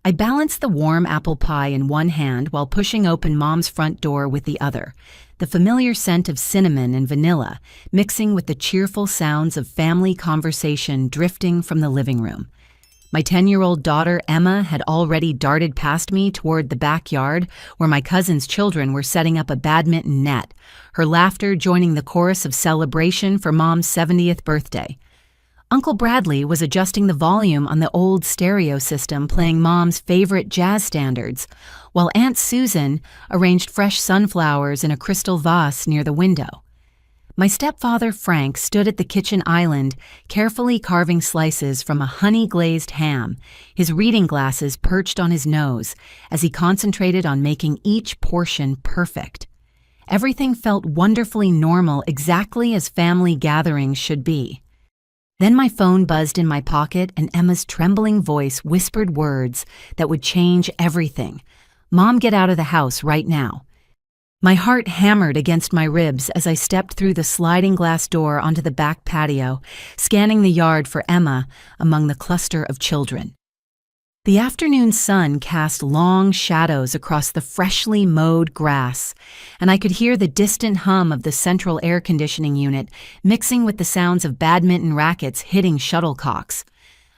I balanced the warm apple pie in one hand while pushing open Mom's front door with the other, the familiar scent of cinnamon and vanilla mixing with the cheerful sounds of family conversation drifting from the living room. My 10-year-old daughter, Emma, had already darted past me toward the backyard where my cousin's children were setting up a badminton net, her laughter joining the chorus of celebration for Mom's 70th birthday. Uncle Bradley was adjusting the volume on the old stereo system playing Mom's favorite jazz standards, while Aunt Susan arranged fresh sunflowers in a crystal vase near the window. My stepfather, Frank, stood at the kitchen island, carefully carving slices from a honey-glazed ham, his reading glasses perched on his nose, as he concentrated on making each portion perfect. Everything felt wonderfully normal, exactly as family gatherings should be. Then my phone buzzed in my pocket and Emma's trembling voice whispered words that would change everything. "Mom, get out of the house right now." My heart hammered against my ribs as I stepped through the sliding glass door onto the back patio, scanning the yard for Emma among the cluster of children. The afternoon sun cast long shadows across the freshly mowed grass, and I could hear the distant hum of the central air conditioning unit mixing with the sounds of badminton rackets hitting shuttlecocks.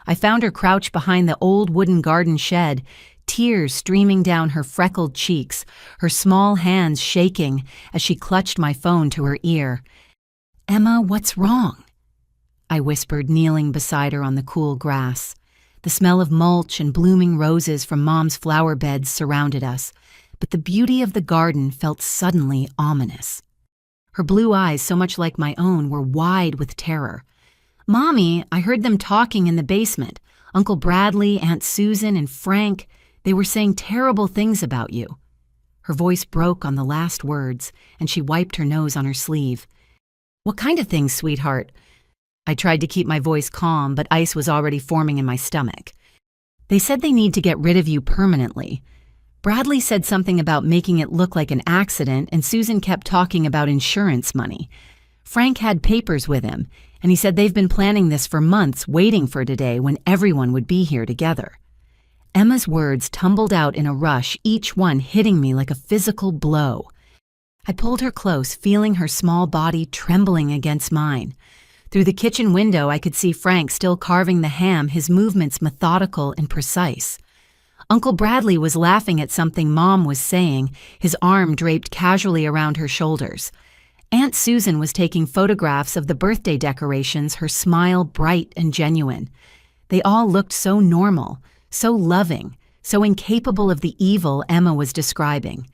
I found her crouched behind the old wooden garden shed, tears streaming down her freckled cheeks, her small hands shaking as she clutched my phone to her ear. "Emma, what's wrong?" I whispered, kneeling beside her on the cool grass. The smell of mulch and blooming roses from Mom's flower beds surrounded us, but the beauty of the garden felt suddenly ominous. Her blue eyes, so much like my own, were wide with terror. "Mommy, I heard them talking in the basement. Uncle Bradley, Aunt Susan, and Frank, they were saying terrible things about you." Her voice broke on the last words, and she wiped her nose on her sleeve. "What kind of things, sweetheart?" I tried to keep my voice calm, but ice was already forming in my stomach. "They said they need to get rid of you permanently. Bradley said something about making it look like an accident, and Susan kept talking about insurance money. Frank had papers with him, and he said they've been planning this for months, waiting for today when everyone would be here together." Emma's words tumbled out in a rush, each one hitting me like a physical blow. I pulled her close, feeling her small body trembling against mine. Through the kitchen window, I could see Frank still carving the ham, his movements methodical and precise. Uncle Bradley was laughing at something Mom was saying, his arm draped casually around her shoulders. Aunt Susan was taking photographs of the birthday decorations, her smile bright and genuine. They all looked so normal, so loving, so incapable of the evil Emma was describing.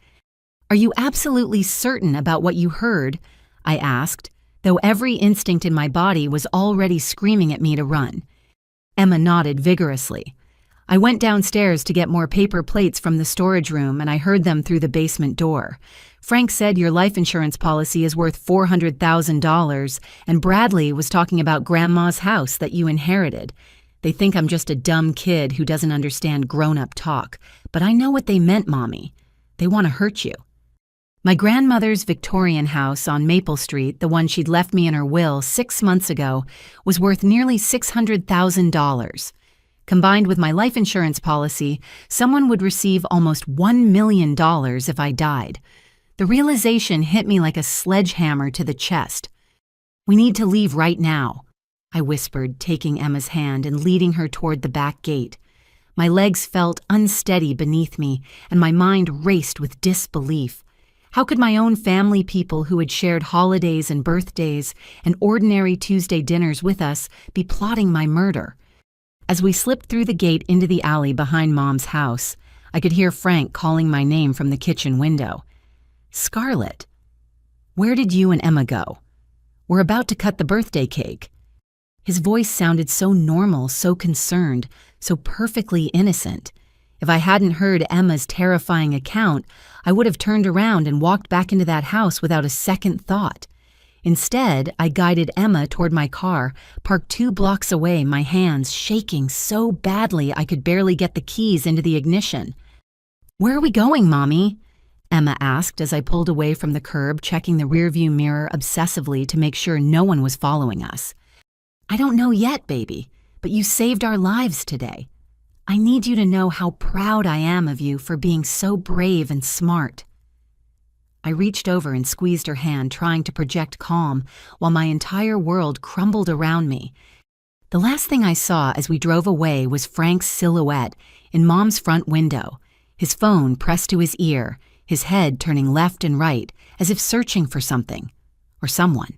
"Are you absolutely certain about what you heard?" I asked, though every instinct in my body was already screaming at me to run. Emma nodded vigorously. "I went downstairs to get more paper plates from the storage room, and I heard them through the basement door. Frank said your life insurance policy is worth $400,000, and Bradley was talking about Grandma's house that you inherited. They think I'm just a dumb kid who doesn't understand grown-up talk, but I know what they meant, Mommy. They want to hurt you." My grandmother's Victorian house on Maple Street, the one she'd left me in her will 6 months ago, was worth nearly $600,000. Combined with my life insurance policy, someone would receive almost $1 million if I died. The realization hit me like a sledgehammer to the chest. "We need to leave right now," I whispered, taking Emma's hand and leading her toward the back gate. My legs felt unsteady beneath me, and my mind raced with disbelief. How could my own family, people who had shared holidays and birthdays and ordinary Tuesday dinners with us, be plotting my murder? As we slipped through the gate into the alley behind Mom's house, I could hear Frank calling my name from the kitchen window. "Scarlett, where did you and Emma go? We're about to cut the birthday cake." His voice sounded so normal, so concerned, so perfectly innocent. If I hadn't heard Emma's terrifying account, I would have turned around and walked back into that house without a second thought. Instead, I guided Emma toward my car, parked 2 blocks away, my hands shaking so badly I could barely get the keys into the ignition. "Where are we going, Mommy?" Emma asked as I pulled away from the curb, checking the rearview mirror obsessively to make sure no one was following us. "I don't know yet, baby, but you saved our lives today." I need you to know how proud I am of you for being so brave and smart." I reached over and squeezed her hand, trying to project calm, while my entire world crumbled around me. The last thing I saw as we drove away was Frank's silhouette in Mom's front window, his phone pressed to his ear, his head turning left and right, as if searching for something or someone.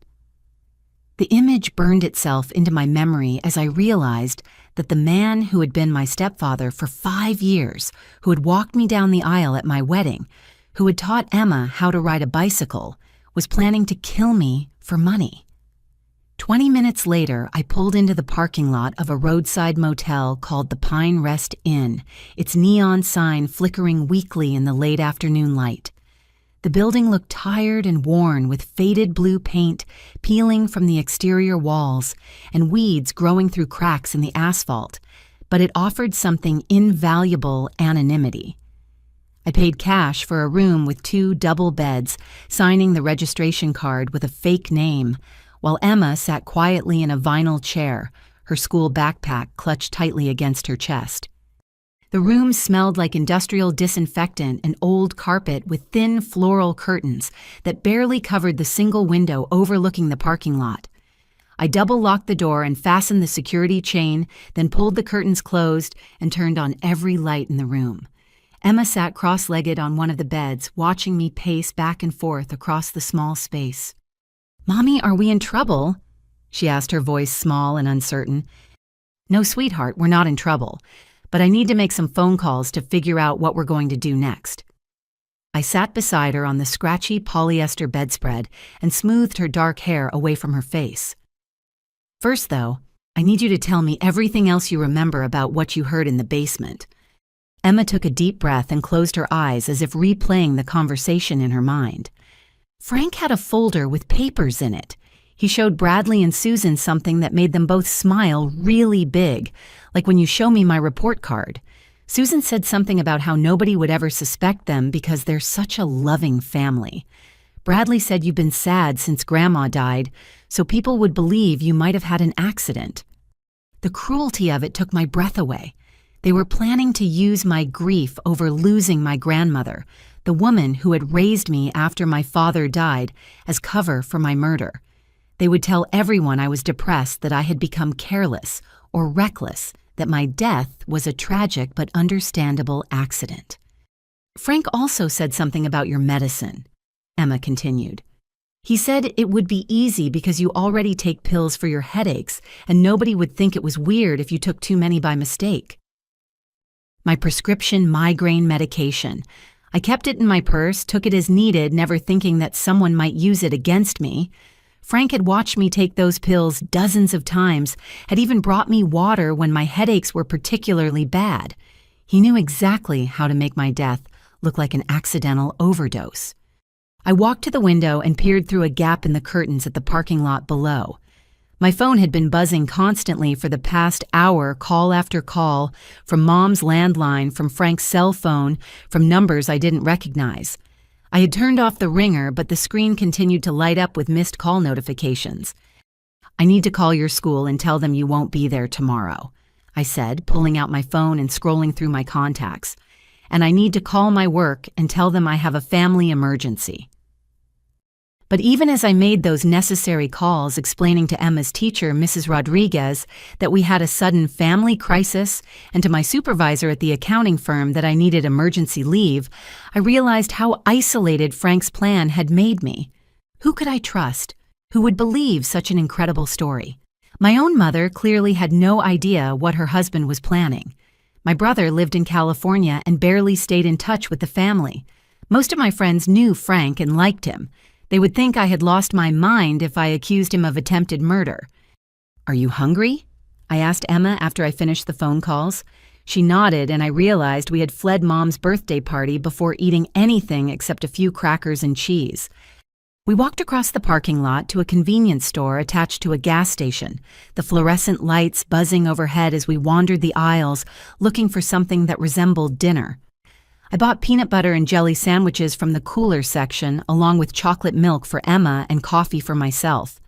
The image burned itself into my memory as I realized that the man who had been my stepfather for 5 years, who had walked me down the aisle at my wedding, who had taught Emma how to ride a bicycle, was planning to kill me for money. 20 minutes later, I pulled into the parking lot of a roadside motel called the Pine Rest Inn, its neon sign flickering weakly in the late afternoon light. The building looked tired and worn, with faded blue paint peeling from the exterior walls and weeds growing through cracks in the asphalt, but it offered something invaluable: anonymity. I paid cash for a room with 2 double beds, signing the registration card with a fake name, while Emma sat quietly in a vinyl chair, her school backpack clutched tightly against her chest. The room smelled like industrial disinfectant and old carpet, with thin floral curtains that barely covered the single window overlooking the parking lot. I double-locked the door and fastened the security chain, then pulled the curtains closed and turned on every light in the room. Emma sat cross-legged on one of the beds, watching me pace back and forth across the small space. "Mommy, are we in trouble?" she asked, her voice small and uncertain. "No, sweetheart, we're not in trouble, but I need to make some phone calls to figure out what we're going to do next." I sat beside her on the scratchy polyester bedspread and smoothed her dark hair away from her face. "First, though, I need you to tell me everything else you remember about what you heard in the basement." Emma took a deep breath and closed her eyes as if replaying the conversation in her mind. "Frank had a folder with papers in it. He showed Bradley and Susan something that made them both smile really big, like when you show me my report card. Susan said something about how nobody would ever suspect them because they're such a loving family. Bradley said you've been sad since Grandma died, so people would believe you might have had an accident. The cruelty of it took my breath away. They were planning to use my grief over losing my grandmother, the woman who had raised me after my father died, as cover for my murder. They would tell everyone I was depressed, that I had become careless or reckless, that my death was a tragic but understandable accident. Frank also said something about your medicine," Emma continued. "He said it would be easy because you already take pills for your headaches, and nobody would think it was weird if you took too many by mistake." "My prescription migraine medication. I kept it in my purse, took it as needed, never thinking that someone might use it against me. Frank had watched me take those pills dozens of times, had even brought me water when my headaches were particularly bad. He knew exactly how to make my death look like an accidental overdose." I walked to the window and peered through a gap in the curtains at the parking lot below. My phone had been buzzing constantly for the past hour, call after call, from Mom's landline, from Frank's cell phone, from numbers I didn't recognize. I had turned off the ringer, but the screen continued to light up with missed call notifications. "I need to call your school and tell them you won't be there tomorrow," I said, pulling out my phone and scrolling through my contacts. "And I need to call my work and tell them I have a family emergency." But even as I made those necessary calls, explaining to Emma's teacher, Mrs. Rodriguez, that we had a sudden family crisis, and to my supervisor at the accounting firm that I needed emergency leave, I realized how isolated Frank's plan had made me. Who could I trust? Who would believe such an incredible story? My own mother clearly had no idea what her husband was planning. My brother lived in California and barely stayed in touch with the family. Most of my friends knew Frank and liked him. They would think I had lost my mind if I accused him of attempted murder. "Are you hungry?" I asked Emma after I finished the phone calls. She nodded, and I realized we had fled Mom's birthday party before eating anything except a few crackers and cheese. We walked across the parking lot to a convenience store attached to a gas station, the fluorescent lights buzzing overhead as we wandered the aisles looking for something that resembled dinner. I bought peanut butter and jelly sandwiches from the cooler section, along with chocolate milk for Emma and coffee for myself.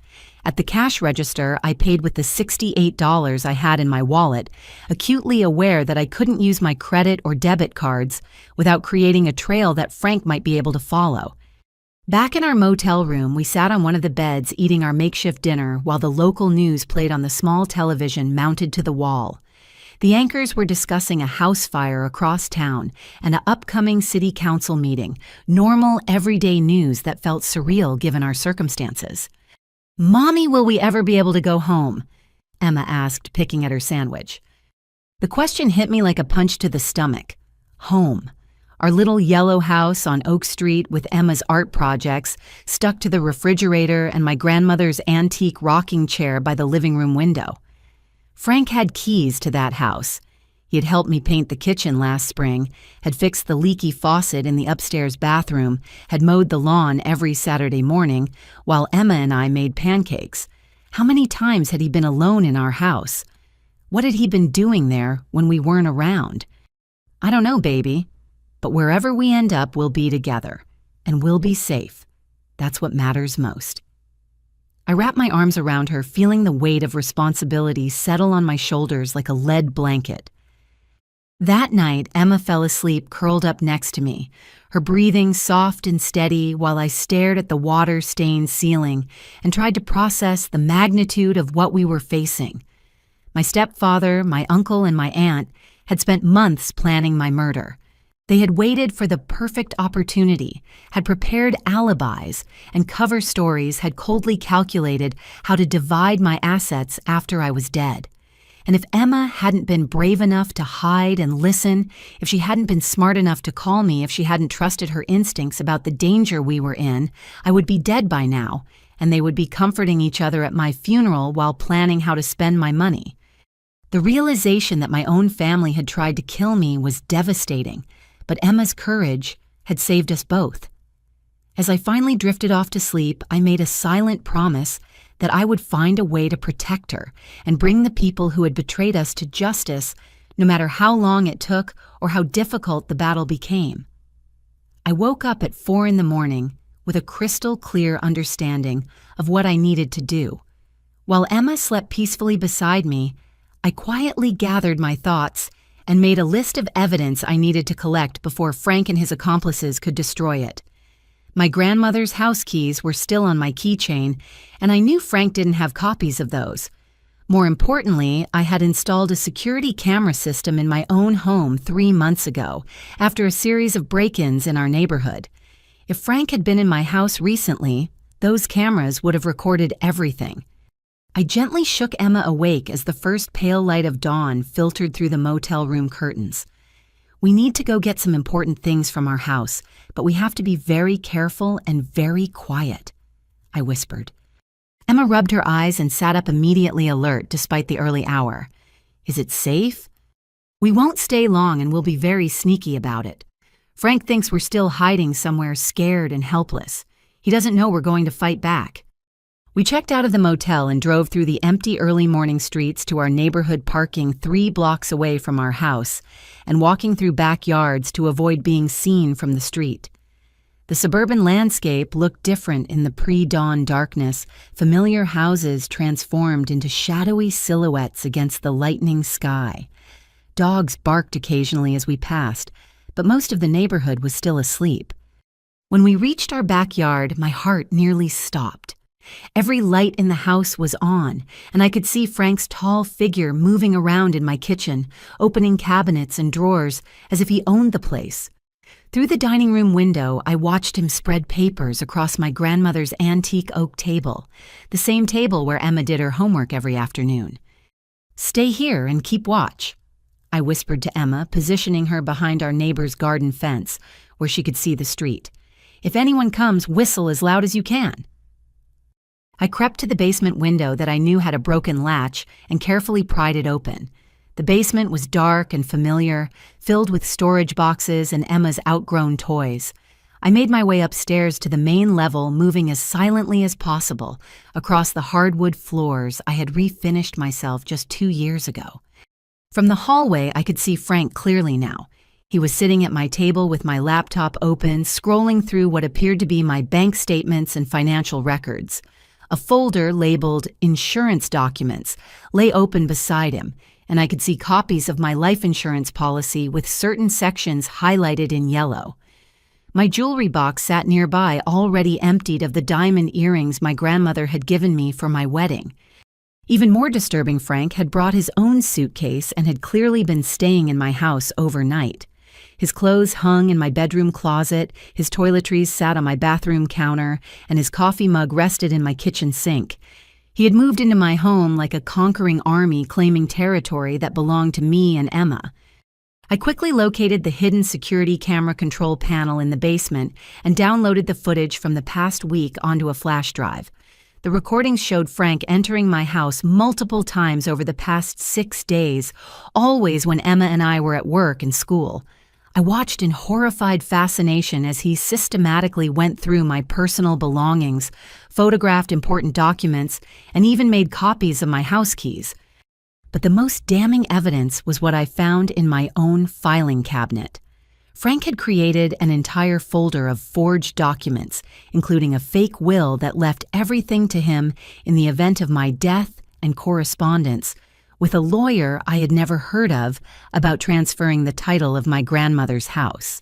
At the cash register, I paid with the $68 I had in my wallet, acutely aware that I couldn't use my credit or debit cards without creating a trail that Frank might be able to follow. Back in our motel room, we sat on one of the beds eating our makeshift dinner while the local news played on the small television mounted to the wall. The anchors were discussing a house fire across town and an upcoming city council meeting, normal, everyday news that felt surreal given our circumstances. "Mommy, will we ever be able to go home?" Emma asked, picking at her sandwich. The question hit me like a punch to the stomach. Home. Our little yellow house on Oak Street with Emma's art projects stuck to the refrigerator and my grandmother's antique rocking chair by the living room window. Frank had keys to that house. He had helped me paint the kitchen last spring, had fixed the leaky faucet in the upstairs bathroom, had mowed the lawn every Saturday morning, while Emma and I made pancakes. How many times had he been alone in our house? What had he been doing there when we weren't around? I don't know, baby. But wherever we end up, we'll be together, and we'll be safe. That's what matters most. I wrapped my arms around her, feeling the weight of responsibility settle on my shoulders like a lead blanket. That night, Emma fell asleep curled up next to me, her breathing soft and steady while I stared at the water-stained ceiling and tried to process the magnitude of what we were facing. My stepfather, my uncle, and my aunt had spent months planning my murder. They had waited for the perfect opportunity, had prepared alibis, and cover stories had coldly calculated how to divide my assets after I was dead. And if Emma hadn't been brave enough to hide and listen, if she hadn't been smart enough to call me, if she hadn't trusted her instincts about the danger we were in, I would be dead by now, and they would be comforting each other at my funeral while planning how to spend my money. The realization that my own family had tried to kill me was devastating. But Emma's courage had saved us both. As I finally drifted off to sleep, I made a silent promise that I would find a way to protect her and bring the people who had betrayed us to justice, no matter how long it took or how difficult the battle became. I woke up at 4 a.m. with a crystal clear understanding of what I needed to do. While Emma slept peacefully beside me, I quietly gathered my thoughts and made a list of evidence I needed to collect before Frank and his accomplices could destroy it. My grandmother's house keys were still on my keychain, and I knew Frank didn't have copies of those. More importantly, I had installed a security camera system in my own home 3 months ago, after a series of break-ins in our neighborhood. If Frank had been in my house recently, those cameras would have recorded everything. I gently shook Emma awake as the first pale light of dawn filtered through the motel room curtains. "We need to go get some important things from our house, but we have to be very careful and very quiet," I whispered. Emma rubbed her eyes and sat up immediately alert despite the early hour. "Is it safe?" "We won't stay long and we'll be very sneaky about it. Frank thinks we're still hiding somewhere scared and helpless. He doesn't know we're going to fight back." We checked out of the motel and drove through the empty early morning streets to our neighborhood parking 3 blocks away from our house and walking through backyards to avoid being seen from the street. The suburban landscape looked different in the pre-dawn darkness, familiar houses transformed into shadowy silhouettes against the lightening sky. Dogs barked occasionally as we passed, but most of the neighborhood was still asleep. When we reached our backyard, my heart nearly stopped. Every light in the house was on, and I could see Frank's tall figure moving around in my kitchen, opening cabinets and drawers as if he owned the place. Through the dining room window, I watched him spread papers across my grandmother's antique oak table, the same table where Emma did her homework every afternoon. "Stay here and keep watch," I whispered to Emma, positioning her behind our neighbor's garden fence, where she could see the street. "If anyone comes, whistle as loud as you can." I crept to the basement window that I knew had a broken latch and carefully pried it open. The basement was dark and familiar, filled with storage boxes and Emma's outgrown toys. I made my way upstairs to the main level, moving as silently as possible across the hardwood floors I had refinished myself just 2 years ago. From the hallway, I could see Frank clearly now. He was sitting at my table with my laptop open, scrolling through what appeared to be my bank statements and financial records. A folder labeled Insurance Documents lay open beside him, and I could see copies of my life insurance policy with certain sections highlighted in yellow. My jewelry box sat nearby, already emptied of the diamond earrings my grandmother had given me for my wedding. Even more disturbing, Frank had brought his own suitcase and had clearly been staying in my house overnight. His clothes hung in my bedroom closet, his toiletries sat on my bathroom counter, and his coffee mug rested in my kitchen sink. He had moved into my home like a conquering army claiming territory that belonged to me and Emma. I quickly located the hidden security camera control panel in the basement and downloaded the footage from the past week onto a flash drive. The recordings showed Frank entering my house multiple times over the past 6 days, always when Emma and I were at work and school. I watched in horrified fascination as he systematically went through my personal belongings, photographed important documents, and even made copies of my house keys. But the most damning evidence was what I found in my own filing cabinet. Frank had created an entire folder of forged documents, including a fake will that left everything to him in the event of my death and correspondence with a lawyer I had never heard of about transferring the title of my grandmother's house.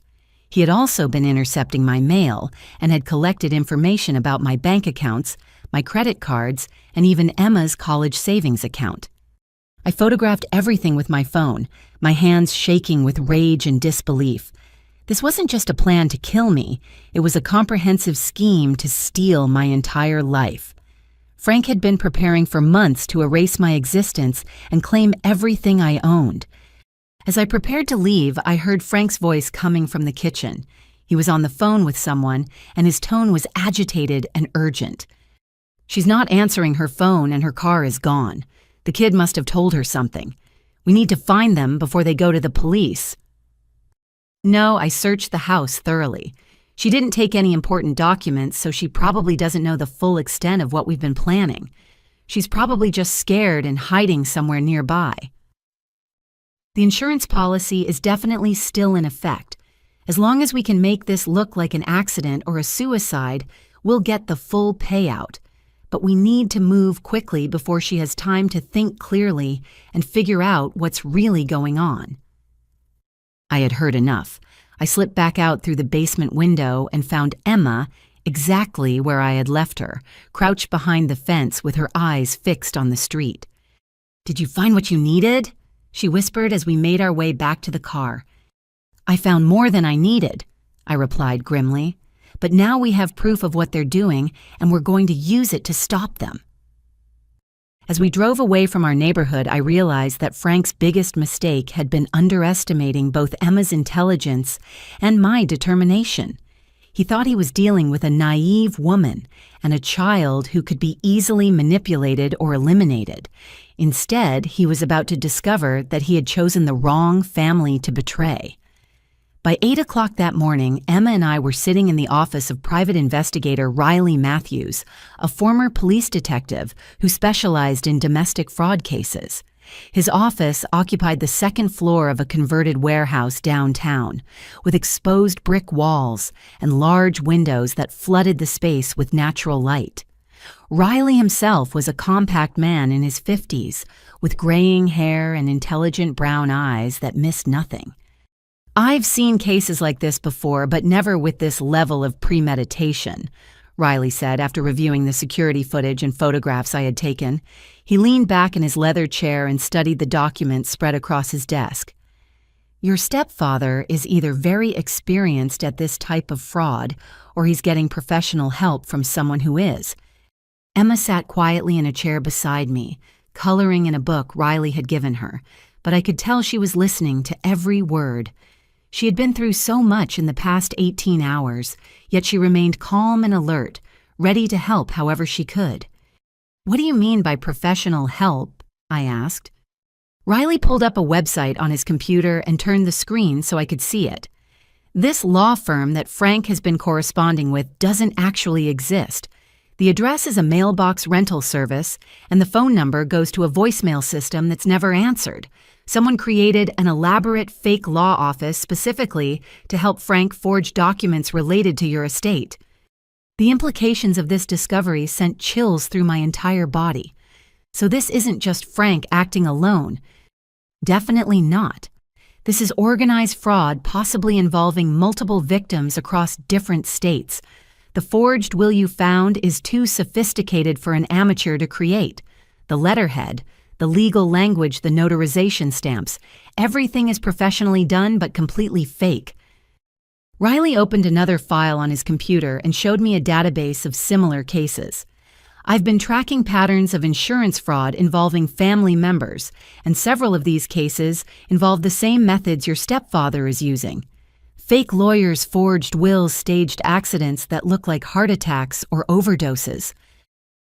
He had also been intercepting my mail and had collected information about my bank accounts, my credit cards, and even Emma's college savings account. I photographed everything with my phone, my hands shaking with rage and disbelief. This wasn't just a plan to kill me, it was a comprehensive scheme to steal my entire life. Frank had been preparing for months to erase my existence and claim everything I owned. As I prepared to leave, I heard Frank's voice coming from the kitchen. He was on the phone with someone, and his tone was agitated and urgent. "She's not answering her phone and her car is gone. The kid must have told her something. We need to find them before they go to the police." "No, I searched the house thoroughly. She didn't take any important documents, so she probably doesn't know the full extent of what we've been planning. She's probably just scared and hiding somewhere nearby." The insurance policy is definitely still in effect. As long as we can make this look like an accident or a suicide, we'll get the full payout. But we need to move quickly before she has time to think clearly and figure out what's really going on. I had heard enough. I slipped back out through the basement window and found Emma exactly where I had left her, crouched behind the fence with her eyes fixed on the street. "Did you find what you needed?" she whispered as we made our way back to the car. "I found more than I needed," I replied grimly. "But now we have proof of what they're doing, and we're going to use it to stop them." As we drove away from our neighborhood, I realized that Frank's biggest mistake had been underestimating both Emma's intelligence and my determination. He thought he was dealing with a naive woman and a child who could be easily manipulated or eliminated. Instead, he was about to discover that he had chosen the wrong family to betray. By 8 o'clock that morning, Emma and I were sitting in the office of private investigator Riley Matthews, a former police detective who specialized in domestic fraud cases. His office occupied the second floor of a converted warehouse downtown, with exposed brick walls and large windows that flooded the space with natural light. Riley himself was a compact man in his 50s, with graying hair and intelligent brown eyes that missed nothing. "I've seen cases like this before, but never with this level of premeditation," Riley said after reviewing the security footage and photographs I had taken. He leaned back in his leather chair and studied the documents spread across his desk. "Your stepfather is either very experienced at this type of fraud, or he's getting professional help from someone who is." Emma sat quietly in a chair beside me, coloring in a book Riley had given her, but I could tell she was listening to every word. She had been through so much in the past 18 hours, yet she remained calm and alert, ready to help however she could. "What do you mean by professional help?" I asked. Riley pulled up a website on his computer and turned the screen so I could see it. "This law firm that Frank has been corresponding with doesn't actually exist. The address is a mailbox rental service, and the phone number goes to a voicemail system that's never answered. Someone created an elaborate fake law office specifically to help Frank forge documents related to your estate." The implications of this discovery sent chills through my entire body. So this isn't just Frank acting alone. Definitely not. This is organized fraud, possibly involving multiple victims across different states. The forged will you found is too sophisticated for an amateur to create. The letterhead, the legal language, the notarization stamps, everything is professionally done but completely fake. Riley opened another file on his computer and showed me a database of similar cases. I've been tracking patterns of insurance fraud involving family members, and several of these cases involve the same methods your stepfather is using. Fake lawyers forged wills, staged accidents that look like heart attacks or overdoses.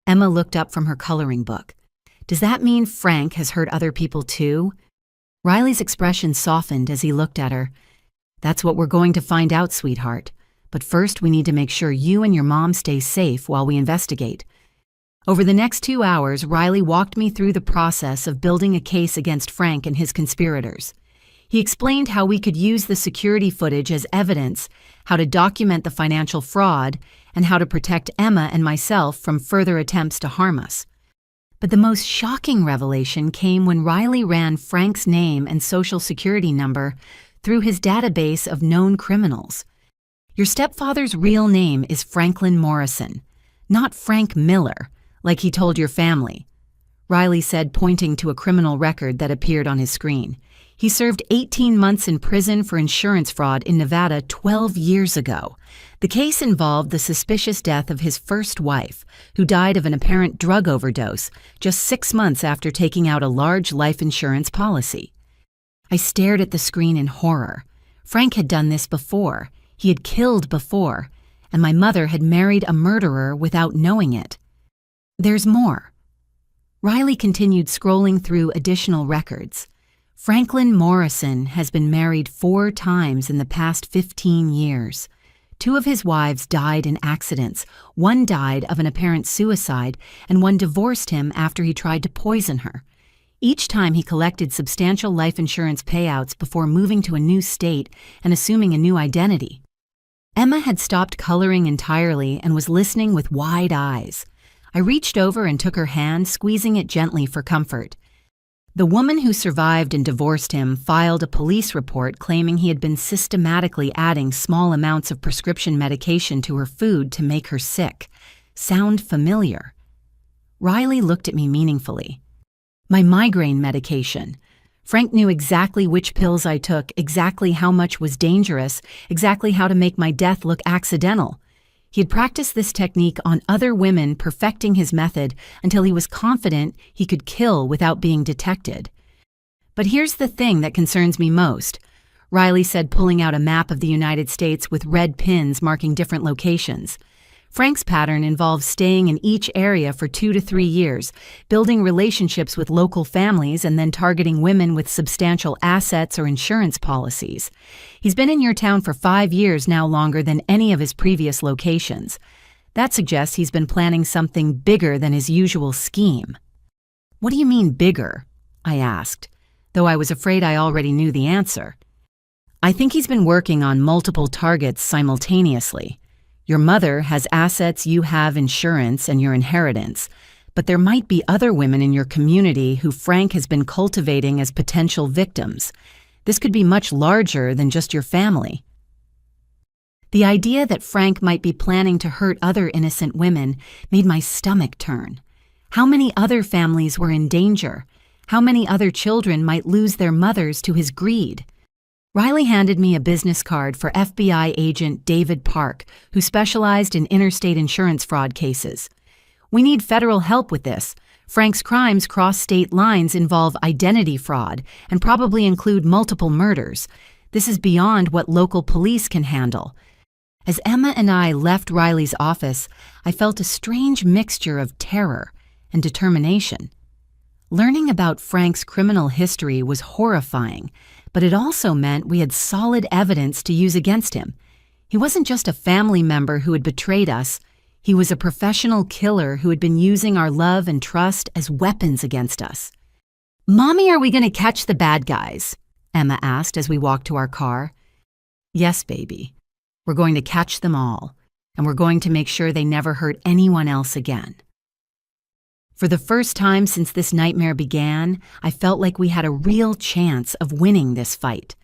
Emma looked up from her coloring book. Does that mean Frank has hurt other people too? Riley's expression softened as he looked at her. That's what we're going to find out, sweetheart. But first we need to make sure you and your mom stay safe while we investigate. Over the next 2 hours, Riley walked me through the process of building a case against Frank and his conspirators. He explained how we could use the security footage as evidence, how to document the financial fraud, and how to protect Emma and myself from further attempts to harm us. But the most shocking revelation came when Riley ran Frank's name and social security number through his database of known criminals. Your stepfather's real name is Franklin Morrison, not Frank Miller, like he told your family, Riley said, pointing to a criminal record that appeared on his screen. He served 18 months in prison for insurance fraud in Nevada 12 years ago. The case involved the suspicious death of his first wife, who died of an apparent drug overdose just 6 months after taking out a large life insurance policy. I stared at the screen in horror. Frank had done this before. He had killed before, and my mother had married a murderer without knowing it. There's more. Riley continued scrolling through additional records. Franklin Morrison has been married 4 times in the past 15 years. 2 of his wives died in accidents. 1 died of an apparent suicide, and 1 divorced him after he tried to poison her. Each time he collected substantial life insurance payouts before moving to a new state and assuming a new identity. Emma had stopped coloring entirely and was listening with wide eyes. I reached over and took her hand, squeezing it gently for comfort. The woman who survived and divorced him filed a police report claiming he had been systematically adding small amounts of prescription medication to her food to make her sick. Sound familiar? Riley looked at me meaningfully. My migraine medication. Frank knew exactly which pills I took, exactly how much was dangerous, exactly how to make my death look accidental. He had practiced this technique on other women, perfecting his method until he was confident he could kill without being detected. But here's the thing that concerns me most, Riley said, pulling out a map of the United States with red pins marking different locations. Frank's pattern involves staying in each area for 2 to 3 years, building relationships with local families, and then targeting women with substantial assets or insurance policies. He's been in your town for 5 years now, longer than any of his previous locations. That suggests he's been planning something bigger than his usual scheme. What do you mean bigger? I asked, though I was afraid I already knew the answer. I think he's been working on multiple targets simultaneously. Your mother has assets, you have insurance and your inheritance, but there might be other women in your community who Frank has been cultivating as potential victims. This could be much larger than just your family. The idea that Frank might be planning to hurt other innocent women made my stomach turn. How many other families were in danger? How many other children might lose their mothers to his greed? Riley handed me a business card for FBI agent David Park, who specialized in interstate insurance fraud cases. We need federal help with this. Frank's crimes cross state lines, involve identity fraud, and probably include multiple murders. This is beyond what local police can handle. As Emma and I left Riley's office, I felt a strange mixture of terror and determination. Learning about Frank's criminal history was horrifying, but it also meant we had solid evidence to use against him. He wasn't just a family member who had betrayed us. He was a professional killer who had been using our love and trust as weapons against us. "Mommy, are we going to catch the bad guys?" Emma asked as we walked to our car. "Yes, baby. We're going to catch them all. and we're going to make sure they never hurt anyone else again. For the first time since this nightmare began, I felt like we had a real chance of winning this fight.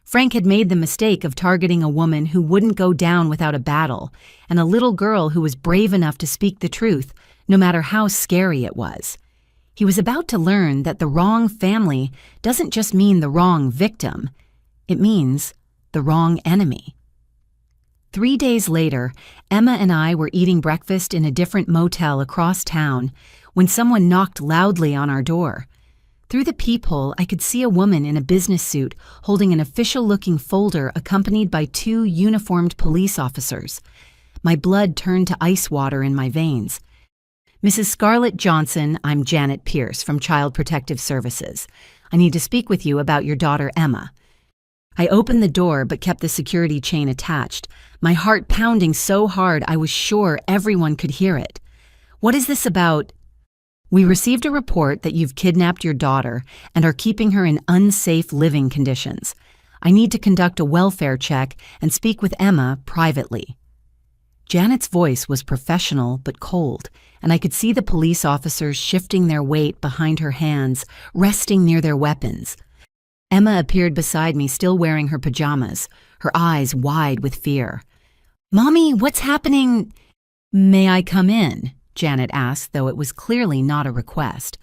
Frank had made the mistake of targeting a woman who wouldn't go down without a battle, and a little girl who was brave enough to speak the truth, no matter how scary it was. He was about to learn that the wrong family doesn't just mean the wrong victim, it means the wrong enemy. 3 days later, Emma and I were eating breakfast in a different motel across town when someone knocked loudly on our door. Through the peephole, I could see a woman in a business suit holding an official-looking folder accompanied by 2 uniformed police officers. My blood turned to ice water in my veins. "Mrs. Scarlett Johnson, I'm Janet Pierce from Child Protective Services. I need to speak with you about your daughter, Emma." I opened the door but kept the security chain attached, my heart pounding so hard I was sure everyone could hear it. "What is this about?" "We received a report that you've kidnapped your daughter and are keeping her in unsafe living conditions. I need to conduct a welfare check and speak with Emma privately." Janet's voice was professional but cold, and I could see the police officers shifting their weight behind her hands, resting near their weapons. Emma appeared beside me, still wearing her pajamas, her eyes wide with fear. "Mommy, what's happening?" "May I come in?" Janet asked, though it was clearly not a request.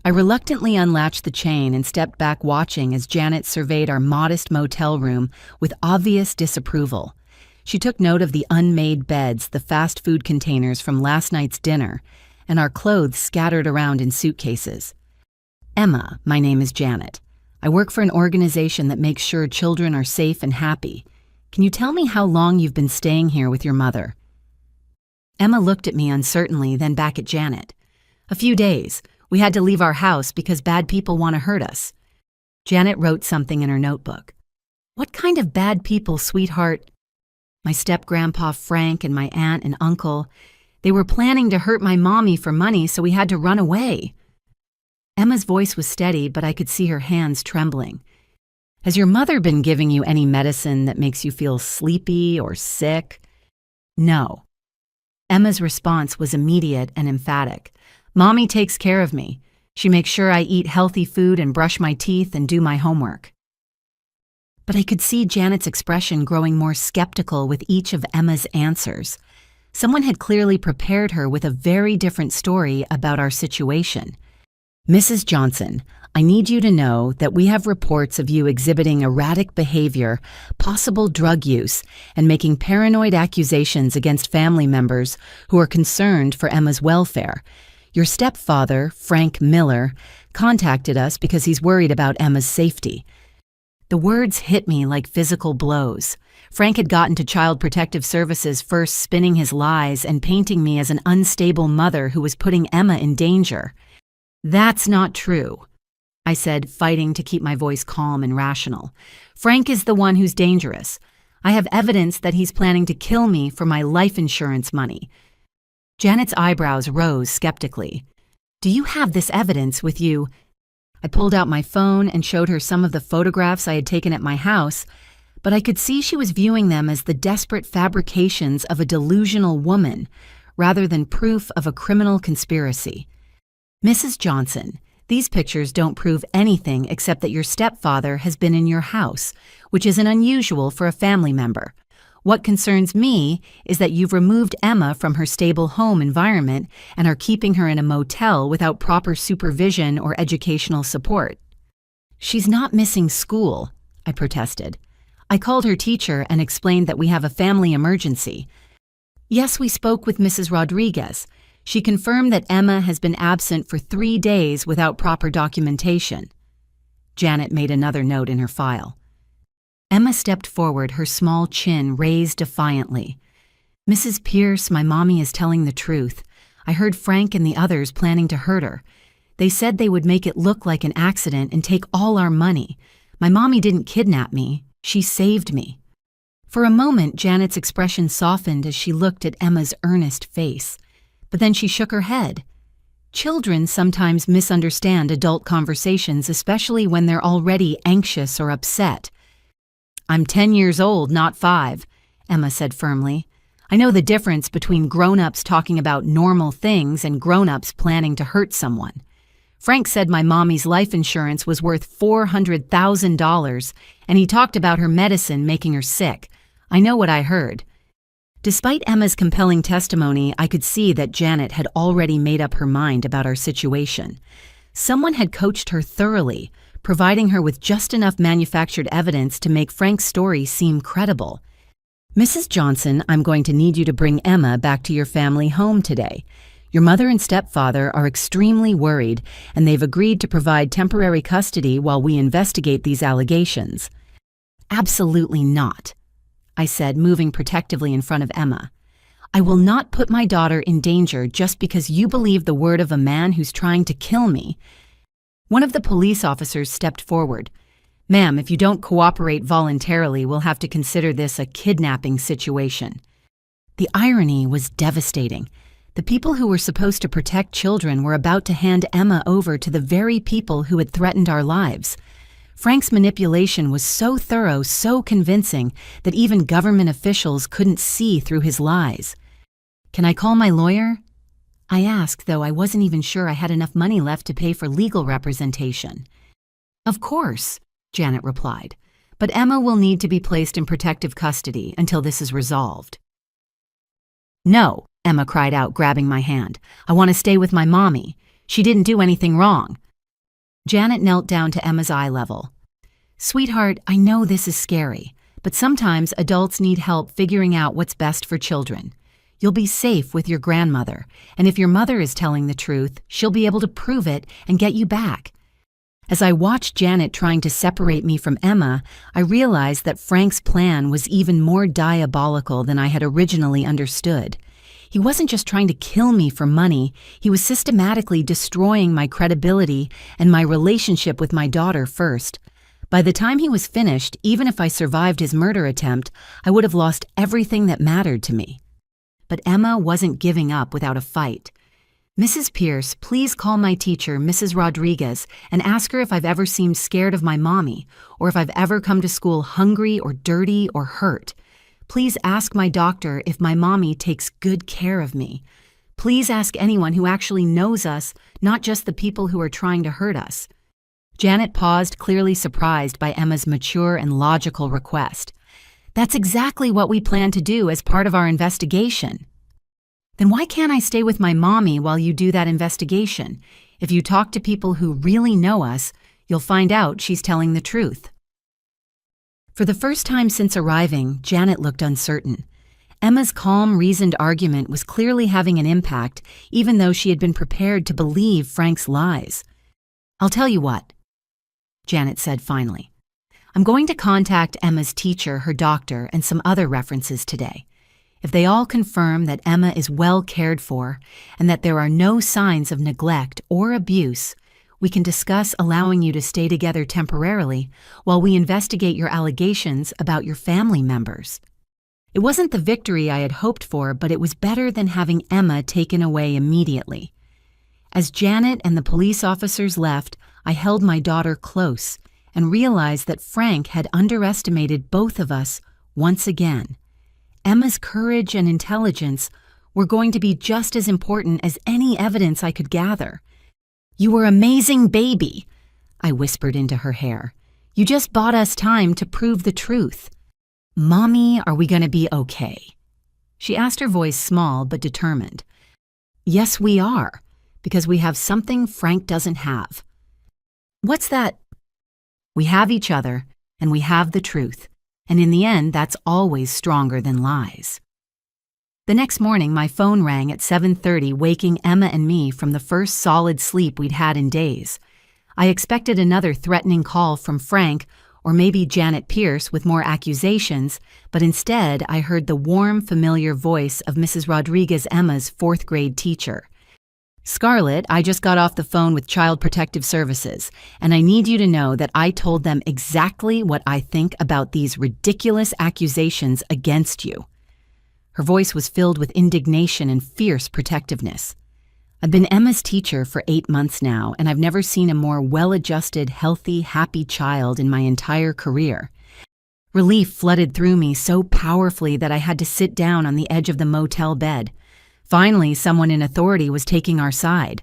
I reluctantly unlatched the chain and stepped back, watching as Janet surveyed our modest motel room with obvious disapproval. She took note of the unmade beds, the fast food containers from last night's dinner, and our clothes scattered around in suitcases. "Emma, my name is Janet. I work for an organization that makes sure children are safe and happy. Can you tell me how long you've been staying here with your mother?" Emma looked at me uncertainly, then back at Janet. "A few days. We had to leave our house because bad people want to hurt us." Janet wrote something in her notebook. "What kind of bad people, sweetheart?" "My step-grandpa Frank and my aunt and uncle. They were planning to hurt my mommy for money, so we had to run away." Emma's voice was steady, but I could see her hands trembling. "Has your mother been giving you any medicine that makes you feel sleepy or sick?" "No." Emma's response was immediate and emphatic. "Mommy takes care of me. She makes sure I eat healthy food and brush my teeth and do my homework." But I could see Janet's expression growing more skeptical with each of Emma's answers. Someone had clearly prepared her with a very different story about our situation. "Mrs. Johnson, I need you to know that we have reports of you exhibiting erratic behavior, possible drug use, and making paranoid accusations against family members who are concerned for Emma's welfare. Your stepfather, Frank Miller, contacted us because he's worried about Emma's safety." The words hit me like physical blows. Frank had gotten to Child Protective Services first, spinning his lies and painting me as an unstable mother who was putting Emma in danger. "That's not true," I said, fighting to keep my voice calm and rational. "Frank is the one who's dangerous. I have evidence that he's planning to kill me for my life insurance money." Janet's eyebrows rose skeptically. "Do you have this evidence with you?" I pulled out my phone and showed her some of the photographs I had taken at my house, but I could see she was viewing them as the desperate fabrications of a delusional woman, rather than proof of a criminal conspiracy. "Mrs. Johnson, these pictures don't prove anything except that your stepfather has been in your house, which isn't unusual for a family member. What concerns me is that you've removed Emma from her stable home environment and are keeping her in a motel without proper supervision or educational support." "She's not missing school," I protested. "I called her teacher and explained that we have a family emergency." "Yes, we spoke with Mrs. Rodriguez. She confirmed that Emma has been absent for 3 days without proper documentation." Janet made another note in her file. Emma stepped forward, her small chin raised defiantly. "Mrs. Pierce, my mommy is telling the truth. I heard Frank and the others planning to hurt her. They said they would make it look like an accident and take all our money. My mommy didn't kidnap me. She saved me." For a moment, Janet's expression softened as she looked at Emma's earnest face. But then she shook her head. "Children sometimes misunderstand adult conversations, especially when they're already anxious or upset." "I'm 10 years old, not 5, Emma said firmly. I know the difference between grown-ups talking about normal things and grown-ups planning to hurt someone. Frank said my mommy's life insurance was worth $400,000, and he talked about her medicine making her sick. I know what I heard. Despite Emma's compelling testimony, I could see that Janet had already made up her mind about our situation. Someone had coached her thoroughly, providing her with just enough manufactured evidence to make Frank's story seem credible. Mrs. Johnson, I'm going to need you to bring Emma back to your family home today. Your mother and stepfather are extremely worried, and they've agreed to provide temporary custody while we investigate these allegations. Absolutely not, I said, moving protectively in front of Emma. I will not put my daughter in danger just because you believe the word of a man who's trying to kill me. One of the police officers stepped forward. Ma'am, if you don't cooperate voluntarily, we'll have to consider this a kidnapping situation. The irony was devastating. The people who were supposed to protect children were about to hand Emma over to the very people who had threatened our lives. Frank's manipulation was so thorough, so convincing, that even government officials couldn't see through his lies. Can I call my lawyer? I asked, though I wasn't even sure I had enough money left to pay for legal representation. Of course, Janet replied, but Emma will need to be placed in protective custody until this is resolved. No, Emma cried out, grabbing my hand. I want to stay with my mommy. She didn't do anything wrong. Janet knelt down to Emma's eye level. Sweetheart, I know this is scary, but sometimes adults need help figuring out what's best for children. You'll be safe with your grandmother, and if your mother is telling the truth, she'll be able to prove it and get you back. As I watched Janet trying to separate me from Emma, I realized that Frank's plan was even more diabolical than I had originally understood. He wasn't just trying to kill me for money, he was systematically destroying my credibility and my relationship with my daughter first. By the time he was finished, even if I survived his murder attempt, I would have lost everything that mattered to me. But Emma wasn't giving up without a fight. Mrs. Pierce, please call my teacher, Mrs. Rodriguez, and ask her if I've ever seemed scared of my mommy, or if I've ever come to school hungry or dirty or hurt. Please ask my doctor if my mommy takes good care of me. Please ask anyone who actually knows us, not just the people who are trying to hurt us. Janet paused, clearly surprised by Emma's mature and logical request. That's exactly what we plan to do as part of our investigation. Then why can't I stay with my mommy while you do that investigation? If you talk to people who really know us, you'll find out she's telling the truth. For the first time since arriving, Janet looked uncertain. Emma's calm, reasoned argument was clearly having an impact, even though she had been prepared to believe Frank's lies. I'll tell you what, Janet said finally. I'm going to contact Emma's teacher, her doctor, and some other references today. If they all confirm that Emma is well cared for and that there are no signs of neglect or abuse, we can discuss allowing you to stay together temporarily while we investigate your allegations about your family members. It wasn't the victory I had hoped for, but it was better than having Emma taken away immediately. As Janet and the police officers left, I held my daughter close and realized that Frank had underestimated both of us once again. Emma's courage and intelligence were going to be just as important as any evidence I could gather. You were amazing, baby, I whispered into her hair. You just bought us time to prove the truth. Mommy, are we going to be okay? She asked, her voice small but determined. Yes, we are, because we have something Frank doesn't have. What's that? We have each other, and we have the truth. And in the end, that's always stronger than lies. The next morning, my phone rang at 7:30, waking Emma and me from the first solid sleep we'd had in days. I expected another threatening call from Frank, or maybe Janet Pierce with more accusations, but instead I heard the warm, familiar voice of Mrs. Rodriguez, Emma's fourth-grade teacher. Scarlett, I just got off the phone with Child Protective Services, and I need you to know that I told them exactly what I think about these ridiculous accusations against you. Her voice was filled with indignation and fierce protectiveness. I've been Emma's teacher for 8 months now, and I've never seen a more well-adjusted, healthy, happy child in my entire career. Relief flooded through me so powerfully that I had to sit down on the edge of the motel bed. Finally, someone in authority was taking our side.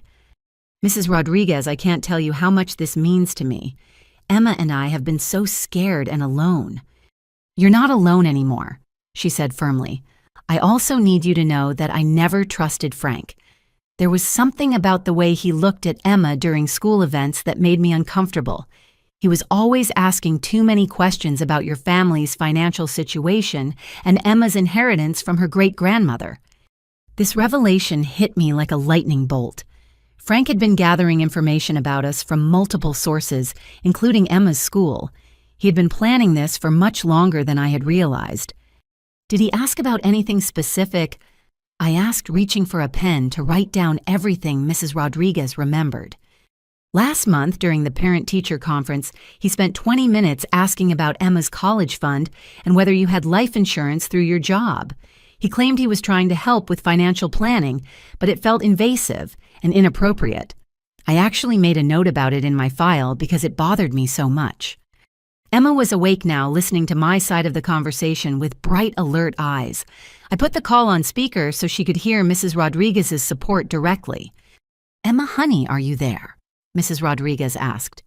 "Mrs. Rodriguez, I can't tell you how much this means to me. Emma and I have been so scared and alone." "You're not alone anymore," she said firmly. "I also need you to know that I never trusted Frank. There was something about the way he looked at Emma during school events that made me uncomfortable. He was always asking too many questions about your family's financial situation and Emma's inheritance from her great-grandmother." This revelation hit me like a lightning bolt. Frank had been gathering information about us from multiple sources, including Emma's school. He had been planning this for much longer than I had realized. "Did he ask about anything specific?" I asked, reaching for a pen to write down everything Mrs. Rodriguez remembered. "Last month, during the parent-teacher conference, he spent 20 minutes asking about Emma's college fund and whether you had life insurance through your job. He claimed he was trying to help with financial planning, but it felt invasive and inappropriate. I actually made a note about it in my file because it bothered me so much." Emma was awake now, listening to my side of the conversation with bright, alert eyes. I put the call on speaker so she could hear Mrs. Rodriguez's support directly. "Emma, honey, are you there?" Mrs. Rodriguez asked.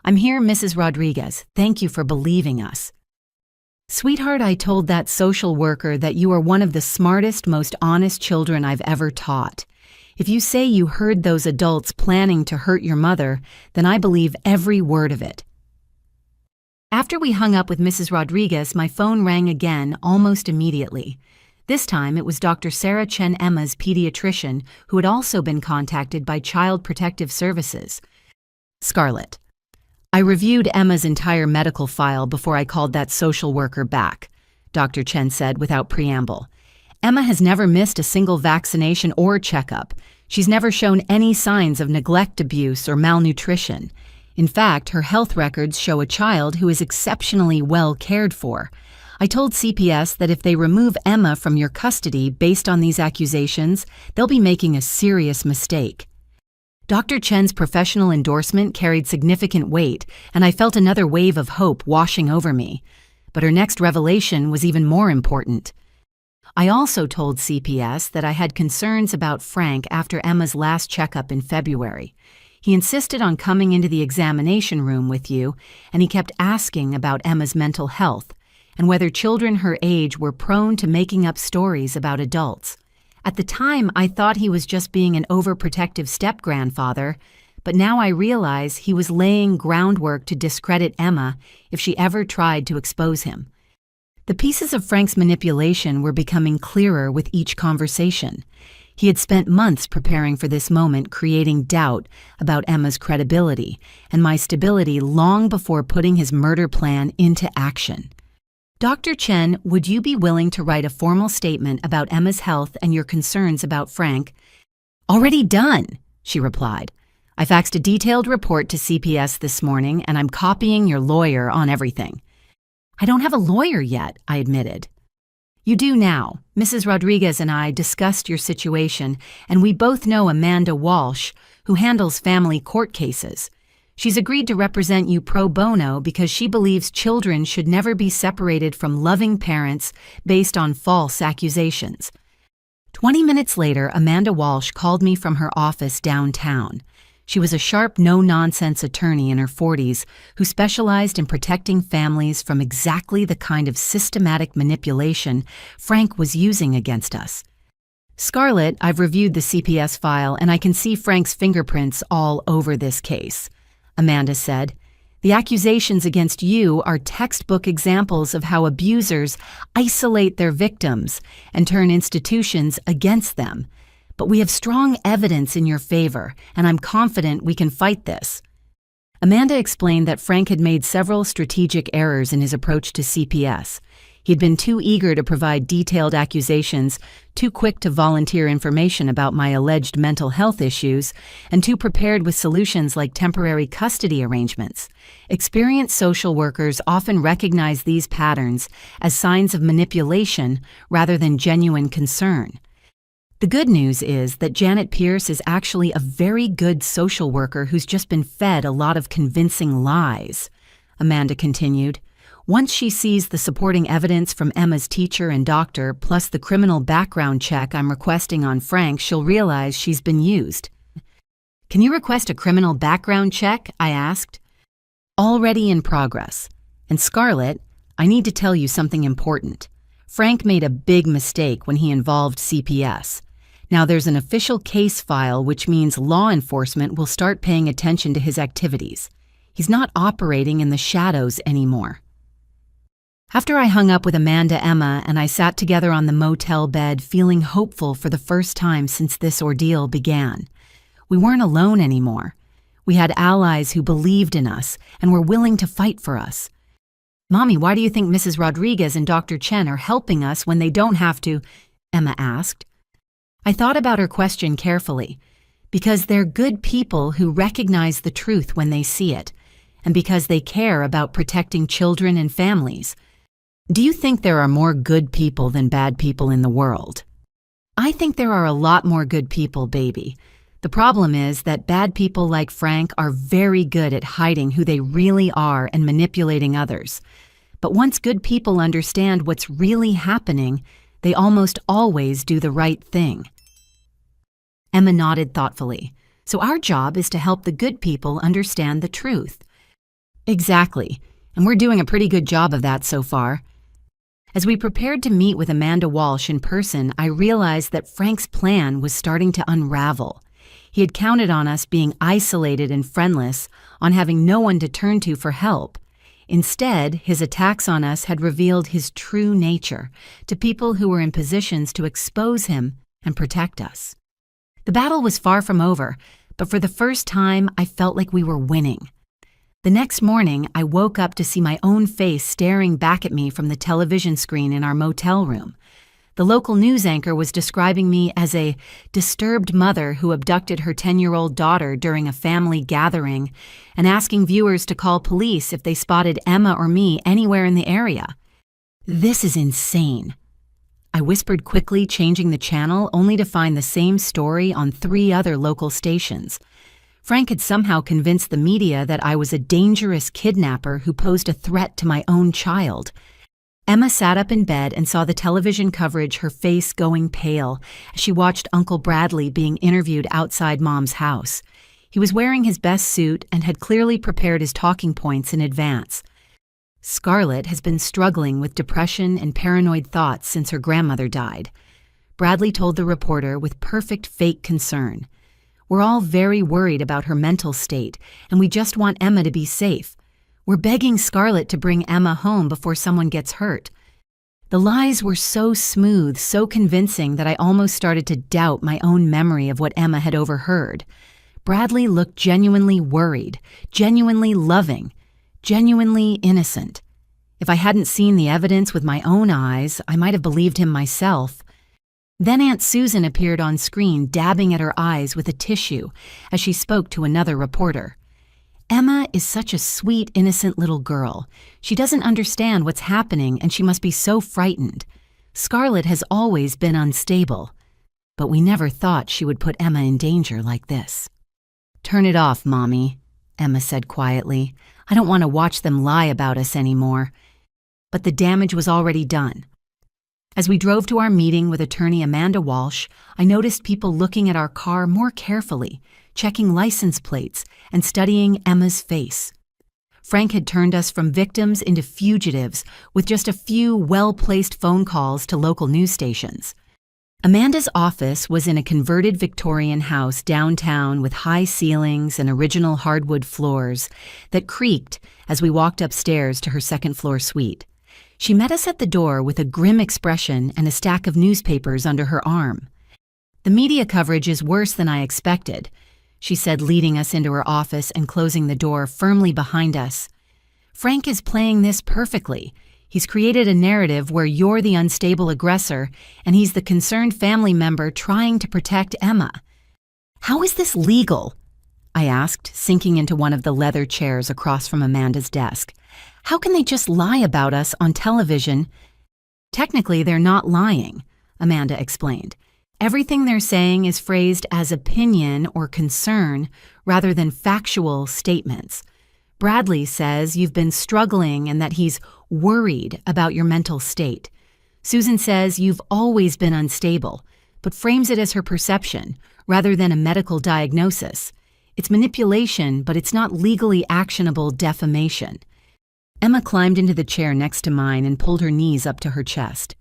"I'm here, Mrs. Rodriguez. Thank you for believing us." "Sweetheart, I told that social worker that you are one of the smartest, most honest children I've ever taught. If you say you heard those adults planning to hurt your mother, then I believe every word of it." After we hung up with Mrs. Rodriguez, my phone rang again almost immediately. This time it was Dr. Sarah Chen, Emma's pediatrician, who had also been contacted by Child Protective Services. "Scarlett, I reviewed Emma's entire medical file before I called that social worker back," Dr. Chen said without preamble. "Emma has never missed a single vaccination or checkup. She's never shown any signs of neglect, abuse, or malnutrition. In fact, her health records show a child who is exceptionally well cared for. I told CPS that if they remove Emma from your custody based on these accusations, they'll be making a serious mistake." Dr. Chen's professional endorsement carried significant weight, and I felt another wave of hope washing over me. But her next revelation was even more important. I also told CPS that I had concerns about Frank after Emma's last checkup in February. He insisted on coming into the examination room with you, and he kept asking about Emma's mental health and whether children her age were prone to making up stories about adults. At the time, I thought he was just being an overprotective step-grandfather, but now I realize he was laying groundwork to discredit Emma if she ever tried to expose him. The pieces of Frank's manipulation were becoming clearer with each conversation. He had spent months preparing for this moment, creating doubt about Emma's credibility and my stability long before putting his murder plan into action. "Dr. Chen, would you be willing to write a formal statement about Emma's health and your concerns about Frank?" "Already done," she replied. "I faxed a detailed report to CPS this morning, and I'm copying your lawyer on everything." "I don't have a lawyer yet," I admitted. "You do now. Mrs. Rodriguez and I discussed your situation, and we both know Amanda Walsh, who handles family court cases. She's agreed to represent you pro bono because she believes children should never be separated from loving parents based on false accusations." 20 minutes later, Amanda Walsh called me from her office downtown. She was a sharp, no-nonsense attorney in her 40s who specialized in protecting families from exactly the kind of systematic manipulation Frank was using against us. "Scarlett, I've reviewed the CPS file and I can see Frank's fingerprints all over this case," Amanda said. "The accusations against you are textbook examples of how abusers isolate their victims and turn institutions against them. But we have strong evidence in your favor, and I'm confident we can fight this." Amanda explained that Frank had made several strategic errors in his approach to CPS. He'd been too eager to provide detailed accusations, too quick to volunteer information about my alleged mental health issues, and too prepared with solutions like temporary custody arrangements. Experienced social workers often recognize these patterns as signs of manipulation rather than genuine concern. The good news is that Janet Pierce is actually a very good social worker who's just been fed a lot of convincing lies, Amanda continued. Once she sees the supporting evidence from Emma's teacher and doctor, plus the criminal background check I'm requesting on Frank, she'll realize she's been used. "Can you request a criminal background check?" I asked. "Already in progress. And Scarlett, I need to tell you something important. Frank made a big mistake when he involved CPS. Now there's an official case file, which means law enforcement will start paying attention to his activities. He's not operating in the shadows anymore." After I hung up with Amanda, Emma and I sat together on the motel bed, feeling hopeful for the first time since this ordeal began. We weren't alone anymore. We had allies who believed in us and were willing to fight for us. "Mommy, why do you think Mrs. Rodriguez and Dr. Chen are helping us when they don't have to?" Emma asked. I thought about her question carefully. Because they're good people who recognize the truth when they see it, and because they care about protecting children and families. "Do you think there are more good people than bad people in the world?" "I think there are a lot more good people, baby. The problem is that bad people like Frank are very good at hiding who they really are and manipulating others. But once good people understand what's really happening, they almost always do the right thing." Emma nodded thoughtfully. "So our job is to help the good people understand the truth." "Exactly, and we're doing a pretty good job of that so far." As we prepared to meet with Amanda Walsh in person, I realized that Frank's plan was starting to unravel. He had counted on us being isolated and friendless, on having no one to turn to for help. Instead, his attacks on us had revealed his true nature to people who were in positions to expose him and protect us. The battle was far from over, but for the first time, I felt like we were winning. The next morning, I woke up to see my own face staring back at me from the television screen in our motel room. The local news anchor was describing me as a disturbed mother who abducted her 10-year-old daughter during a family gathering and asking viewers to call police if they spotted Emma or me anywhere in the area. "This is insane." I whispered quickly, changing the channel, only to find the same story on 3 other local stations. Frank had somehow convinced the media that I was a dangerous kidnapper who posed a threat to my own child. Emma sat up in bed and saw the television coverage, her face going pale, as she watched Uncle Bradley being interviewed outside Mom's house. He was wearing his best suit and had clearly prepared his talking points in advance. "Scarlett has been struggling with depression and paranoid thoughts since her grandmother died," Bradley told the reporter with perfect fake concern. "We're all very worried about her mental state, and we just want Emma to be safe. We're begging Scarlett to bring Emma home before someone gets hurt." The lies were so smooth, so convincing that I almost started to doubt my own memory of what Emma had overheard. Bradley looked genuinely worried, genuinely loving, genuinely innocent. If I hadn't seen the evidence with my own eyes, I might have believed him myself. Then Aunt Susan appeared on screen, dabbing at her eyes with a tissue as she spoke to another reporter. "Emma is such a sweet, innocent little girl. She doesn't understand what's happening and she must be so frightened. Scarlett has always been unstable, but we never thought she would put Emma in danger like this." "Turn it off, Mommy," Emma said quietly. "I don't want to watch them lie about us anymore." But the damage was already done. As we drove to our meeting with attorney Amanda Walsh, I noticed people looking at our car more carefully, checking license plates and studying Emma's face. Frank had turned us from victims into fugitives with just a few well-placed phone calls to local news stations. Amanda's office was in a converted Victorian house downtown with high ceilings and original hardwood floors that creaked as we walked upstairs to her second-floor suite. She met us at the door with a grim expression and a stack of newspapers under her arm. "The media coverage is worse than I expected," she said, leading us into her office and closing the door firmly behind us. "Frank is playing this perfectly. He's created a narrative where you're the unstable aggressor and he's the concerned family member trying to protect Emma." "How is this legal?" I asked, sinking into one of the leather chairs across from Amanda's desk. "How can they just lie about us on television?" "Technically, they're not lying," Amanda explained. "Everything they're saying is phrased as opinion or concern rather than factual statements. Bradley says you've been struggling and that he's worried about your mental state. Susan says you've always been unstable, but frames it as her perception rather than a medical diagnosis. It's manipulation, but it's not legally actionable defamation. Emma climbed into the chair next to mine and pulled her knees up to her chest.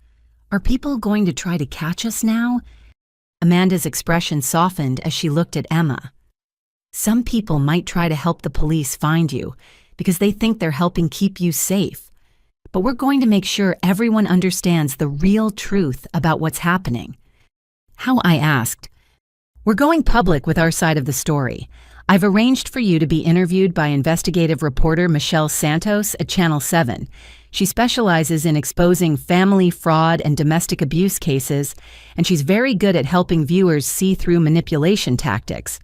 Are people going to try to catch us now? Amanda's expression softened as she looked at Emma. Some people might try to help the police find you because they think they're helping keep you safe. But we're going to make sure everyone understands the real truth about what's happening. How? I asked. We're going public with our side of the story. I've arranged for you to be interviewed by investigative reporter Michelle Santos at Channel 7. She specializes in exposing family fraud and domestic abuse cases, and she's very good at helping viewers see through manipulation tactics.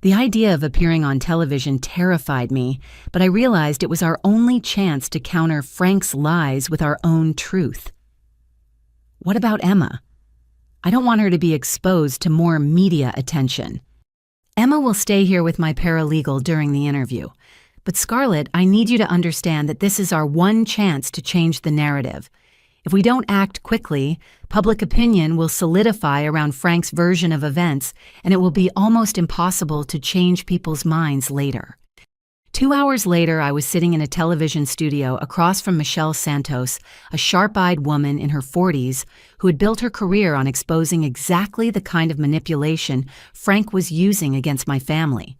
The idea of appearing on television terrified me, but I realized it was our only chance to counter Frank's lies with our own truth. What about Emma? I don't want her to be exposed to more media attention. Emma will stay here with my paralegal during the interview. But Scarlett, I need you to understand that this is our one chance to change the narrative. If we don't act quickly, public opinion will solidify around Frank's version of events, and it will be almost impossible to change people's minds later. 2 hours later, I was sitting in a television studio across from Michelle Santos, a sharp-eyed woman in her 40s who had built her career on exposing exactly the kind of manipulation Frank was using against my family.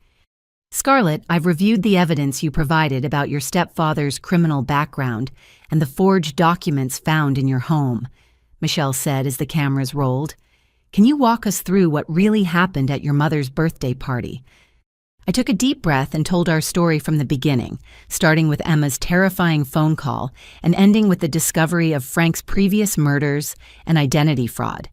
Scarlett, I've reviewed the evidence you provided about your stepfather's criminal background and the forged documents found in your home, Michelle said as the cameras rolled. Can you walk us through what really happened at your mother's birthday party? I took a deep breath and told our story from the beginning, starting with Emma's terrifying phone call and ending with the discovery of Frank's previous murders and identity fraud.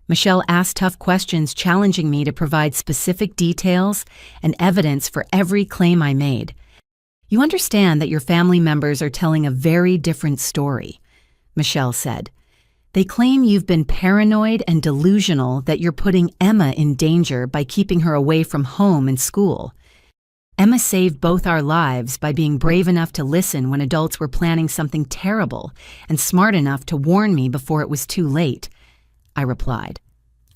Michelle asked tough questions, challenging me to provide specific details and evidence for every claim I made. You understand that your family members are telling a very different story, Michelle said. They claim you've been paranoid and delusional, that you're putting Emma in danger by keeping her away from home and school. Emma saved both our lives by being brave enough to listen when adults were planning something terrible and smart enough to warn me before it was too late, I replied.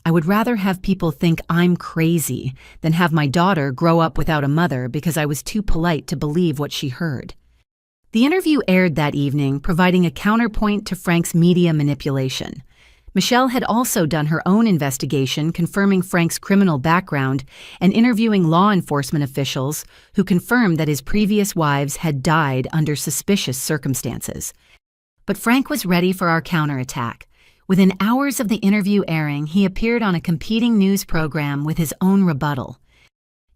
I would rather have people think I'm crazy than have my daughter grow up without a mother because I was too polite to believe what she heard. The interview aired that evening, providing a counterpoint to Frank's media manipulation. Michelle had also done her own investigation, confirming Frank's criminal background and interviewing law enforcement officials who confirmed that his previous wives had died under suspicious circumstances. But Frank was ready for our counterattack. Within hours of the interview airing, he appeared on a competing news program with his own rebuttal.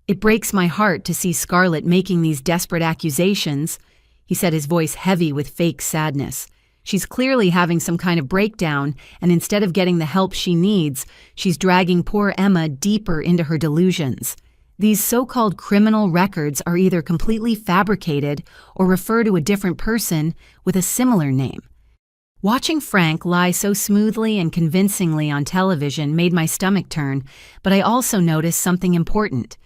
It breaks my heart to see Scarlett making these desperate accusations, he said, his voice heavy with fake sadness. She's clearly having some kind of breakdown, and instead of getting the help she needs, she's dragging poor Emma deeper into her delusions. These so-called criminal records are either completely fabricated or refer to a different person with a similar name. Watching Frank lie so smoothly and convincingly on television made my stomach turn, but I also noticed something important.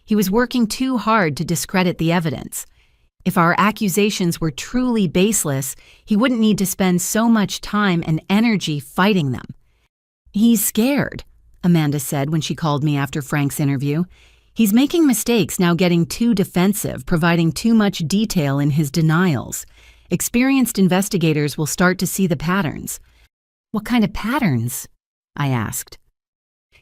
He was working too hard to discredit the evidence. If our accusations were truly baseless, he wouldn't need to spend so much time and energy fighting them. He's scared, Amanda said when she called me after Frank's interview. He's making mistakes now, getting too defensive, providing too much detail in his denials. Experienced investigators will start to see the patterns. What kind of patterns? I asked.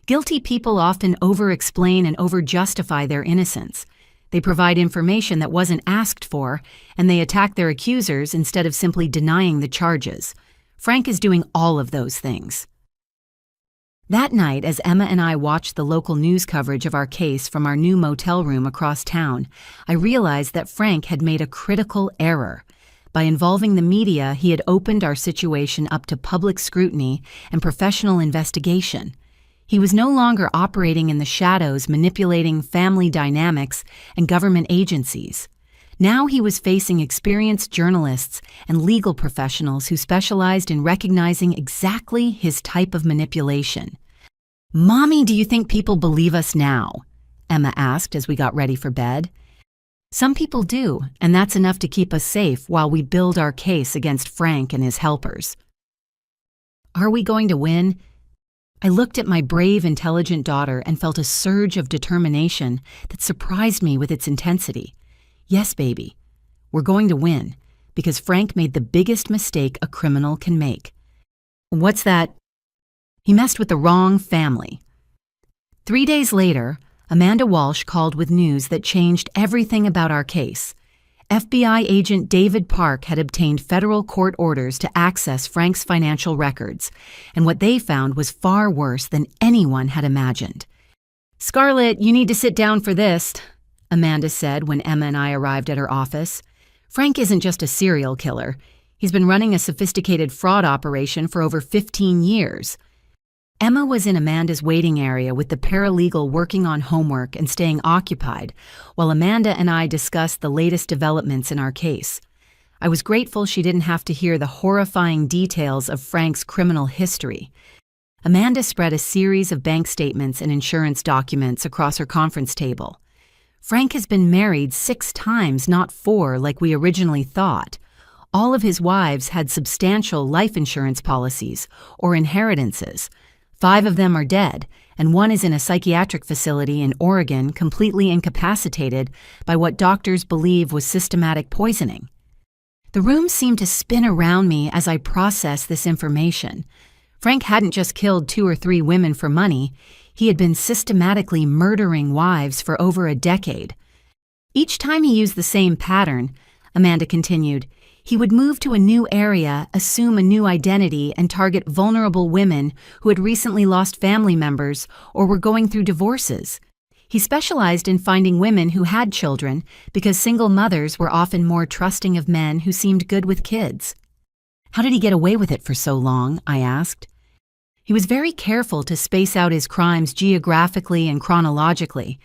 Guilty people often over-explain and over-justify their innocence. They provide information that wasn't asked for, and they attack their accusers instead of simply denying the charges. Frank is doing all of those things. That night, as Emma and I watched the local news coverage of our case from our new motel room across town, I realized that Frank had made a critical error. By involving the media, he had opened our situation up to public scrutiny and professional investigation. He was no longer operating in the shadows, manipulating family dynamics and government agencies. Now he was facing experienced journalists and legal professionals who specialized in recognizing exactly his type of manipulation. "Mommy, do you think people believe us now?" Emma asked as we got ready for bed. Some people do, and that's enough to keep us safe while we build our case against Frank and his helpers. Are we going to win? I looked at my brave, intelligent daughter and felt a surge of determination that surprised me with its intensity. Yes, baby, we're going to win, because Frank made the biggest mistake a criminal can make. What's that? He messed with the wrong family. 3 days later, Amanda Walsh called with news that changed everything about our case. FBI agent David Park had obtained federal court orders to access Frank's financial records, and what they found was far worse than anyone had imagined. "Scarlett, you need to sit down for this," Amanda said when Emma and I arrived at her office. "Frank isn't just a serial killer. He's been running a sophisticated fraud operation for over 15 years. Emma was in Amanda's waiting area with the paralegal working on homework and staying occupied, while Amanda and I discussed the latest developments in our case. I was grateful she didn't have to hear the horrifying details of Frank's criminal history. Amanda spread a series of bank statements and insurance documents across her conference table. Frank has been married 6 times, not 4, like we originally thought. All of his wives had substantial life insurance policies or inheritances. 5 of them are dead, and 1 is in a psychiatric facility in Oregon completely incapacitated by what doctors believe was systematic poisoning. The room seemed to spin around me as I processed this information. Frank hadn't just killed 2 or 3 women for money. He had been systematically murdering wives for over a decade. Each time he used the same pattern, Amanda continued, he would move to a new area, assume a new identity, and target vulnerable women who had recently lost family members or were going through divorces. He specialized in finding women who had children because single mothers were often more trusting of men who seemed good with kids. "How did he get away with it for so long?" I asked. He was very careful to space out his crimes geographically and chronologically.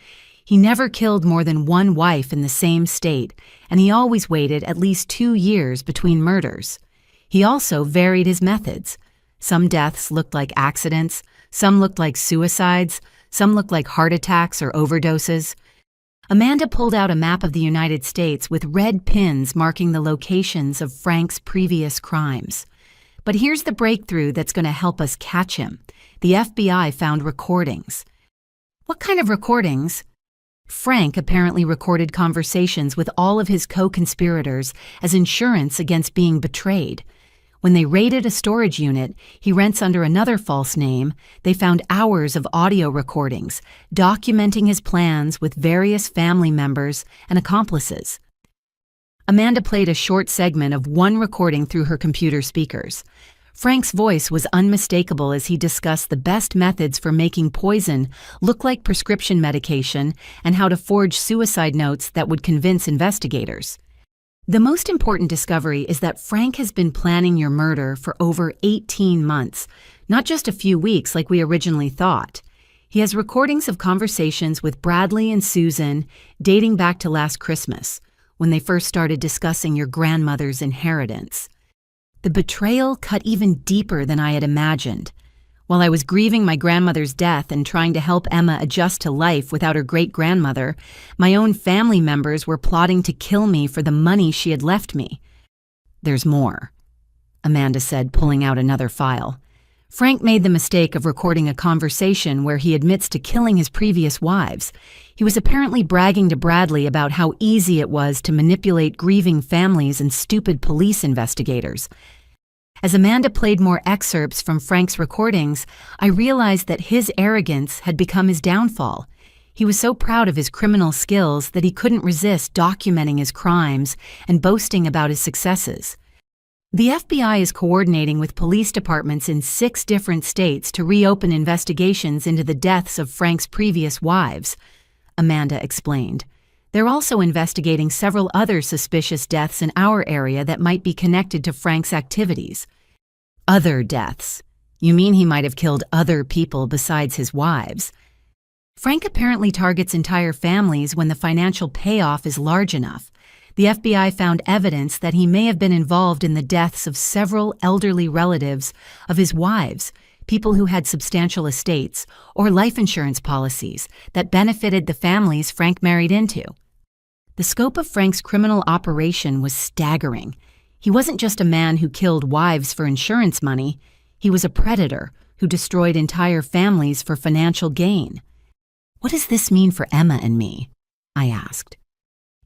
He never killed more than 1 wife in the same state, and he always waited at least 2 years between murders. He also varied his methods. Some deaths looked like accidents, some looked like suicides, some looked like heart attacks or overdoses. Amanda pulled out a map of the United States with red pins marking the locations of Frank's previous crimes. But here's the breakthrough that's going to help us catch him. The FBI found recordings. What kind of recordings? Frank apparently recorded conversations with all of his co-conspirators as insurance against being betrayed. When they raided a storage unit he rents under another false name, they found hours of audio recordings documenting his plans with various family members and accomplices. Amanda played a short segment of one recording through her computer speakers. Frank's voice was unmistakable as he discussed the best methods for making poison look like prescription medication and how to forge suicide notes that would convince investigators. The most important discovery is that Frank has been planning your murder for over 18 months, not just a few weeks like we originally thought. He has recordings of conversations with Bradley and Susan dating back to last Christmas, when they first started discussing your grandmother's inheritance. The betrayal cut even deeper than I had imagined. While I was grieving my grandmother's death and trying to help Emma adjust to life without her great-grandmother, my own family members were plotting to kill me for the money she had left me. "There's more," Amanda said, pulling out another file. Frank made the mistake of recording a conversation where he admits to killing his previous wives. He was apparently bragging to Bradley about how easy it was to manipulate grieving families and stupid police investigators. As Amanda played more excerpts from Frank's recordings, I realized that his arrogance had become his downfall. He was so proud of his criminal skills that he couldn't resist documenting his crimes and boasting about his successes. The FBI is coordinating with police departments in 6 different states to reopen investigations into the deaths of Frank's previous wives, Amanda explained. They're also investigating several other suspicious deaths in our area that might be connected to Frank's activities. Other deaths? You mean he might have killed other people besides his wives? Frank apparently targets entire families when the financial payoff is large enough. The FBI found evidence that he may have been involved in the deaths of several elderly relatives of his wives, people who had substantial estates or life insurance policies that benefited the families Frank married into. The scope of Frank's criminal operation was staggering. He wasn't just a man who killed wives for insurance money. He was a predator who destroyed entire families for financial gain. "What does this mean for Emma and me?" I asked.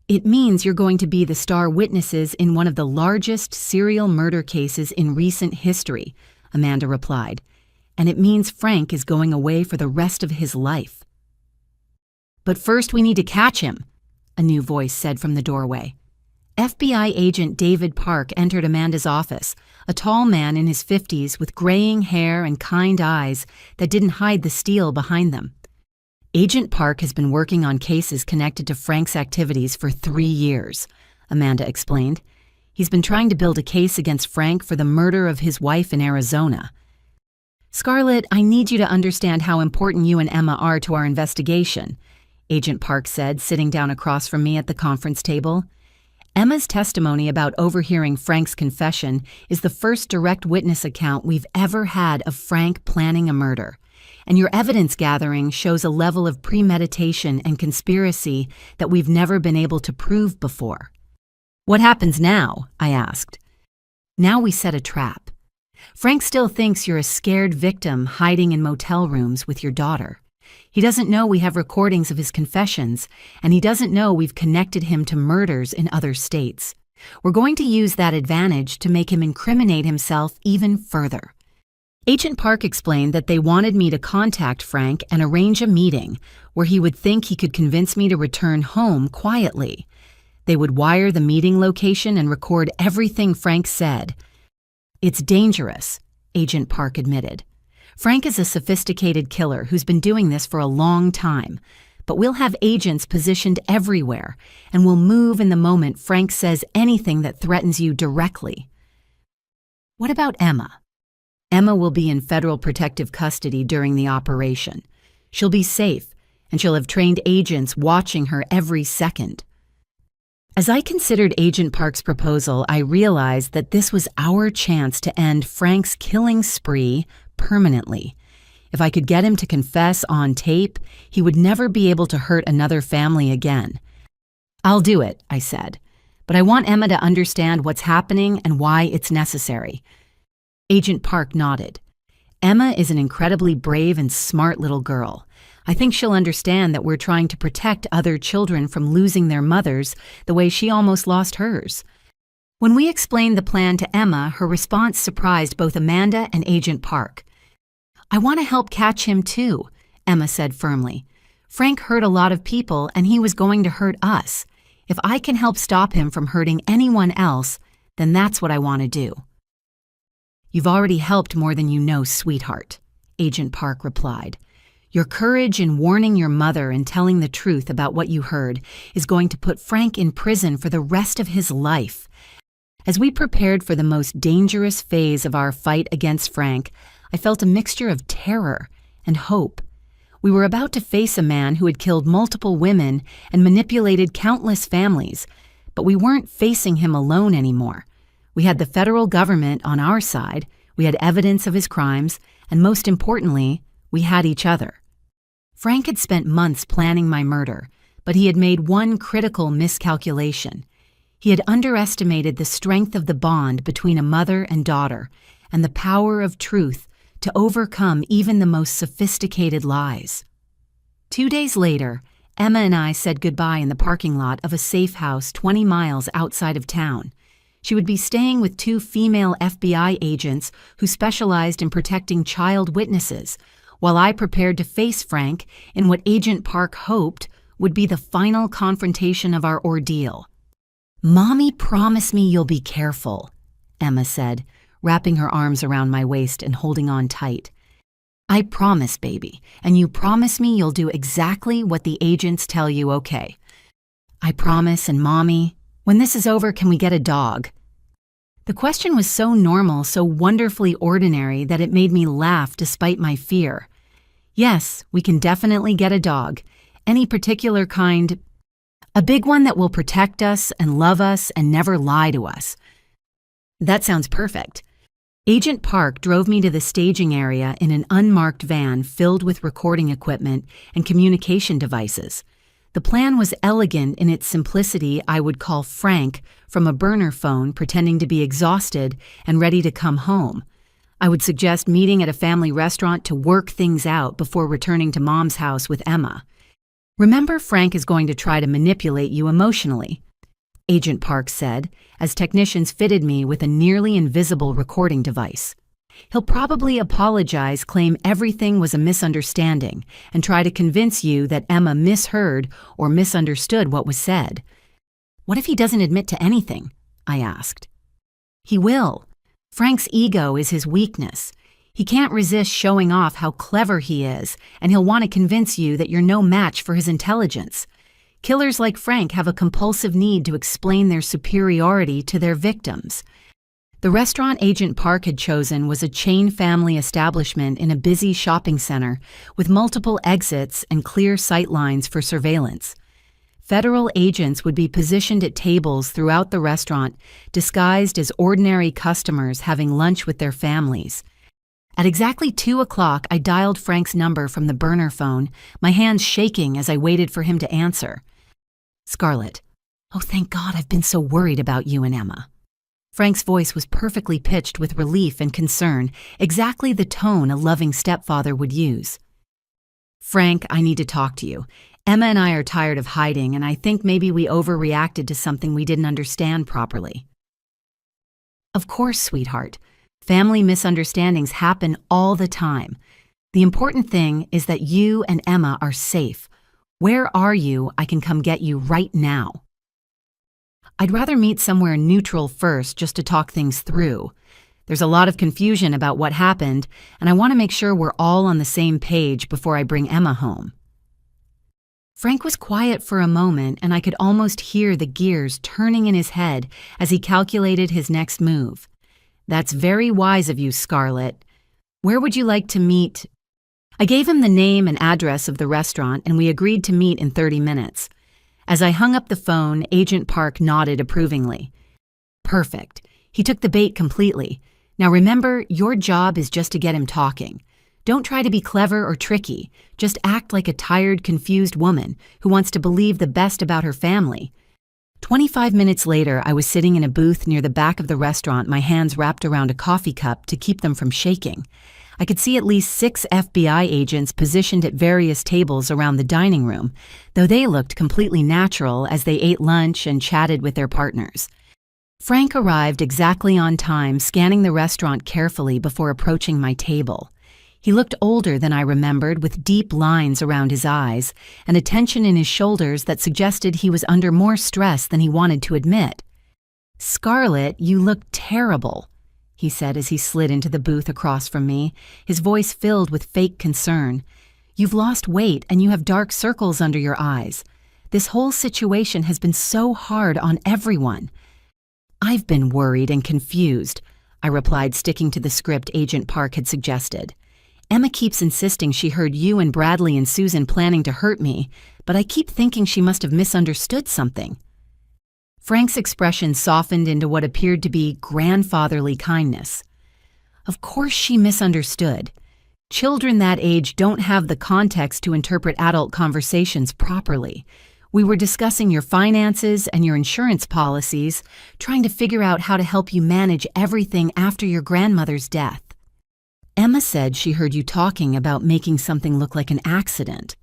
"It means you're going to be the star witnesses in one of the largest serial murder cases in recent history," Amanda replied. "And it means Frank is going away for the rest of his life." "But first we need to catch him," a new voice said from the doorway. FBI agent David Park entered Amanda's office, a tall man in his 50s with graying hair and kind eyes that didn't hide the steel behind them. "Agent Park has been working on cases connected to Frank's activities for 3 years," Amanda explained. "He's been trying to build a case against Frank for the murder of his wife in Arizona." "Scarlett, I need you to understand how important you and Emma are to our investigation," Agent Park said, sitting down across from me at the conference table. "Emma's testimony about overhearing Frank's confession is the first direct witness account we've ever had of Frank planning a murder. And your evidence gathering shows a level of premeditation and conspiracy that we've never been able to prove before." "What happens now?" I asked. "Now we set a trap. Frank still thinks you're a scared victim hiding in motel rooms with your daughter. He doesn't know we have recordings of his confessions, and he doesn't know we've connected him to murders in other states. We're going to use that advantage to make him incriminate himself even further." Agent Park explained that they wanted me to contact Frank and arrange a meeting where he would think he could convince me to return home quietly. They would wire the meeting location and record everything Frank said. "It's dangerous," Agent Park admitted. "Frank is a sophisticated killer who's been doing this for a long time, but we'll have agents positioned everywhere, and we'll move in the moment Frank says anything that threatens you directly." "What about Emma?" "Emma will be in federal protective custody during the operation. She'll be safe, and she'll have trained agents watching her every second." As I considered Agent Park's proposal, I realized that this was our chance to end Frank's killing spree permanently. If I could get him to confess on tape, he would never be able to hurt another family again. "I'll do it," I said, "but I want Emma to understand what's happening and why it's necessary." Agent Park nodded. "Emma is an incredibly brave and smart little girl. I think she'll understand that we're trying to protect other children from losing their mothers the way she almost lost hers." When we explained the plan to Emma, her response surprised both Amanda and Agent Park. "I want to help catch him too," Emma said firmly. "Frank hurt a lot of people and he was going to hurt us. If I can help stop him from hurting anyone else, then that's what I want to do." "You've already helped more than you know, sweetheart," Agent Park replied. "Your courage in warning your mother and telling the truth about what you heard is going to put Frank in prison for the rest of his life." As we prepared for the most dangerous phase of our fight against Frank, I felt a mixture of terror and hope. We were about to face a man who had killed multiple women and manipulated countless families, but we weren't facing him alone anymore. We had the federal government on our side, we had evidence of his crimes, and most importantly, we had each other. Frank had spent months planning my murder, but he had made one critical miscalculation. He had underestimated the strength of the bond between a mother and daughter and the power of truth to overcome even the most sophisticated lies. 2 days later, Emma and I said goodbye in the parking lot of a safe house 20 miles outside of town. She would be staying with 2 female FBI agents who specialized in protecting child witnesses, while I prepared to face Frank in what Agent Park hoped would be the final confrontation of our ordeal. "Mommy, promise me you'll be careful," Emma said, wrapping her arms around my waist and holding on tight. "I promise, baby, and you promise me you'll do exactly what the agents tell you, okay?" "I promise, and Mommy, when this is over, can we get a dog?" The question was so normal, so wonderfully ordinary that it made me laugh despite my fear. "Yes, we can definitely get a dog. Any particular kind? A big one that will protect us and love us and never lie to us." "That sounds perfect." Agent Park drove me to the staging area in an unmarked van filled with recording equipment and communication devices. The plan was elegant in its simplicity. I would call Frank from a burner phone, pretending to be exhausted and ready to come home. I would suggest meeting at a family restaurant to work things out before returning to Mom's house with Emma. Remember, Frank is going to try to manipulate you emotionally, Agent Park said, as technicians fitted me with a nearly invisible recording device. He'll probably apologize, claim everything was a misunderstanding, and try to convince you that Emma misheard or misunderstood what was said. What if he doesn't admit to anything? I asked. He will. Frank's ego is his weakness. He can't resist showing off how clever he is, and he'll want to convince you that you're no match for his intelligence. Killers like Frank have a compulsive need to explain their superiority to their victims. The restaurant Agent Park had chosen was a chain family establishment in a busy shopping center with multiple exits and clear sight lines for surveillance. Federal agents would be positioned at tables throughout the restaurant, disguised as ordinary customers having lunch with their families. At exactly 2 o'clock, I dialed Frank's number from the burner phone, my hands shaking as I waited for him to answer. Scarlett. Oh, thank God, I've been so worried about you and Emma. Frank's voice was perfectly pitched with relief and concern, exactly the tone a loving stepfather would use. Frank, I need to talk to you. Emma and I are tired of hiding, and I think maybe we overreacted to something we didn't understand properly. Of course, sweetheart. Family misunderstandings happen all the time. The important thing is that you and Emma are safe. Where are you? I can come get you right now. I'd rather meet somewhere neutral first just to talk things through. There's a lot of confusion about what happened, and I want to make sure we're all on the same page before I bring Emma home. Frank was quiet for a moment, and I could almost hear the gears turning in his head as he calculated his next move. That's very wise of you, Scarlett. Where would you like to meet? I gave him the name and address of the restaurant, and we agreed to meet in 30 minutes. As I hung up the phone, Agent Park nodded approvingly. Perfect. He took the bait completely. Now remember, your job is just to get him talking. Don't try to be clever or tricky. Just act like a tired, confused woman who wants to believe the best about her family. 25 minutes later, I was sitting in a booth near the back of the restaurant, my hands wrapped around a coffee cup to keep them from shaking. I could see at least 6 FBI agents positioned at various tables around the dining room, though they looked completely natural as they ate lunch and chatted with their partners. Frank arrived exactly on time, scanning the restaurant carefully before approaching my table. He looked older than I remembered, with deep lines around his eyes and a tension in his shoulders that suggested he was under more stress than he wanted to admit. "Scarlett, you look terrible," he said as he slid into the booth across from me, his voice filled with fake concern. "You've lost weight and you have dark circles under your eyes. This whole situation has been so hard on everyone." "I've been worried and confused," I replied, sticking to the script Agent Park had suggested. "Emma keeps insisting she heard you and Bradley and Susan planning to hurt me, but I keep thinking she must have misunderstood something." Frank's expression softened into what appeared to be grandfatherly kindness. "Of course she misunderstood. Children that age don't have the context to interpret adult conversations properly. We were discussing your finances and your insurance policies, trying to figure out how to help you manage everything after your grandmother's death. Emma said she heard you talking about making something look like an accident."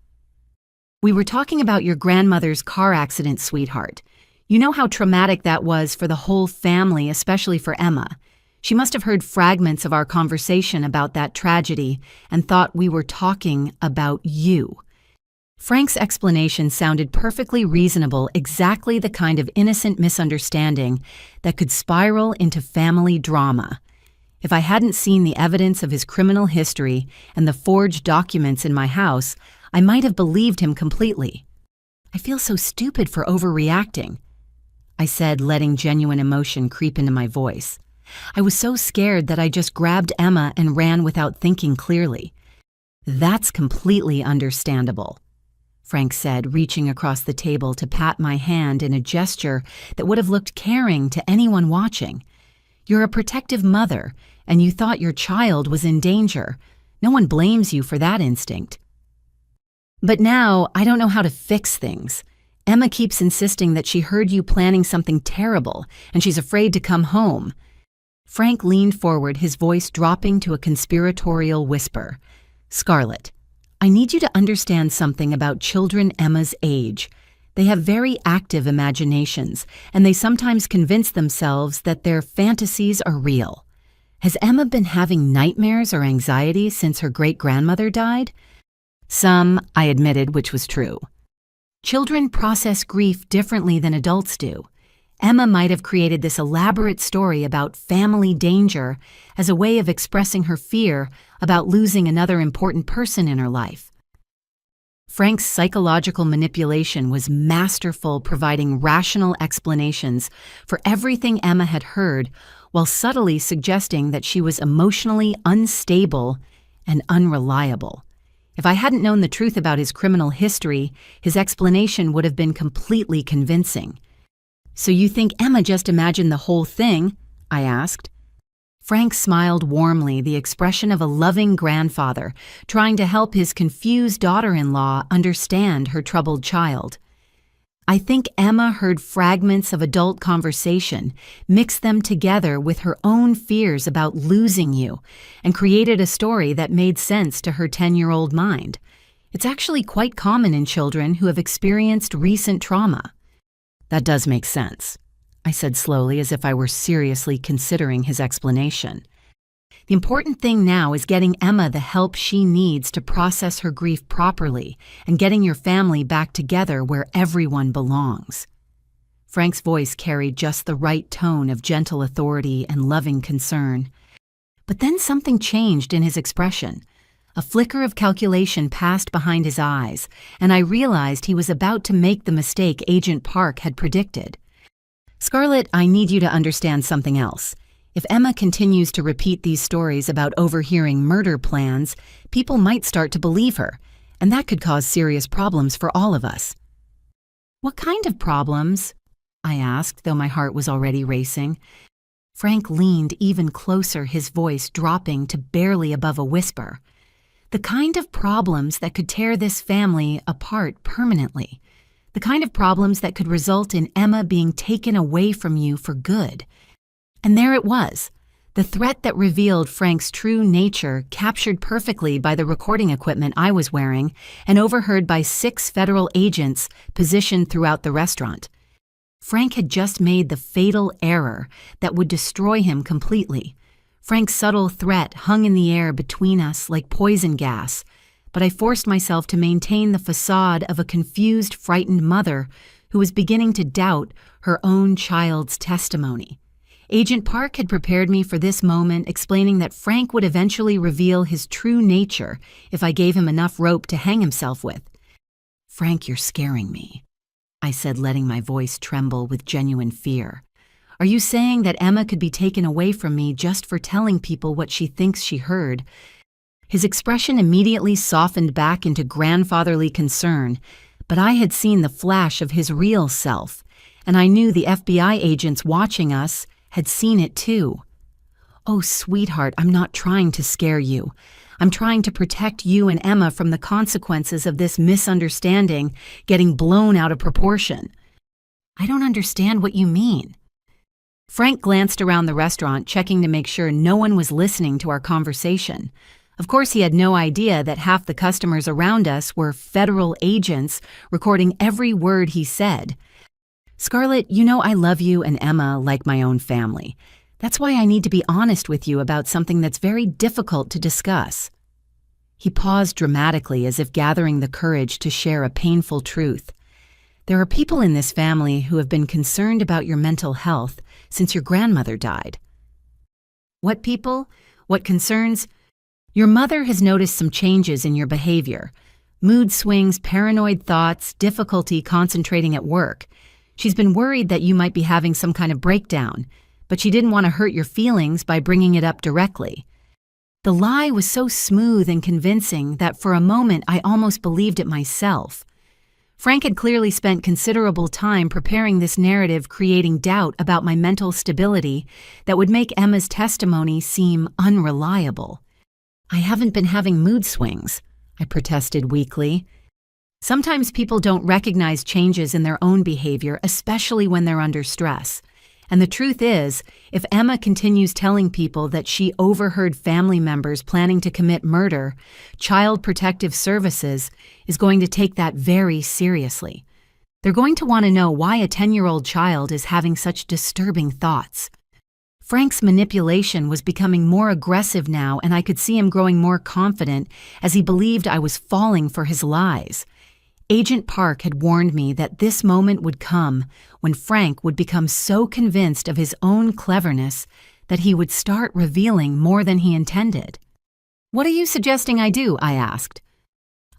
"We were talking about your grandmother's car accident, sweetheart. You know how traumatic that was for the whole family, especially for Emma. She must have heard fragments of our conversation about that tragedy and thought we were talking about you." Frank's explanation sounded perfectly reasonable, exactly the kind of innocent misunderstanding that could spiral into family drama. If I hadn't seen the evidence of his criminal history and the forged documents in my house, I might have believed him completely. "I feel so stupid for overreacting," I said, letting genuine emotion creep into my voice. "I was so scared that I just grabbed Emma and ran without thinking clearly." "That's completely understandable," Frank said, reaching across the table to pat my hand in a gesture that would have looked caring to anyone watching. "You're a protective mother, and you thought your child was in danger. No one blames you for that instinct." But now I don't know how to fix things. Emma keeps insisting that she heard you planning something terrible and she's afraid to come home." Frank leaned forward, his voice dropping to a conspiratorial whisper. "Scarlett, I need you to understand something about children Emma's age. They have very active imaginations, and they sometimes convince themselves that their fantasies are real. Has Emma been having nightmares or anxiety since her great-grandmother died?" "Some," I admitted, which was true. "Children process grief differently than adults do. Emma might have created this elaborate story about family danger as a way of expressing her fear about losing another important person in her life." Frank's psychological manipulation was masterful, providing rational explanations for everything Emma had heard while subtly suggesting that she was emotionally unstable and unreliable. If I hadn't known the truth about his criminal history, his explanation would have been completely convincing. "So you think Emma just imagined the whole thing?" I asked. Frank smiled warmly, the expression of a loving grandfather trying to help his confused daughter-in-law understand her troubled child. "I think Emma heard fragments of adult conversation, mixed them together with her own fears about losing you, and created a story that made sense to her 10-year-old mind. It's actually quite common in children who have experienced recent trauma." "That does make sense," I said slowly, as if I were seriously considering his explanation. "The important thing now is getting Emma the help she needs to process her grief properly and getting your family back together where everyone belongs." Frank's voice carried just the right tone of gentle authority and loving concern. But then something changed in his expression. A flicker of calculation passed behind his eyes, and I realized he was about to make the mistake Agent Park had predicted. "Scarlett, I need you to understand something else. If Emma continues to repeat these stories about overhearing murder plans, people might start to believe her, and that could cause serious problems for all of us." "What kind of problems?" I asked, though my heart was already racing. Frank leaned even closer, his voice dropping to barely above a whisper. "The kind of problems that could tear this family apart permanently. The kind of problems that could result in Emma being taken away from you for good." And there it was, the threat that revealed Frank's true nature, captured perfectly by the recording equipment I was wearing and overheard by 6 federal agents positioned throughout the restaurant. Frank had just made the fatal error that would destroy him completely. Frank's subtle threat hung in the air between us like poison gas, but I forced myself to maintain the facade of a confused, frightened mother who was beginning to doubt her own child's testimony. Agent Park had prepared me for this moment, explaining that Frank would eventually reveal his true nature if I gave him enough rope to hang himself with. "Frank, you're scaring me," I said, letting my voice tremble with genuine fear. "Are you saying that Emma could be taken away from me just for telling people what she thinks she heard?" His expression immediately softened back into grandfatherly concern, but I had seen the flash of his real self, and I knew the FBI agents watching us had seen it too. "Oh, sweetheart, I'm not trying to scare you. I'm trying to protect you and Emma from the consequences of this misunderstanding getting blown out of proportion." "I don't understand what you mean." Frank glanced around the restaurant, checking to make sure no one was listening to our conversation. Of course, he had no idea that half the customers around us were federal agents recording every word he said. "Scarlett, you know I love you and Emma like my own family. That's why I need to be honest with you about something that's very difficult to discuss." He paused dramatically, as if gathering the courage to share a painful truth. "There are people in this family who have been concerned about your mental health since your grandmother died." "What people? What concerns?" "Your mother has noticed some changes in your behavior. Mood swings, paranoid thoughts, difficulty concentrating at work. She's been worried that you might be having some kind of breakdown, but she didn't want to hurt your feelings by bringing it up directly." The lie was so smooth and convincing that for a moment I almost believed it myself. Frank had clearly spent considerable time preparing this narrative, creating doubt about my mental stability that would make Emma's testimony seem unreliable. "I haven't been having mood swings," I protested weakly. Sometimes people don't recognize changes in their own behavior, especially when they're under stress. And the truth is, if Emma continues telling people that she overheard family members planning to commit murder, Child Protective Services is going to take that very seriously. They're going to want to know why a 10-year-old child is having such disturbing thoughts. Frank's manipulation was becoming more aggressive now, and I could see him growing more confident as he believed I was falling for his lies. Agent Park had warned me that this moment would come when Frank would become so convinced of his own cleverness that he would start revealing more than he intended. "What are you suggesting I do?" I asked.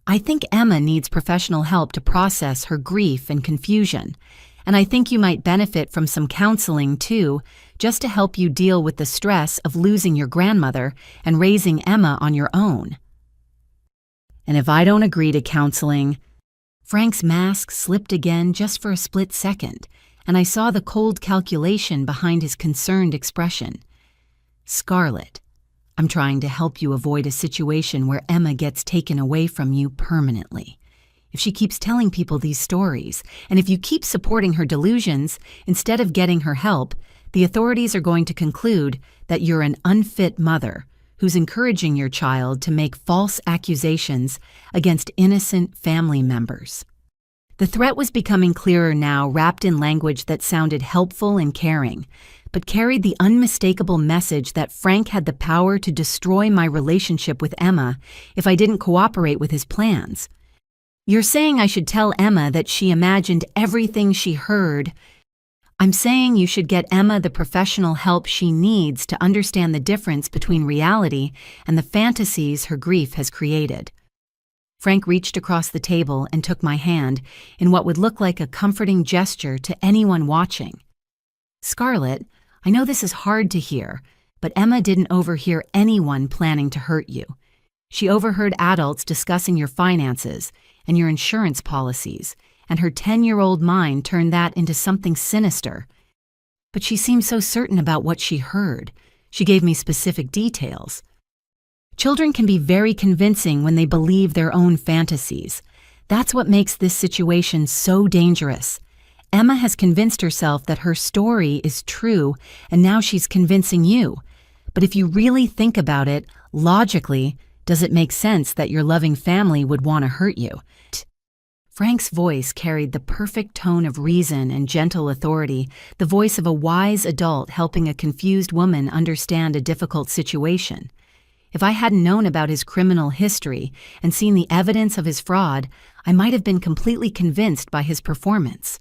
"I think Emma needs professional help to process her grief and confusion, and I think you might benefit from some counseling too, just to help you deal with the stress of losing your grandmother and raising Emma on your own." "And if I don't agree to counseling?" Frank's mask slipped again just for a split second, and I saw the cold calculation behind his concerned expression. "Scarlett, I'm trying to help you avoid a situation where Emma gets taken away from you permanently. If she keeps telling people these stories, and if you keep supporting her delusions instead of getting her help, the authorities are going to conclude that you're an unfit mother who's encouraging your child to make false accusations against innocent family members." The threat was becoming clearer now, wrapped in language that sounded helpful and caring, but carried the unmistakable message that Frank had the power to destroy my relationship with Emma if I didn't cooperate with his plans. "You're saying I should tell Emma that she imagined everything she heard." "I'm saying you should get Emma the professional help she needs to understand the difference between reality and the fantasies her grief has created." Frank reached across the table and took my hand in what would look like a comforting gesture to anyone watching. "Scarlett, I know this is hard to hear, but Emma didn't overhear anyone planning to hurt you. She overheard adults discussing your finances and your insurance policies, and her 10-year-old mind turned that into something sinister. But she seemed so certain about what she heard. She gave me specific details. Children can be very convincing when they believe their own fantasies. That's what makes this situation so dangerous. Emma has convinced herself that her story is true, and now she's convincing you. But if you really think about it, logically, does it make sense that your loving family would want to hurt you?" Frank's voice carried the perfect tone of reason and gentle authority, the voice of a wise adult helping a confused woman understand a difficult situation. If I hadn't known about his criminal history and seen the evidence of his fraud, I might have been completely convinced by his performance.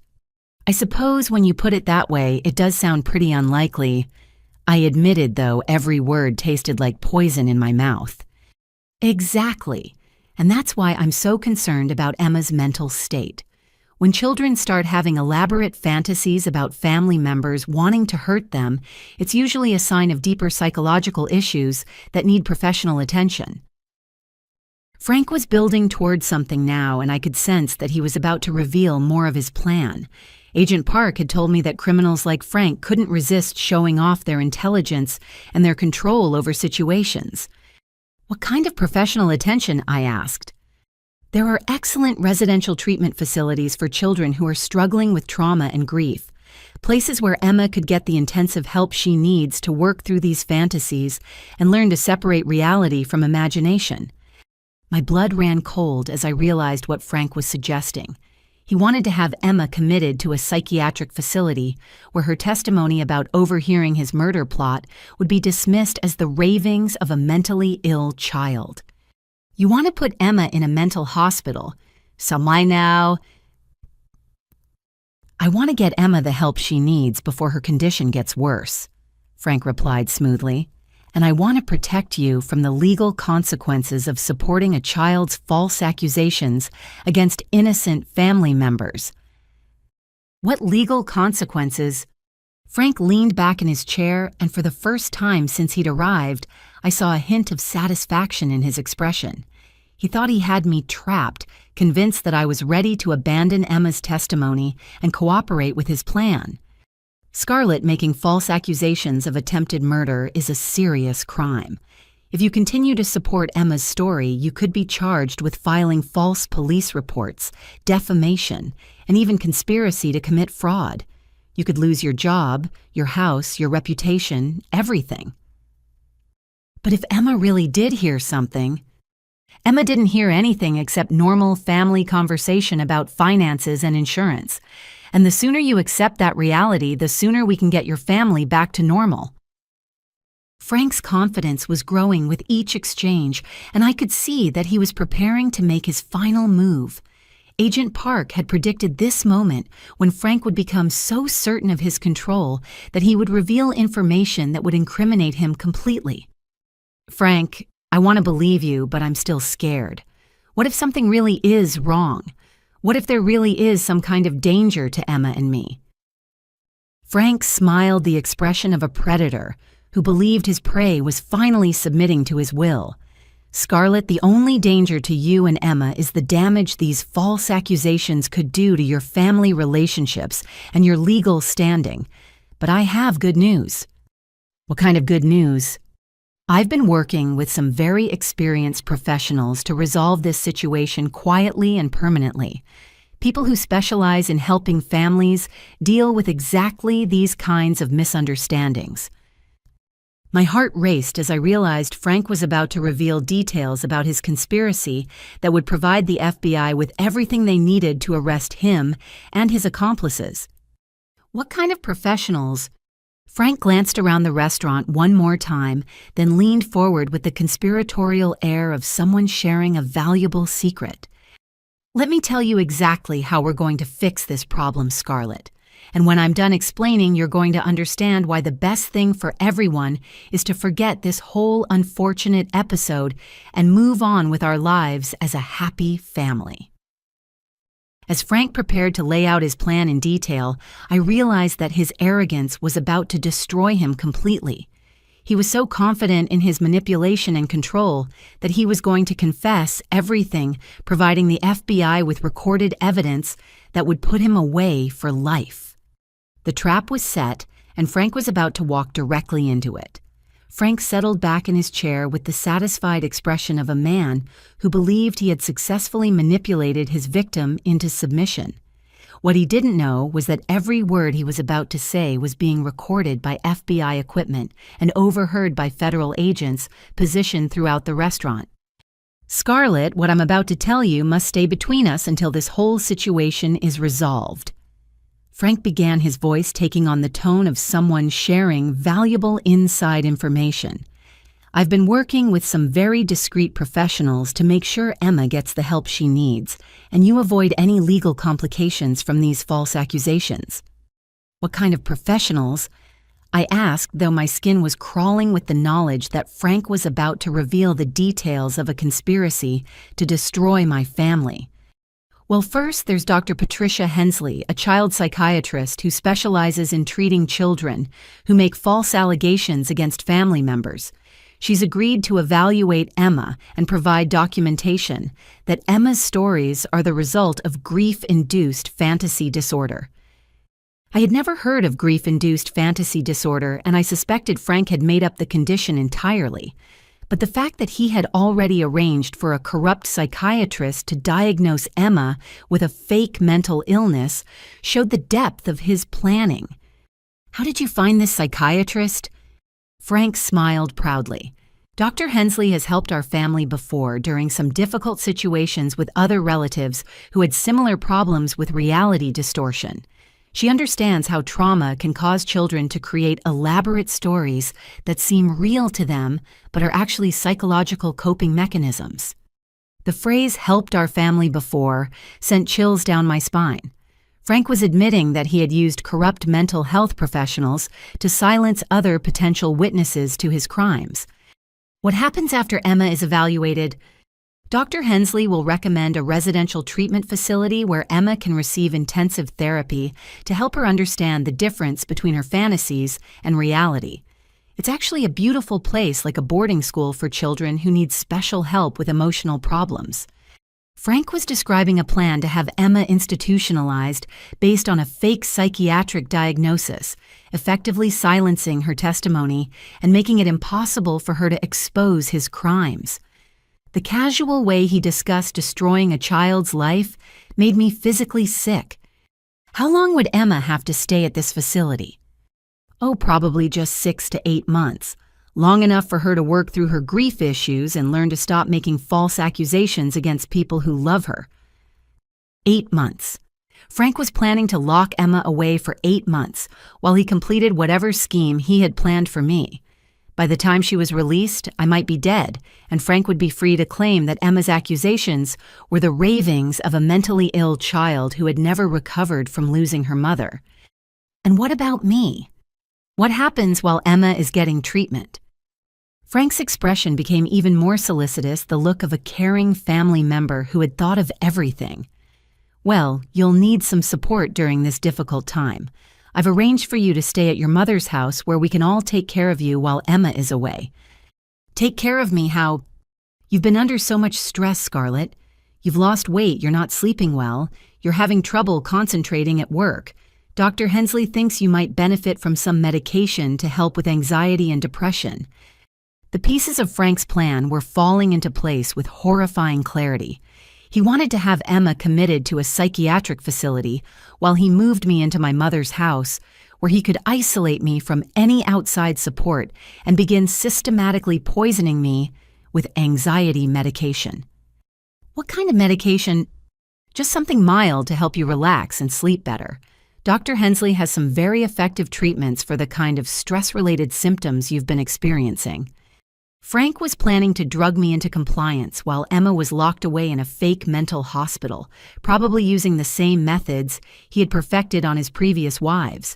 "I suppose when you put it that way, it does sound pretty unlikely." I admitted, though every word tasted like poison in my mouth. "Exactly. And that's why I'm so concerned about Emma's mental state. When children start having elaborate fantasies about family members wanting to hurt them, it's usually a sign of deeper psychological issues that need professional attention." Frank was building towards something now, and I could sense that he was about to reveal more of his plan. Agent Park had told me that criminals like Frank couldn't resist showing off their intelligence and their control over situations. "What kind of professional attention?" I asked. "There are excellent residential treatment facilities for children who are struggling with trauma and grief, places where Emma could get the intensive help she needs to work through these fantasies and learn to separate reality from imagination." My blood ran cold as I realized what Frank was suggesting. He wanted to have Emma committed to a psychiatric facility where her testimony about overhearing his murder plot would be dismissed as the ravings of a mentally ill child. "You want to put Emma in a mental hospital. Samai now." "I want to get Emma the help she needs before her condition gets worse," Frank replied smoothly. "And I want to protect you from the legal consequences of supporting a child's false accusations against innocent family members." "What legal consequences?" Frank leaned back in his chair, and for the first time since he'd arrived, I saw a hint of satisfaction in his expression. He thought he had me trapped, convinced that I was ready to abandon Emma's testimony and cooperate with his plan. Scarlett making false accusations of attempted murder is a serious crime. If you continue to support Emma's story, you could be charged with filing false police reports, defamation, and even conspiracy to commit fraud. You could lose your job, your house, your reputation, everything. But if Emma really did hear something, Emma didn't hear anything except normal family conversation about finances and insurance. And the sooner you accept that reality, the sooner we can get your family back to normal. Frank's confidence was growing with each exchange, and I could see that he was preparing to make his final move. Agent Park had predicted this moment when Frank would become so certain of his control that he would reveal information that would incriminate him completely. "Frank, I want to believe you, but I'm still scared. What if something really is wrong? What if there really is some kind of danger to Emma and me?" Frank smiled the expression of a predator who believed his prey was finally submitting to his will. "Scarlett, the only danger to you and Emma is the damage these false accusations could do to your family relationships and your legal standing. But I have good news." "What kind of good news?" "I've been working with some very experienced professionals to resolve this situation quietly and permanently. People who specialize in helping families deal with exactly these kinds of misunderstandings." My heart raced as I realized Frank was about to reveal details about his conspiracy that would provide the FBI with everything they needed to arrest him and his accomplices. "What kind of professionals?" Frank glanced around the restaurant one more time, then leaned forward with the conspiratorial air of someone sharing a valuable secret. "Let me tell you exactly how we're going to fix this problem, Scarlett. And when I'm done explaining, you're going to understand why the best thing for everyone is to forget this whole unfortunate episode and move on with our lives as a happy family." As Frank prepared to lay out his plan in detail, I realized that his arrogance was about to destroy him completely. He was so confident in his manipulation and control that he was going to confess everything, providing the FBI with recorded evidence that would put him away for life. The trap was set, and Frank was about to walk directly into it. Frank settled back in his chair with the satisfied expression of a man who believed he had successfully manipulated his victim into submission. What he didn't know was that every word he was about to say was being recorded by FBI equipment and overheard by federal agents positioned throughout the restaurant. "Scarlett, what I'm about to tell you must stay between us until this whole situation is resolved." Frank began, his voice taking on the tone of someone sharing valuable inside information. "I've been working with some very discreet professionals to make sure Emma gets the help she needs, and you avoid any legal complications from these false accusations." "What kind of professionals?" I asked, though my skin was crawling with the knowledge that Frank was about to reveal the details of a conspiracy to destroy my family. "Well, first, there's Dr. Patricia Hensley, a child psychiatrist who specializes in treating children who make false allegations against family members. She's agreed to evaluate Emma and provide documentation that Emma's stories are the result of grief-induced fantasy disorder." I had never heard of grief-induced fantasy disorder, and I suspected Frank had made up the condition entirely. But the fact that he had already arranged for a corrupt psychiatrist to diagnose Emma with a fake mental illness showed the depth of his planning. "How did you find this psychiatrist?" Frank smiled proudly. "Dr. Hensley has helped our family before during some difficult situations with other relatives who had similar problems with reality distortion. She understands how trauma can cause children to create elaborate stories that seem real to them but are actually psychological coping mechanisms." The phrase "helped our family before" sent chills down my spine. Frank was admitting that he had used corrupt mental health professionals to silence other potential witnesses to his crimes. "What happens after Emma is evaluated?" "Dr. Hensley will recommend a residential treatment facility where Emma can receive intensive therapy to help her understand the difference between her fantasies and reality. It's actually a beautiful place, like a boarding school for children who need special help with emotional problems." Frank was describing a plan to have Emma institutionalized based on a fake psychiatric diagnosis, effectively silencing her testimony and making it impossible for her to expose his crimes. The casual way he discussed destroying a child's life made me physically sick. How long would Emma have to stay at this facility? Oh, probably just 6 to 8 months. Long enough for her to work through her grief issues and learn to stop making false accusations against people who love her. 8 months. Frank was planning to lock Emma away for 8 months while he completed whatever scheme he had planned for me. By the time she was released, I might be dead, and Frank would be free to claim that Emma's accusations were the ravings of a mentally ill child who had never recovered from losing her mother. And what about me? What happens while Emma is getting treatment? Frank's expression became even more solicitous, the look of a caring family member who had thought of everything. Well, you'll need some support during this difficult time. I've arranged for you to stay at your mother's house where we can all take care of you while Emma is away. Take care of me how? You've been under so much stress, Scarlett. You've lost weight, you're not sleeping well, you're having trouble concentrating at work. Dr. Hensley thinks you might benefit from some medication to help with anxiety and depression. The pieces of Frank's plan were falling into place with horrifying clarity. He wanted to have Emma committed to a psychiatric facility while he moved me into my mother's house, where he could isolate me from any outside support and begin systematically poisoning me with anxiety medication. What kind of medication? Just something mild to help you relax and sleep better. Dr. Hensley has some very effective treatments for the kind of stress-related symptoms you've been experiencing. Frank was planning to drug me into compliance while Emma was locked away in a fake mental hospital, probably using the same methods he had perfected on his previous wives.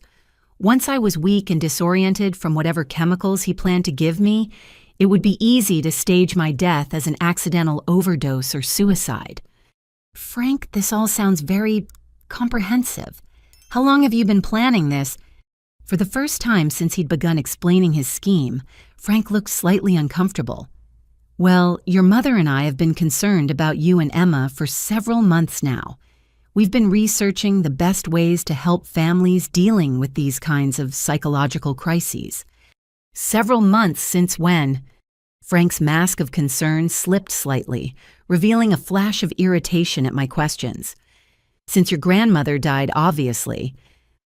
Once I was weak and disoriented from whatever chemicals he planned to give me, it would be easy to stage my death as an accidental overdose or suicide. Frank, this all sounds very comprehensive. How long have you been planning this? For the first time since he'd begun explaining his scheme, Frank looked slightly uncomfortable. Well, your mother and I have been concerned about you and Emma for several months now. We've been researching the best ways to help families dealing with these kinds of psychological crises. Several months since when? Frank's mask of concern slipped slightly, revealing a flash of irritation at my questions. Since your grandmother died, obviously.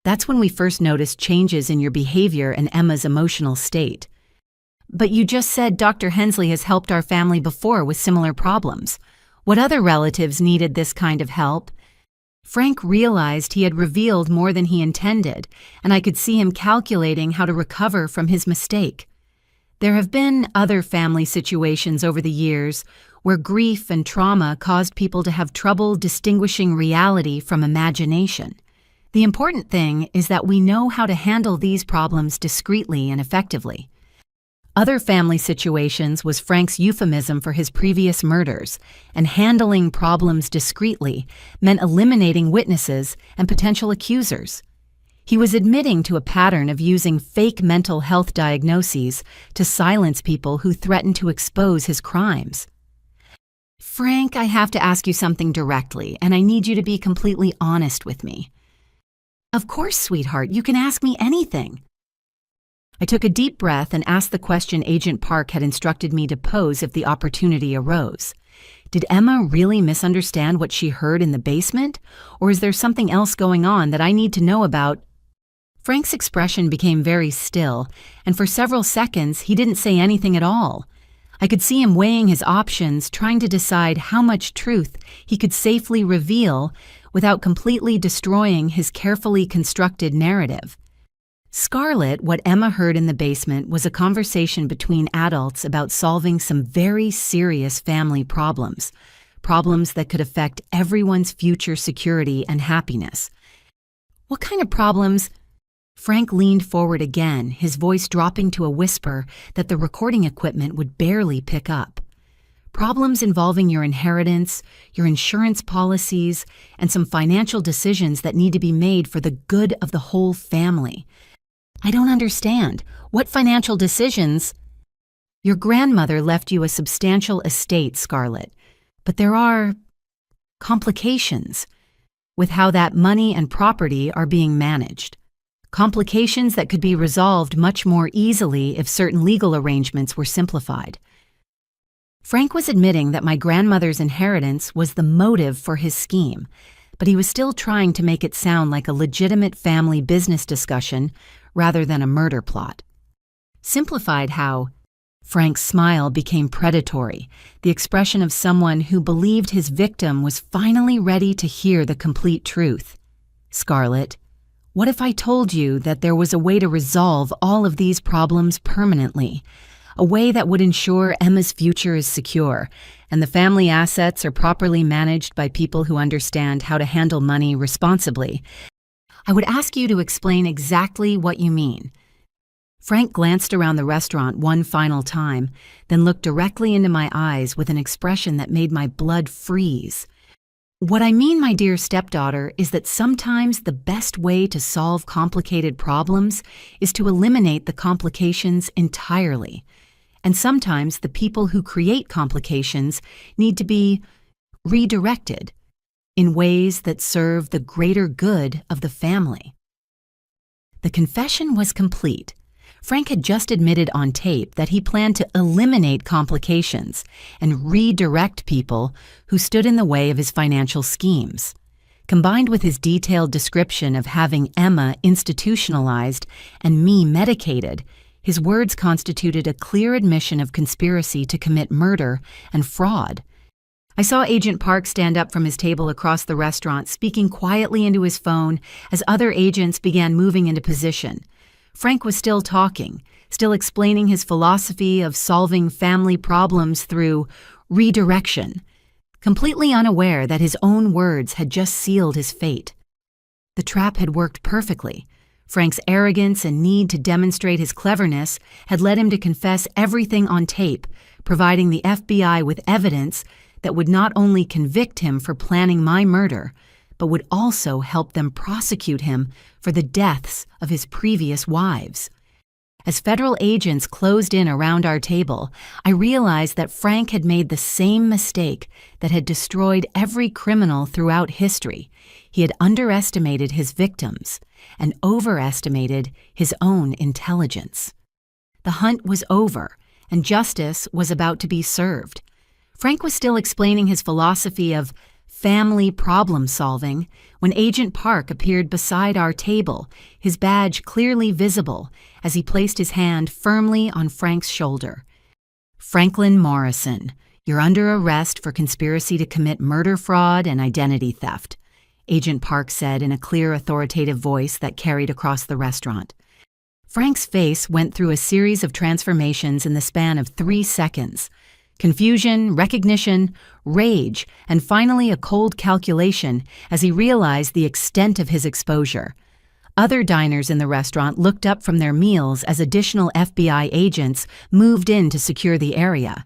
That's when we first noticed changes in your behavior and Emma's emotional state. But you just said Dr. Hensley has helped our family before with similar problems. What other relatives needed this kind of help? Frank realized he had revealed more than he intended, and I could see him calculating how to recover from his mistake. There have been other family situations over the years where grief and trauma caused people to have trouble distinguishing reality from imagination. The important thing is that we know how to handle these problems discreetly and effectively. Other family situations was Frank's euphemism for his previous murders, and handling problems discreetly meant eliminating witnesses and potential accusers. He was admitting to a pattern of using fake mental health diagnoses to silence people who threatened to expose his crimes. Frank, I have to ask you something directly, and I need you to be completely honest with me. Of course, sweetheart, you can ask me anything. I took a deep breath and asked the question Agent Park had instructed me to pose if the opportunity arose. Did Emma really misunderstand what she heard in the basement, or is there something else going on that I need to know about? Frank's expression became very still, and for several seconds he didn't say anything at all. I could see him weighing his options, trying to decide how much truth he could safely reveal without completely destroying his carefully constructed narrative. Scarlett, what Emma heard in the basement was a conversation between adults about solving some very serious family problems that could affect everyone's future security and happiness. What kind of problems? Frank leaned forward again, his voice dropping to a whisper that the recording equipment would barely pick up. Problems involving your inheritance, your insurance policies, and some financial decisions that need to be made for the good of the whole family. I don't understand. What financial decisions? Your grandmother left you a substantial estate, Scarlett. But there are complications with how that money and property are being managed. Complications that could be resolved much more easily if certain legal arrangements were simplified. Frank was admitting that my grandmother's inheritance was the motive for his scheme, but he was still trying to make it sound like a legitimate family business discussion rather than a murder plot. Simplified how Frank's smile became predatory, the expression of someone who believed his victim was finally ready to hear the complete truth. Scarlett, what if I told you that there was a way to resolve all of these problems permanently? A way that would ensure Emma's future is secure, and the family assets are properly managed by people who understand how to handle money responsibly. I would ask you to explain exactly what you mean. Frank glanced around the restaurant one final time, then looked directly into my eyes with an expression that made my blood freeze. What I mean, my dear stepdaughter, is that sometimes the best way to solve complicated problems is to eliminate the complications entirely. And sometimes the people who create complications need to be redirected in ways that serve the greater good of the family. The confession was complete. Frank had just admitted on tape that he planned to eliminate complications and redirect people who stood in the way of his financial schemes. Combined with his detailed description of having Emma institutionalized and me medicated, his words constituted a clear admission of conspiracy to commit murder and fraud. I saw Agent Park stand up from his table across the restaurant, speaking quietly into his phone as other agents began moving into position. Frank was still talking, still explaining his philosophy of solving family problems through redirection, completely unaware that his own words had just sealed his fate. The trap had worked perfectly. Frank's arrogance and need to demonstrate his cleverness had led him to confess everything on tape, providing the FBI with evidence that would not only convict him for planning my murder, but would also help them prosecute him for the deaths of his previous wives. As federal agents closed in around our table, I realized that Frank had made the same mistake that had destroyed every criminal throughout history. He had underestimated his victims and overestimated his own intelligence. The hunt was over, and justice was about to be served. Frank was still explaining his philosophy of family problem solving when Agent Park appeared beside our table, his badge clearly visible as he placed his hand firmly on Frank's shoulder. Franklin Morrison, you're under arrest for conspiracy to commit murder, fraud, and identity theft, Agent Park said in a clear, authoritative voice that carried across the restaurant. Frank's face went through a series of transformations in the span of 3 seconds. Confusion, recognition, rage, and finally a cold calculation as he realized the extent of his exposure. Other diners in the restaurant looked up from their meals as additional FBI agents moved in to secure the area.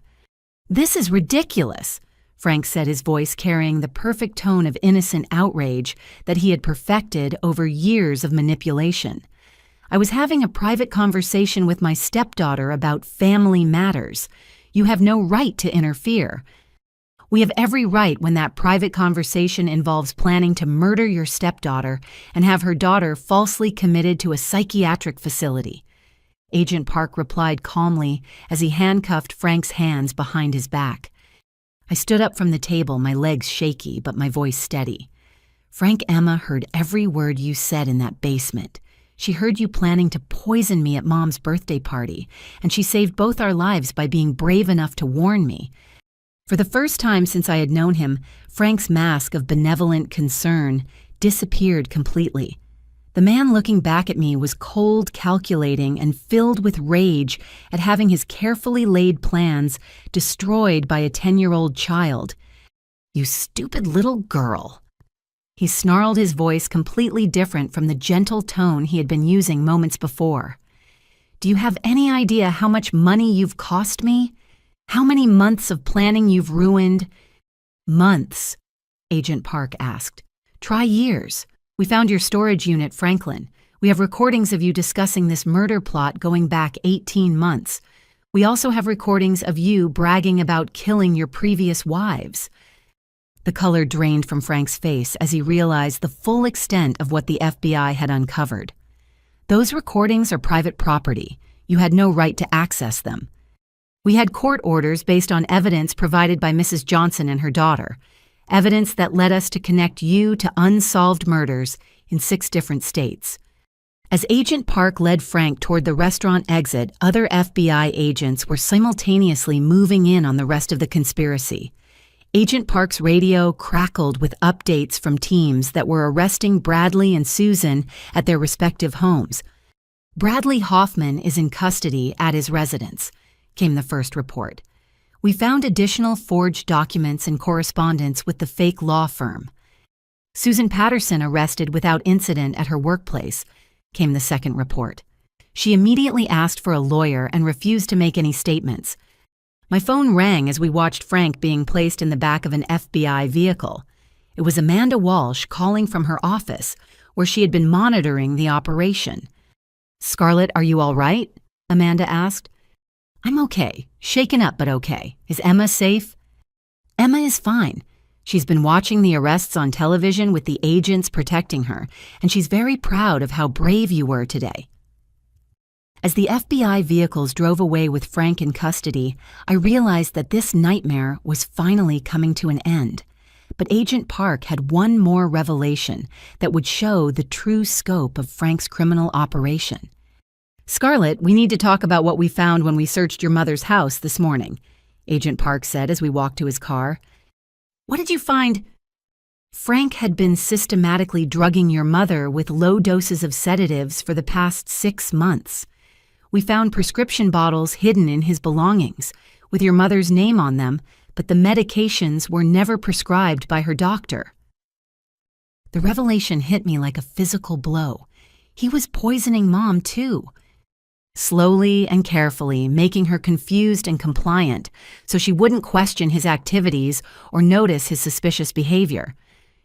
"This is ridiculous," Frank said, his voice carrying the perfect tone of innocent outrage that he had perfected over years of manipulation. "I was having a private conversation with my stepdaughter about family matters. You have no right to interfere. We have every right when that private conversation involves planning to murder your stepdaughter and have her daughter falsely committed to a psychiatric facility." Agent Park replied calmly as he handcuffed Frank's hands behind his back. I stood up from the table, my legs shaky but my voice steady. "Frank, Emma heard every word you said in that basement. She heard you planning to poison me at Mom's birthday party, and she saved both our lives by being brave enough to warn me." For the first time since I had known him, Frank's mask of benevolent concern disappeared completely. The man looking back at me was cold, calculating, and filled with rage at having his carefully laid plans destroyed by a 10-year-old child. "You stupid little girl." He snarled, his voice completely different from the gentle tone he had been using moments before. "Do you have any idea how much money you've cost me? How many months of planning you've ruined?" "Months?" Agent Park asked. "Try years. We found your storage unit, Franklin. We have recordings of you discussing this murder plot going back 18 months. We also have recordings of you bragging about killing your previous wives." The color drained from Frank's face as he realized the full extent of what the FBI had uncovered. "Those recordings are private property. You had no right to access them. We had court orders based on evidence provided by Mrs. Johnson and her daughter, evidence that led us to connect you to unsolved murders in 6 different states." As Agent Park led Frank toward the restaurant exit, other FBI agents were simultaneously moving in on the rest of the conspiracy. Agent Park's radio crackled with updates from teams that were arresting Bradley and Susan at their respective homes. "Bradley Hoffman is in custody at his residence," came the first report. "We found additional forged documents and correspondence with the fake law firm." "Susan Patterson arrested without incident at her workplace," came the second report. "She immediately asked for a lawyer and refused to make any statements. My phone rang as we watched Frank being placed in the back of an FBI vehicle. It was Amanda Walsh calling from her office, where she had been monitoring the operation. "Scarlett, are you all right?" Amanda asked. "I'm okay. Shaken up, but okay. Is Emma safe?" "Emma is fine. She's been watching the arrests on television with the agents protecting her, and she's very proud of how brave you were today." As the FBI vehicles drove away with Frank in custody, I realized that this nightmare was finally coming to an end. But Agent Park had one more revelation that would show the true scope of Frank's criminal operation. "Scarlett, we need to talk about what we found when we searched your mother's house this morning," Agent Park said as we walked to his car. "What did you find?" "Frank had been systematically drugging your mother with low doses of sedatives for the past 6 months. We found prescription bottles hidden in his belongings, with your mother's name on them, but the medications were never prescribed by her doctor." The revelation hit me like a physical blow. He was poisoning Mom, too. Slowly and carefully, making her confused and compliant so she wouldn't question his activities or notice his suspicious behavior.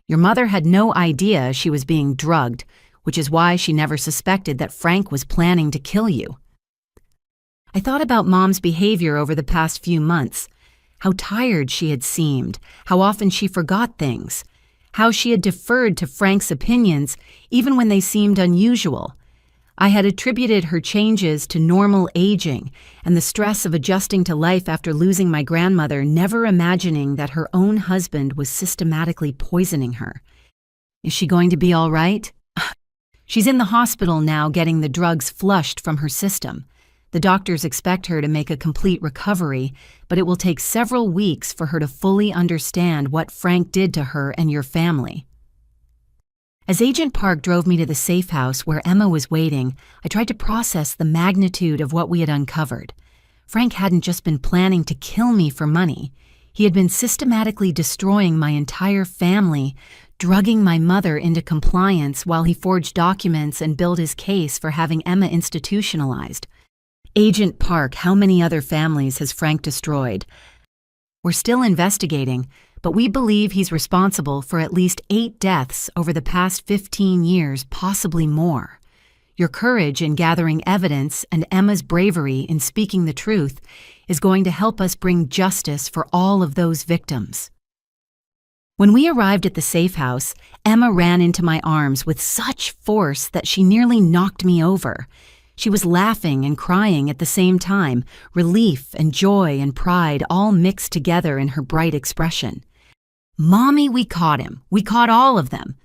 Your mother had no idea she was being drugged, which is why she never suspected that Frank was planning to kill you. I thought about Mom's behavior over the past few months, how tired she had seemed, how often she forgot things, how she had deferred to Frank's opinions even when they seemed unusual. I had attributed her changes to normal aging and the stress of adjusting to life after losing my grandmother, never imagining that her own husband was systematically poisoning her. Is she going to be all right? She's in the hospital now getting the drugs flushed from her system. The doctors expect her to make a complete recovery, but it will take several weeks for her to fully understand what Frank did to her and your family. As Agent Park drove me to the safe house where Emma was waiting, I tried to process the magnitude of what we had uncovered. Frank hadn't just been planning to kill me for money. He had been systematically destroying my entire family, drugging my mother into compliance while he forged documents and built his case for having Emma institutionalized. Agent Park, how many other families has Frank destroyed? We're still investigating, but we believe he's responsible for at least 8 deaths over the past 15 years, possibly more. Your courage in gathering evidence and Emma's bravery in speaking the truth is going to help us bring justice for all of those victims. When we arrived at the safe house, Emma ran into my arms with such force that she nearly knocked me over. She was laughing and crying at the same time, relief and joy and pride all mixed together in her bright expression. "Mommy, we caught him. We caught all of them."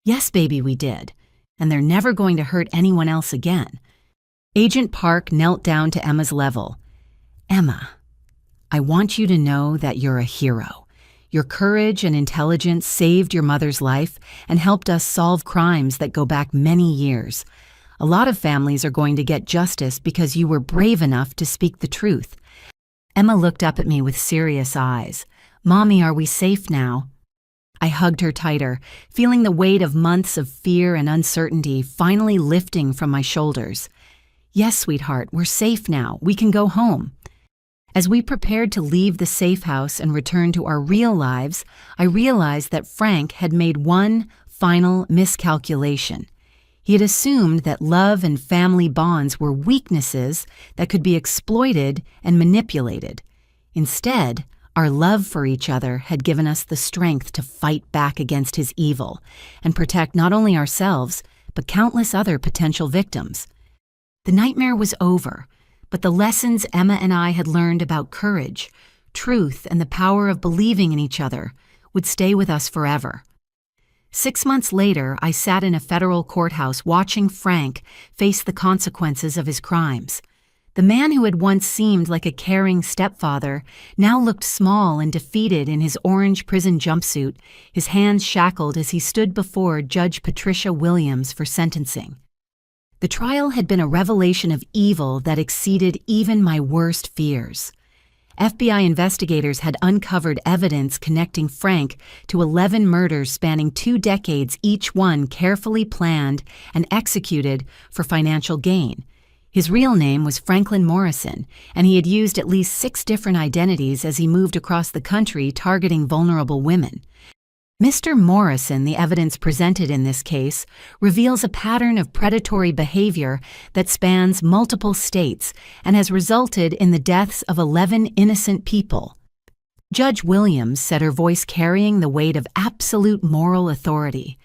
"Yes, baby, we did. And they're never going to hurt anyone else again." Agent Park knelt down to Emma's level. "Emma, I want you to know that you're a hero. Your courage and intelligence saved your mother's life and helped us solve crimes that go back many years. A lot of families are going to get justice because you were brave enough to speak the truth." Emma looked up at me with serious eyes. "Mommy, are we safe now?" I hugged her tighter, feeling the weight of months of fear and uncertainty finally lifting from my shoulders. "Yes, sweetheart, we're safe now. We can go home." As we prepared to leave the safe house and return to our real lives, I realized that Frank had made one final miscalculation. He had assumed that love and family bonds were weaknesses that could be exploited and manipulated. Instead, Our love for each other had given us the strength to fight back against his evil and protect not only ourselves, but countless other potential victims. The nightmare was over, but the lessons Emma and I had learned about courage, truth, and the power of believing in each other would stay with us forever. 6 months later, I sat in a federal courthouse watching Frank face the consequences of his crimes. The man who had once seemed like a caring stepfather now looked small and defeated in his orange prison jumpsuit, his hands shackled as he stood before Judge Patricia Williams for sentencing. The trial had been a revelation of evil that exceeded even my worst fears. FBI investigators had uncovered evidence connecting Frank to 11 murders spanning 2 decades, each one carefully planned and executed for financial gain. His real name was Franklin Morrison, and he had used at least 6 different identities as he moved across the country targeting vulnerable women. Mr. Morrison, the evidence presented in this case, reveals a pattern of predatory behavior that spans multiple states and has resulted in the deaths of 11 innocent people. Judge Williams said, her voice carrying the weight of absolute moral authority,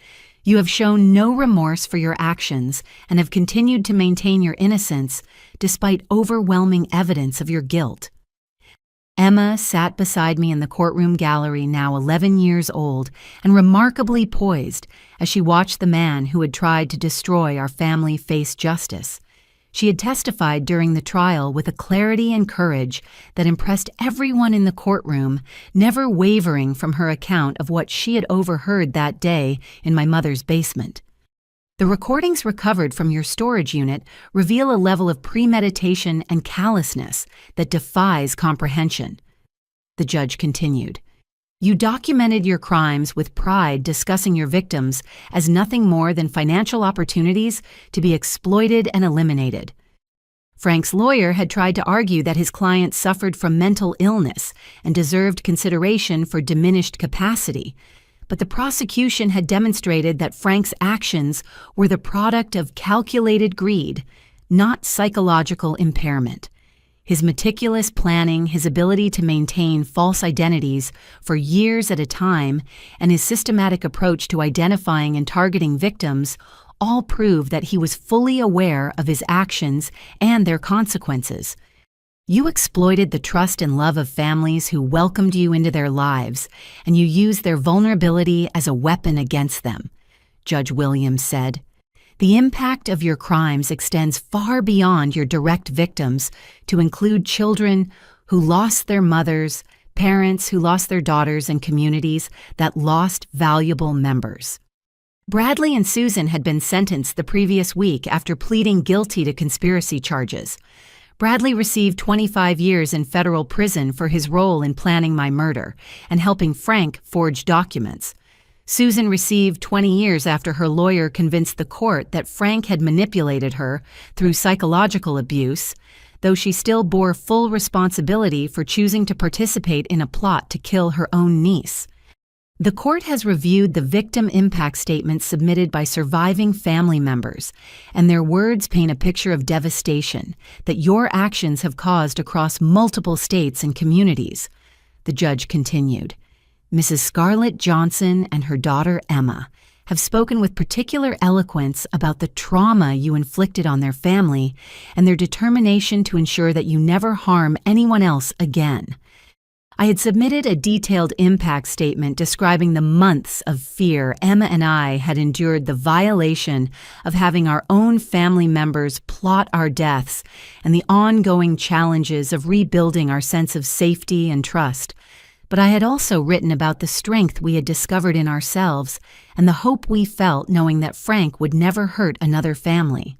"You have shown no remorse for your actions and have continued to maintain your innocence despite overwhelming evidence of your guilt." Emma sat beside me in the courtroom gallery, now 11 years old, and remarkably poised as she watched the man who had tried to destroy our family face justice. She had testified during the trial with a clarity and courage that impressed everyone in the courtroom, never wavering from her account of what she had overheard that day in my mother's basement. "The recordings recovered from your storage unit reveal a level of premeditation and callousness that defies comprehension," the judge continued. "You documented your crimes with pride, discussing your victims as nothing more than financial opportunities to be exploited and eliminated." Frank's lawyer had tried to argue that his client suffered from mental illness and deserved consideration for diminished capacity, but the prosecution had demonstrated that Frank's actions were the product of calculated greed, not psychological impairment. His meticulous planning, his ability to maintain false identities for years at a time, and his systematic approach to identifying and targeting victims all prove that he was fully aware of his actions and their consequences. "You exploited the trust and love of families who welcomed you into their lives, and you used their vulnerability as a weapon against them," Judge Williams said. "The impact of your crimes extends far beyond your direct victims to include children who lost their mothers, parents who lost their daughters, and communities that lost valuable members." Bradley and Susan had been sentenced the previous week after pleading guilty to conspiracy charges. Bradley received 25 years in federal prison for his role in planning my murder and helping Frank forge documents. Susan received 20 years after her lawyer convinced the court that Frank had manipulated her through psychological abuse, though she still bore full responsibility for choosing to participate in a plot to kill her own niece. The court has reviewed the victim impact statements submitted by surviving family members, and their words paint a picture of devastation that your actions have caused across multiple states and communities. The judge continued. "Mrs. Scarlett Johnson and her daughter Emma have spoken with particular eloquence about the trauma you inflicted on their family and their determination to ensure that you never harm anyone else again. I had submitted a detailed impact statement describing the months of fear Emma and I had endured, the violation of having our own family members plot our deaths, and the ongoing challenges of rebuilding our sense of safety and trust. But I had also written about the strength we had discovered in ourselves and the hope we felt knowing that Frank would never hurt another family."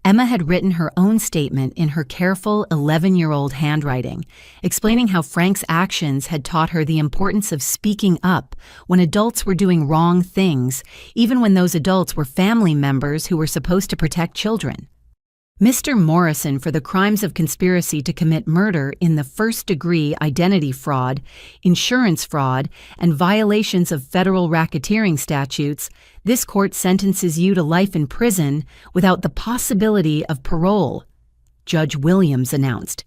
Emma had written her own statement in her careful 11-year-old handwriting, explaining how Frank's actions had taught her the importance of speaking up when adults were doing wrong things, even when those adults were family members who were supposed to protect children. Mr. Morrison, for the crimes of conspiracy to commit murder in the first-degree identity fraud, insurance fraud, and violations of federal racketeering statutes, this court sentences you to life in prison without the possibility of parole, Judge Williams announced.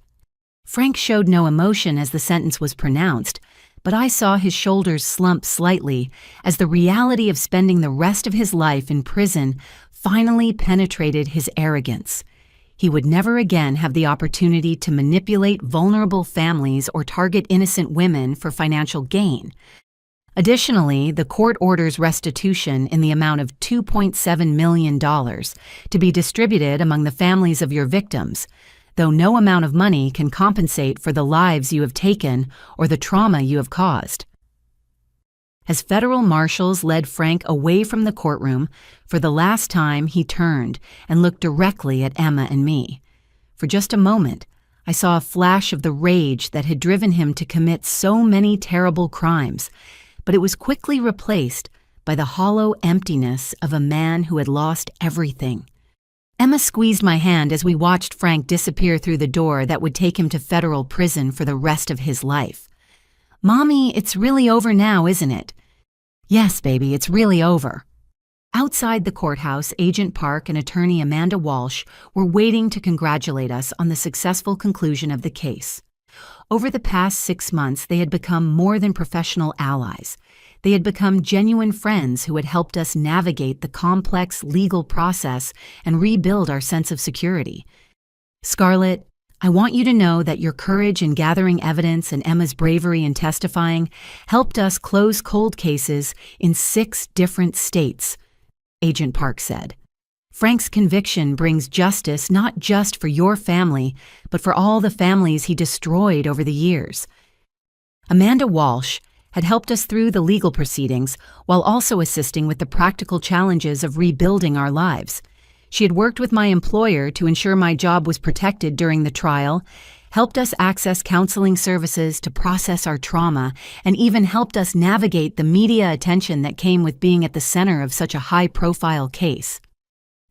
Frank showed no emotion as the sentence was pronounced, but I saw his shoulders slump slightly as the reality of spending the rest of his life in prison finally penetrated his arrogance. He would never again have the opportunity to manipulate vulnerable families or target innocent women for financial gain. Additionally, the court orders restitution in the amount of $2.7 million to be distributed among the families of your victims, though no amount of money can compensate for the lives you have taken or the trauma you have caused. As federal marshals led Frank away from the courtroom, for the last time he turned and looked directly at Emma and me. For just a moment, I saw a flash of the rage that had driven him to commit so many terrible crimes, but it was quickly replaced by the hollow emptiness of a man who had lost everything. Emma squeezed my hand as we watched Frank disappear through the door that would take him to federal prison for the rest of his life. "Mommy, it's really over now, isn't it?" "Yes, baby, it's really over." Outside the courthouse, Agent Park and attorney Amanda Walsh were waiting to congratulate us on the successful conclusion of the case. Over the past 6 months, they had become more than professional allies. They had become genuine friends who had helped us navigate the complex legal process and rebuild our sense of security. "Scarlett, I want you to know that your courage in gathering evidence and Emma's bravery in testifying helped us close cold cases in 6 different states," Agent Park said. "Frank's conviction brings justice not just for your family, but for all the families he destroyed over the years." Amanda Walsh had helped us through the legal proceedings while also assisting with the practical challenges of rebuilding our lives. She had worked with my employer to ensure my job was protected during the trial, helped us access counseling services to process our trauma, and even helped us navigate the media attention that came with being at the center of such a high-profile case.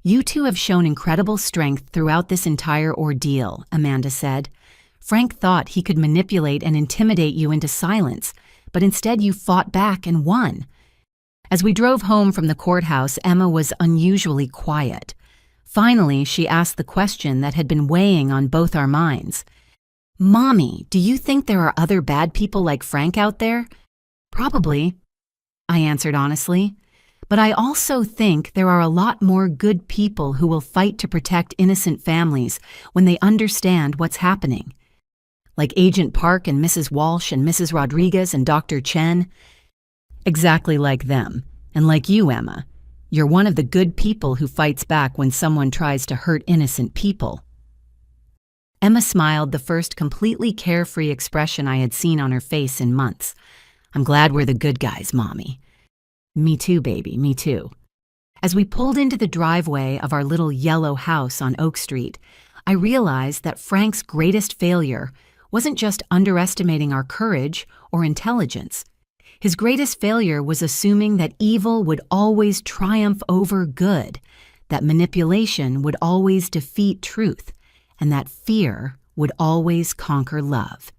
"You two have shown incredible strength throughout this entire ordeal," Amanda said. "Frank thought he could manipulate and intimidate you into silence, but instead you fought back and won." As we drove home from the courthouse, Emma was unusually quiet. Finally, she asked the question that had been weighing on both our minds. "Mommy, do you think there are other bad people like Frank out there?" "Probably," I answered honestly. "But I also think there are a lot more good people who will fight to protect innocent families when they understand what's happening. Like Agent Park and Mrs. Walsh and Mrs. Rodriguez and Dr. Chen. Exactly like them, and like you, Emma. You're one of the good people who fights back when someone tries to hurt innocent people." Emma smiled, the first completely carefree expression I had seen on her face in months. "I'm glad we're the good guys, Mommy." "Me too, baby, me too." As we pulled into the driveway of our little yellow house on Oak Street, I realized that Frank's greatest failure wasn't just underestimating our courage or intelligence. His greatest failure was assuming that evil would always triumph over good, that manipulation would always defeat truth, and that fear would always conquer love.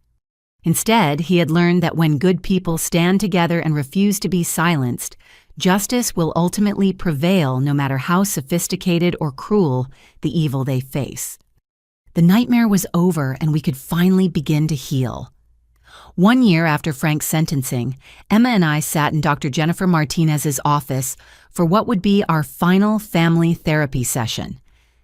Instead, he had learned that when good people stand together and refuse to be silenced, justice will ultimately prevail no matter how sophisticated or cruel the evil they face. The nightmare was over and we could finally begin to heal. 1 year after Frank's sentencing, Emma and I sat in Dr. Jennifer Martinez's office for what would be our final family therapy session.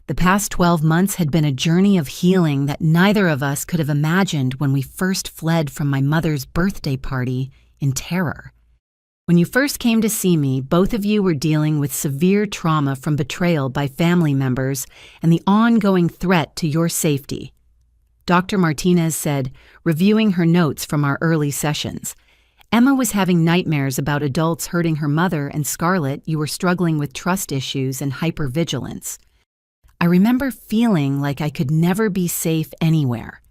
The past 12 months had been a journey of healing that neither of us could have imagined when we first fled from my mother's birthday party in terror. When you first came to see me, both of you were dealing with severe trauma from betrayal by family members and the ongoing threat to your safety. Dr. Martinez said, reviewing her notes from our early sessions. Emma was having nightmares about adults hurting her mother, and Scarlett, you were struggling with trust issues and hypervigilance. I remember feeling like I could never be safe anywhere.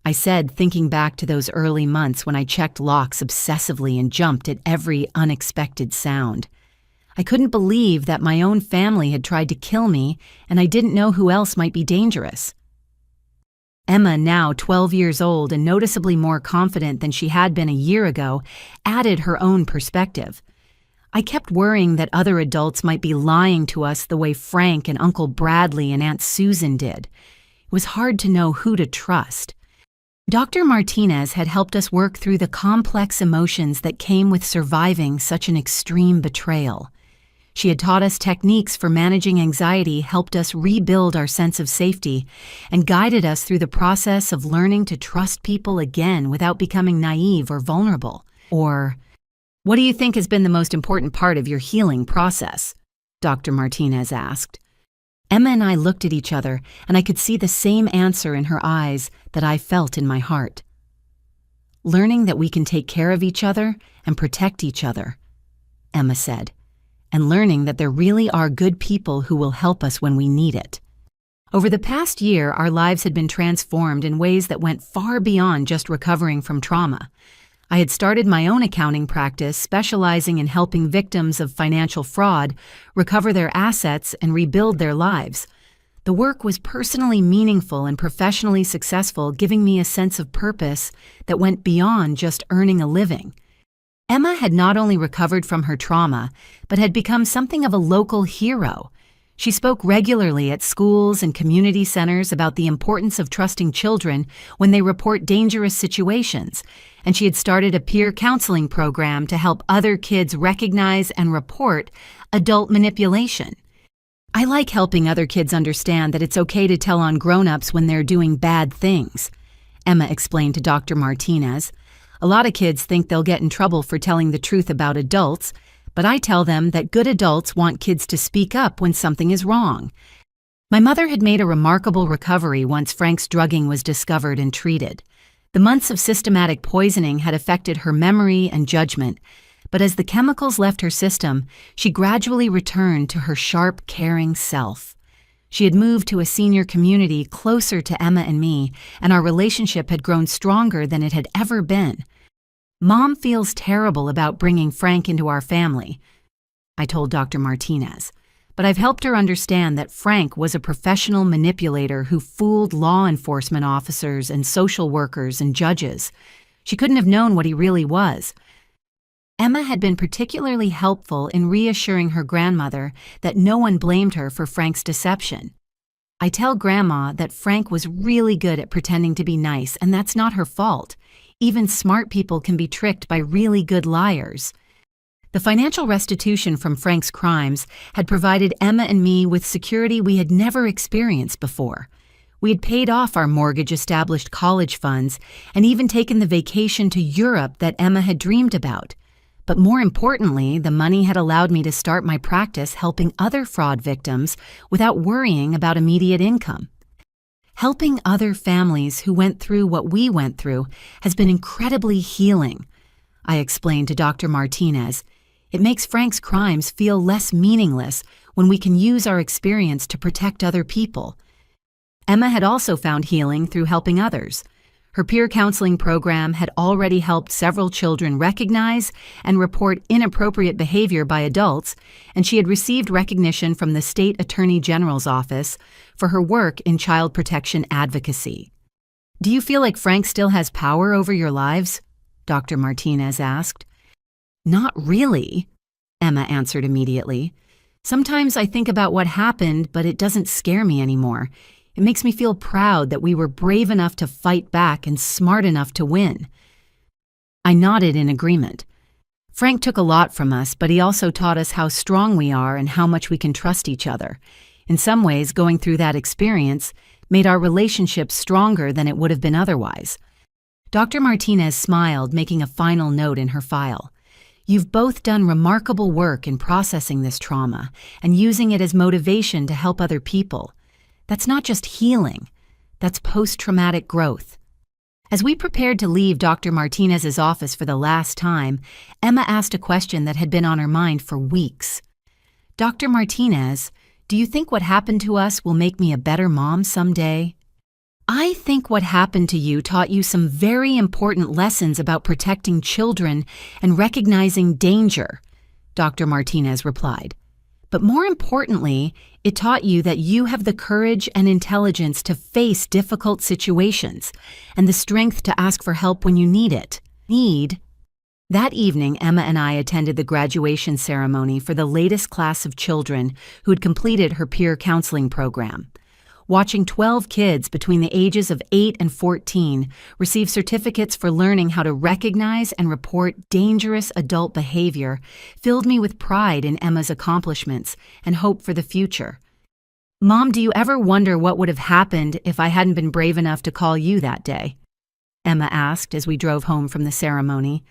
I said, thinking back to those early months when I checked locks obsessively and jumped at every unexpected sound. I couldn't believe that my own family had tried to kill me, and I didn't know who else might be dangerous. Emma, now 12 years old and noticeably more confident than she had been a year ago, added her own perspective. I kept worrying that other adults might be lying to us the way Frank and Uncle Bradley and Aunt Susan did. It was hard to know who to trust. Dr. Martinez had helped us work through the complex emotions that came with surviving such an extreme betrayal. She had taught us techniques for managing anxiety, helped us rebuild our sense of safety, and guided us through the process of learning to trust people again without becoming naive or vulnerable. Or, what do you think has been the most important part of your healing process? Dr. Martinez asked. Emma and I looked at each other, and I could see the same answer in her eyes that I felt in my heart. Learning that we can take care of each other and protect each other, Emma said, and learning that there really are good people who will help us when we need it. Over the past year, our lives had been transformed in ways that went far beyond just recovering from trauma. I had started my own accounting practice, specializing in helping victims of financial fraud recover their assets and rebuild their lives. The work was personally meaningful and professionally successful, giving me a sense of purpose that went beyond just earning a living. Emma had not only recovered from her trauma, but had become something of a local hero. She spoke regularly at schools and community centers about the importance of trusting children when they report dangerous situations, and she had started a peer counseling program to help other kids recognize and report adult manipulation. I like helping other kids understand that it's okay to tell on grown-ups when they're doing bad things, Emma explained to Dr. Martinez. A lot of kids think they'll get in trouble for telling the truth about adults, but I tell them that good adults want kids to speak up when something is wrong. My mother had made a remarkable recovery once Frank's drugging was discovered and treated. The months of systematic poisoning had affected her memory and judgment, but as the chemicals left her system, she gradually returned to her sharp, caring self. She had moved to a senior community closer to Emma and me, and our relationship had grown stronger than it had ever been. Mom feels terrible about bringing Frank into our family, I told Dr. Martinez, but I've helped her understand that Frank was a professional manipulator who fooled law enforcement officers and social workers and judges. She couldn't have known what he really was. Emma had been particularly helpful in reassuring her grandmother that no one blamed her for Frank's deception. I tell Grandma that Frank was really good at pretending to be nice, and that's not her fault. Even smart people can be tricked by really good liars. The financial restitution from Frank's crimes had provided Emma and me with security we had never experienced before. We had paid off our mortgage-established college funds and even taken the vacation to Europe that Emma had dreamed about. But more importantly, the money had allowed me to start my practice helping other fraud victims without worrying about immediate income. Helping other families who went through what we went through has been incredibly healing, I explained to Dr. Martinez. It makes Frank's crimes feel less meaningless when we can use our experience to protect other people. Emma had also found healing through helping others. Her peer counseling program had already helped several children recognize and report inappropriate behavior by adults, and she had received recognition from the State Attorney General's office for her work in child protection advocacy. Do you feel like Frank still has power over your lives? Dr. Martinez asked. Not really, Emma answered immediately. Sometimes I think about what happened, but it doesn't scare me anymore. It makes me feel proud that we were brave enough to fight back and smart enough to win. I nodded in agreement. Frank took a lot from us, but he also taught us how strong we are and how much we can trust each other. In some ways, going through that experience made our relationship stronger than it would have been otherwise. Dr. Martinez smiled, making a final note in her file. You've both done remarkable work in processing this trauma and using it as motivation to help other people. That's not just healing, that's post-traumatic growth. As we prepared to leave Dr. Martinez's office for the last time, Emma asked a question that had been on her mind for weeks. Dr. Martinez, do you think what happened to us will make me a better mom someday? I think what happened to you taught you some very important lessons about protecting children and recognizing danger, Dr. Martinez replied. But more importantly, it taught you that you have the courage and intelligence to face difficult situations and the strength to ask for help when you need it. That evening, Emma and I attended the graduation ceremony for the latest class of children who had completed her peer counseling program. watching 12 kids between the ages of 8 and 14 receive certificates for learning how to recognize and report dangerous adult behavior filled me with pride in Emma's accomplishments and hope for the future. "Mom, do you ever wonder what would have happened if I hadn't been brave enough to call you that day?" Emma asked as we drove home from the ceremony.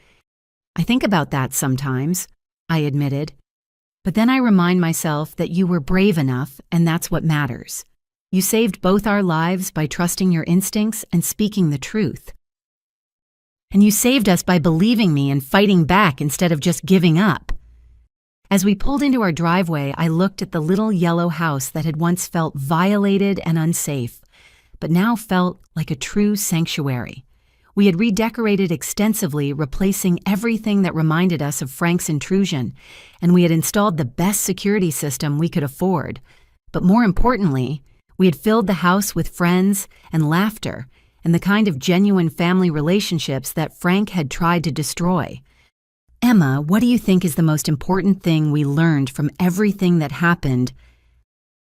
"I think about that sometimes," I admitted. "But then I remind myself that you were brave enough, and that's what matters. You saved both our lives by trusting your instincts and speaking the truth. And you saved us by believing me and fighting back instead of just giving up." As we pulled into our driveway, I looked at the little yellow house that had once felt violated and unsafe, but now felt like a true sanctuary. We had redecorated extensively, replacing everything that reminded us of Frank's intrusion, and we had installed the best security system we could afford. But more importantly, we had filled the house with friends and laughter and the kind of genuine family relationships that Frank had tried to destroy. "Emma, what do you think is the most important thing we learned from everything that happened?"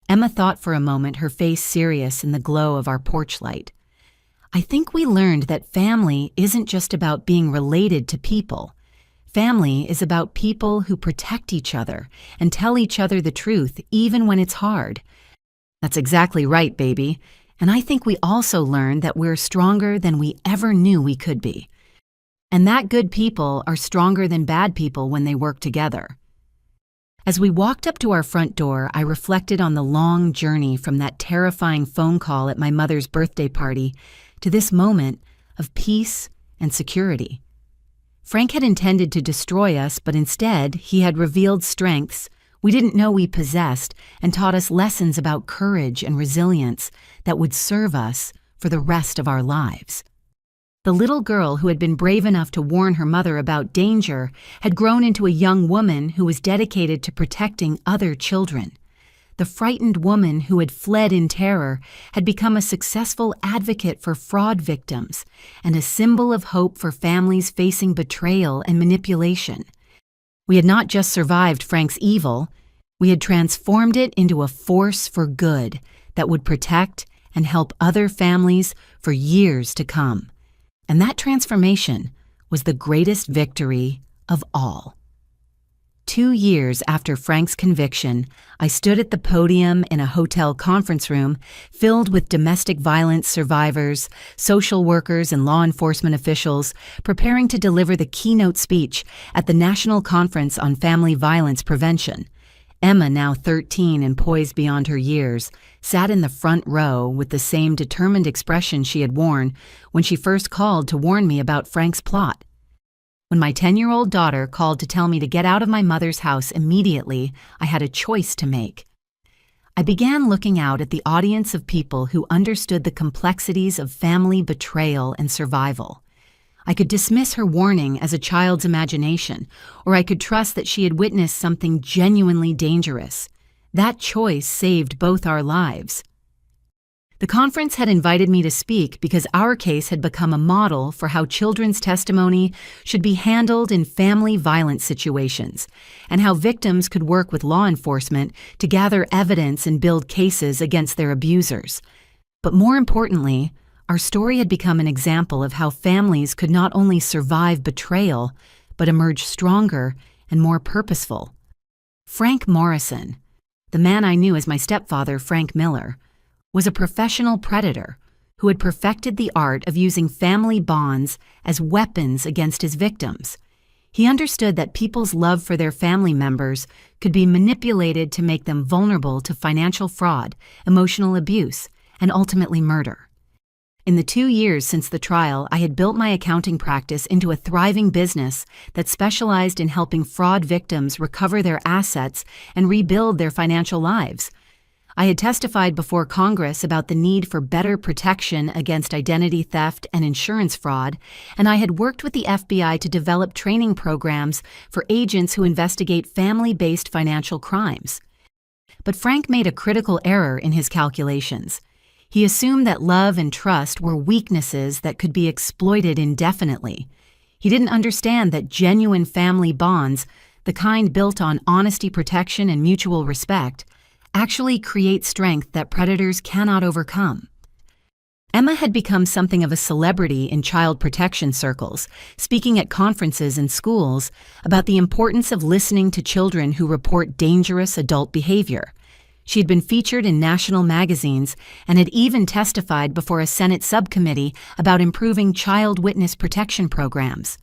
Emma thought for a moment, her face serious in the glow of our porch light. "I think we learned that family isn't just about being related to people. Family is about people who protect each other and tell each other the truth even when it's hard." "That's exactly right, baby. And I think we also learned that we're stronger than we ever knew we could be. And that good people are stronger than bad people when they work together." As we walked up to our front door, I reflected on the long journey from that terrifying phone call at my mother's birthday party to this moment of peace and security. Frank had intended to destroy us, but instead he had revealed strengths we didn't know we possessed and taught us lessons about courage and resilience that would serve us for the rest of our lives. The little girl who had been brave enough to warn her mother about danger had grown into a young woman who was dedicated to protecting other children. The frightened woman who had fled in terror had become a successful advocate for fraud victims and a symbol of hope for families facing betrayal and manipulation. We had not just survived Frank's evil, we had transformed it into a force for good that would protect and help other families for years to come. And that transformation was the greatest victory of all. 2 years after Frank's conviction, I stood at the podium in a hotel conference room filled with domestic violence survivors, social workers, and law enforcement officials preparing to deliver the keynote speech at the National Conference on Family Violence Prevention. Emma, now 13 and poised beyond her years, sat in the front row with the same determined expression she had worn when she first called to warn me about Frank's plot. When my 10-year-old daughter called to tell me to get out of my mother's house immediately, I had a choice to make. I began looking out at the audience of people who understood the complexities of family betrayal and survival. I could dismiss her warning as a child's imagination, or I could trust that she had witnessed something genuinely dangerous. That choice saved both our lives. The conference had invited me to speak because our case had become a model for how children's testimony should be handled in family violence situations, and how victims could work with law enforcement to gather evidence and build cases against their abusers. But more importantly, our story had become an example of how families could not only survive betrayal, but emerge stronger and more purposeful. Frank Morrison, the man I knew as my stepfather, Frank Miller, was a professional predator who had perfected the art of using family bonds as weapons against his victims. He understood that people's love for their family members could be manipulated to make them vulnerable to financial fraud, emotional abuse, and ultimately murder. In the 2 years since the trial, I had built my accounting practice into a thriving business that specialized in helping fraud victims recover their assets and rebuild their financial lives. I had testified before Congress about the need for better protection against identity theft and insurance fraud, and I had worked with the FBI to develop training programs for agents who investigate family-based financial crimes. But Frank made a critical error in his calculations. He assumed that love and trust were weaknesses that could be exploited indefinitely. He didn't understand that genuine family bonds, the kind built on honesty, protection, and mutual respect, actually create strength that predators cannot overcome. Emma had become something of a celebrity in child protection circles, speaking at conferences and schools about the importance of listening to children who report dangerous adult behavior. She had been featured in national magazines and had even testified before a Senate subcommittee about improving child witness protection programs.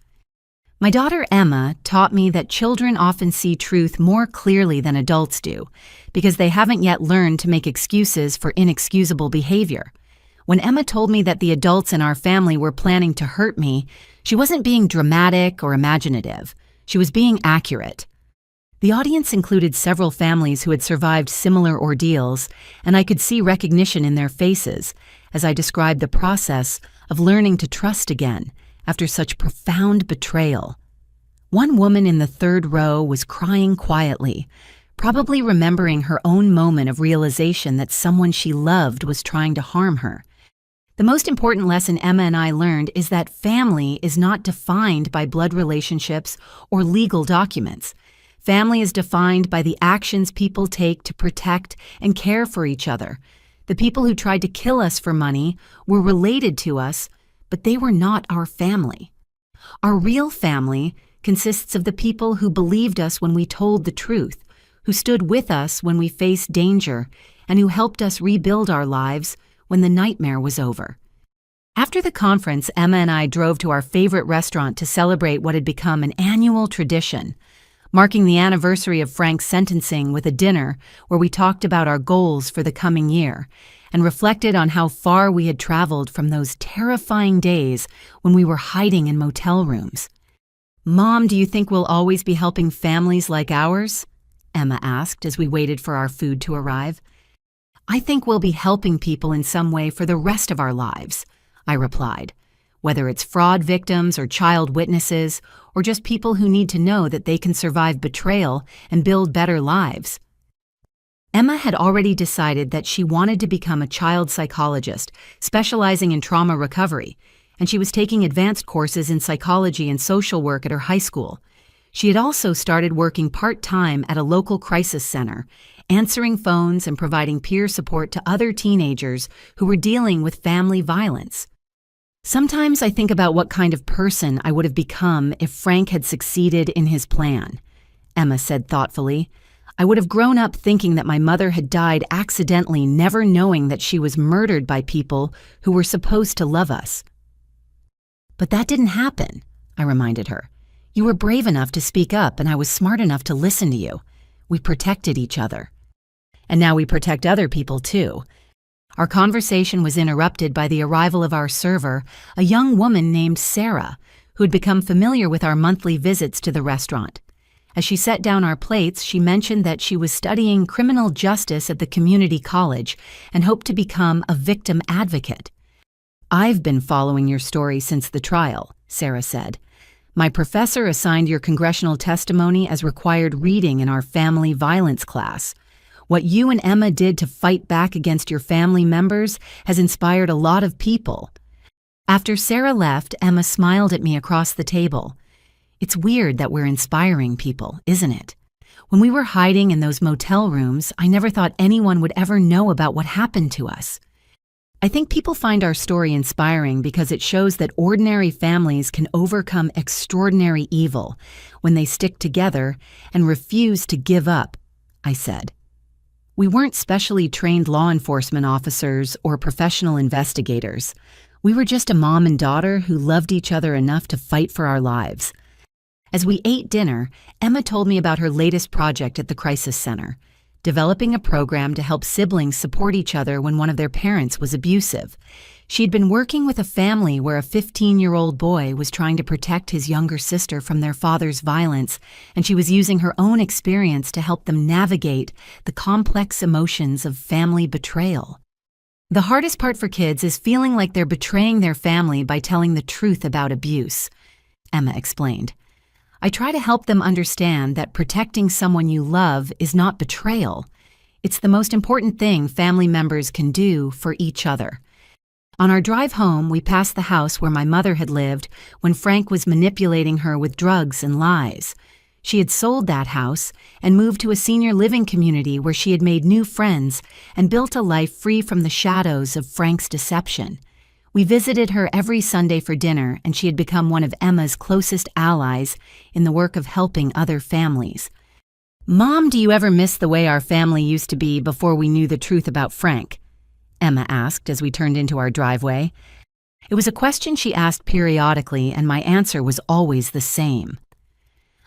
My daughter Emma taught me that children often see truth more clearly than adults do, because they haven't yet learned to make excuses for inexcusable behavior. When Emma told me that the adults in our family were planning to hurt me, she wasn't being dramatic or imaginative. She was being accurate. The audience included several families who had survived similar ordeals, and I could see recognition in their faces as I described the process of learning to trust again after such profound betrayal. One woman in the third row was crying quietly, probably remembering her own moment of realization that someone she loved was trying to harm her. The most important lesson Emma and I learned is that family is not defined by blood relationships or legal documents. Family is defined by the actions people take to protect and care for each other. The people who tried to kill us for money were related to us, but they were not our family. Our real family consists of the people who believed us when we told the truth, who stood with us when we faced danger, and who helped us rebuild our lives when the nightmare was over. After the conference, Emma and I drove to our favorite restaurant to celebrate what had become an annual tradition, marking the anniversary of Frank's sentencing with a dinner where we talked about our goals for the coming year and reflected on how far we had traveled from those terrifying days when we were hiding in motel rooms. "Mom, do you think we'll always be helping families like ours?" Emma asked as we waited for our food to arrive. "I think we'll be helping people in some way for the rest of our lives," I replied, "whether it's fraud victims or child witnesses or just people who need to know that they can survive betrayal and build better lives." Emma had already decided that she wanted to become a child psychologist, specializing in trauma recovery, and she was taking advanced courses in psychology and social work at her high school. She had also started working part-time at a local crisis center, answering phones and providing peer support to other teenagers who were dealing with family violence. "Sometimes I think about what kind of person I would have become if Frank had succeeded in his plan," Emma said thoughtfully. "I would have grown up thinking that my mother had died accidentally, never knowing that she was murdered by people who were supposed to love us." "But that didn't happen," I reminded her. "You were brave enough to speak up, and I was smart enough to listen to you. We protected each other. And now we protect other people too." Our conversation was interrupted by the arrival of our server, a young woman named Sarah, who had become familiar with our monthly visits to the restaurant. As she set down our plates, she mentioned that she was studying criminal justice at the community college and hoped to become a victim advocate. "I've been following your story since the trial," Sarah said. "My professor assigned your congressional testimony as required reading in our family violence class. What you and Emma did to fight back against your family members has inspired a lot of people." After Sarah left, Emma smiled at me across the table. "It's weird that we're inspiring people, isn't it? When we were hiding in those motel rooms, I never thought anyone would ever know about what happened to us. I think people find our story inspiring because it shows that ordinary families can overcome extraordinary evil when they stick together and refuse to give up," I said. "We weren't specially trained law enforcement officers or professional investigators. We were just a mom and daughter who loved each other enough to fight for our lives." As we ate dinner, Emma told me about her latest project at the crisis center, developing a program to help siblings support each other when one of their parents was abusive. She'd been working with a family where a 15-year-old boy was trying to protect his younger sister from their father's violence, and she was using her own experience to help them navigate the complex emotions of family betrayal. "The hardest part for kids is feeling like they're betraying their family by telling the truth about abuse," Emma explained. "I try to help them understand that protecting someone you love is not betrayal. It's the most important thing family members can do for each other." On our drive home, we passed the house where my mother had lived when Frank was manipulating her with drugs and lies. She had sold that house and moved to a senior living community where she had made new friends and built a life free from the shadows of Frank's deception. We visited her every Sunday for dinner, and she had become one of Emma's closest allies in the work of helping other families. "Mom, do you ever miss the way our family used to be before we knew the truth about Frank?" Emma asked as we turned into our driveway. It was a question she asked periodically, and my answer was always the same.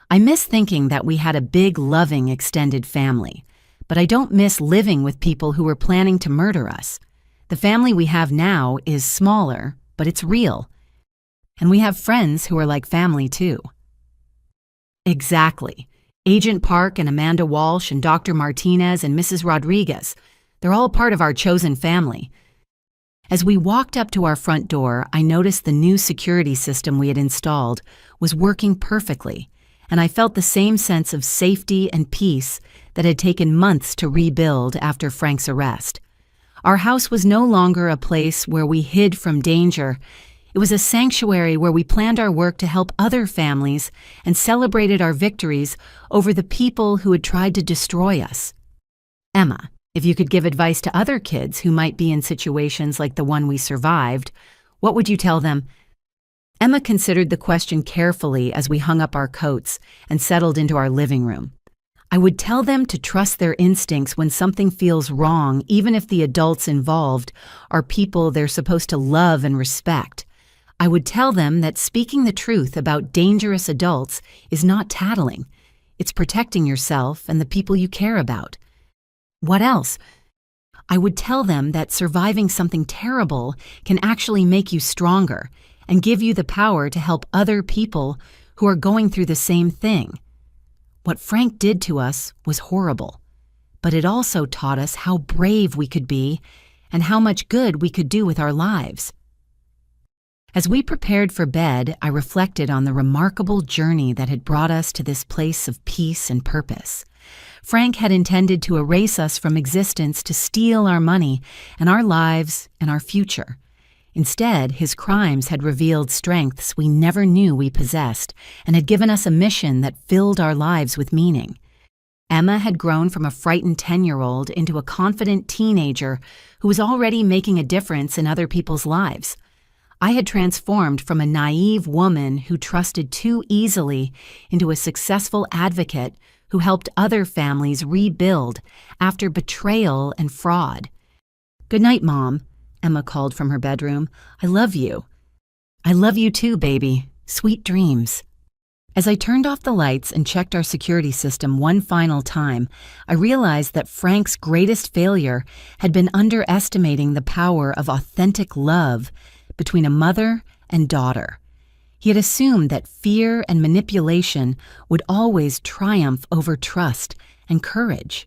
I miss thinking that we had a big, loving, extended family, but I don't miss living with people who were planning to murder us. The family we have now is smaller, but it's real. And we have friends who are like family too. Exactly. Agent Park and Amanda Walsh and Dr. Martinez and Mrs. Rodriguez, they're all part of our chosen family. As we walked up to our front door, I noticed the new security system we had installed was working perfectly, and I felt the same sense of safety and peace that had taken months to rebuild after Frank's arrest. Our house was no longer a place where we hid from danger. It was a sanctuary where we planned our work to help other families and celebrated our victories over the people who had tried to destroy us. Emma, if you could give advice to other kids who might be in situations like the one we survived, what would you tell them? Emma considered the question carefully as we hung up our coats and settled into our living room. I would tell them to trust their instincts when something feels wrong, even if the adults involved are people they're supposed to love and respect. I would tell them that speaking the truth about dangerous adults is not tattling. It's protecting yourself and the people you care about. What else? I would tell them that surviving something terrible can actually make you stronger and give you the power to help other people who are going through the same thing. What Frank did to us was horrible, but it also taught us how brave we could be and how much good we could do with our lives. As we prepared for bed, I reflected on the remarkable journey that had brought us to this place of peace and purpose. Frank had intended to erase us from existence to steal our money and our lives and our future. Instead, his crimes had revealed strengths we never knew we possessed and had given us a mission that filled our lives with meaning. Emma had grown from a frightened 10-year-old into a confident teenager who was already making a difference in other people's lives. I had transformed from a naive woman who trusted too easily into a successful advocate who helped other families rebuild after betrayal and fraud. "Good night, Mom," Emma called from her bedroom. "I love you." "I love you too, baby. Sweet dreams." As I turned off the lights and checked our security system one final time, I realized that Frank's greatest failure had been underestimating the power of authentic love between a mother and daughter. He had assumed that fear and manipulation would always triumph over trust and courage.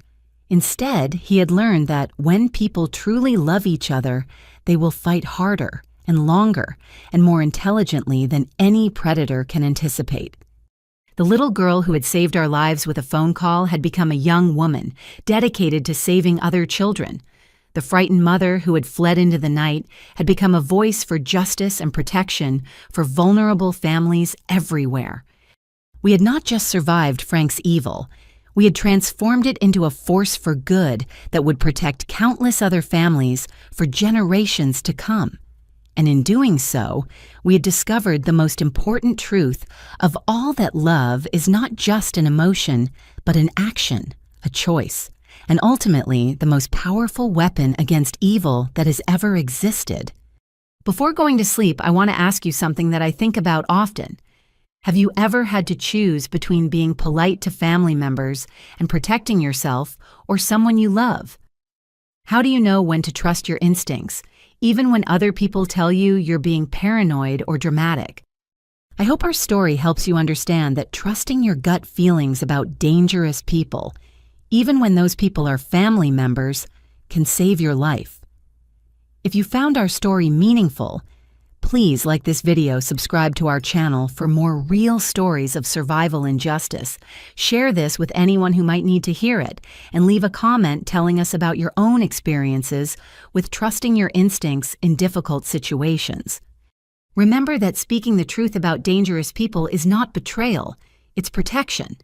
Instead, he had learned that when people truly love each other, they will fight harder and longer and more intelligently than any predator can anticipate. The little girl who had saved our lives with a phone call had become a young woman, dedicated to saving other children. The frightened mother who had fled into the night had become a voice for justice and protection for vulnerable families everywhere. We had not just survived Frank's evil, we had transformed it into a force for good that would protect countless other families for generations to come. And in doing so, we had discovered the most important truth of all, that love is not just an emotion, but an action, a choice, and ultimately the most powerful weapon against evil that has ever existed. Before going to sleep, I want to ask you something that I think about often. Have you ever had to choose between being polite to family members and protecting yourself or someone you love? How do you know when to trust your instincts, even when other people tell you you're being paranoid or dramatic? I hope our story helps you understand that trusting your gut feelings about dangerous people, even when those people are family members, can save your life. If you found our story meaningful, please like this video, subscribe to our channel for more real stories of survival and justice. Share this with anyone who might need to hear it, and leave a comment telling us about your own experiences with trusting your instincts in difficult situations. Remember that speaking the truth about dangerous people is not betrayal, it's protection.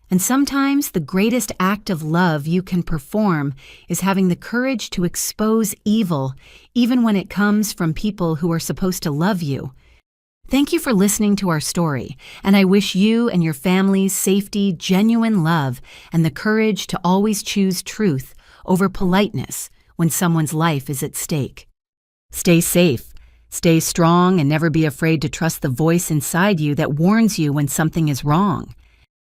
And sometimes the greatest act of love you can perform is having the courage to expose evil, even when it comes from people who are supposed to love you. Thank you for listening to our story, and I wish you and your families safety, genuine love, and the courage to always choose truth over politeness when someone's life is at stake. Stay safe, stay strong, and never be afraid to trust the voice inside you that warns you when something is wrong.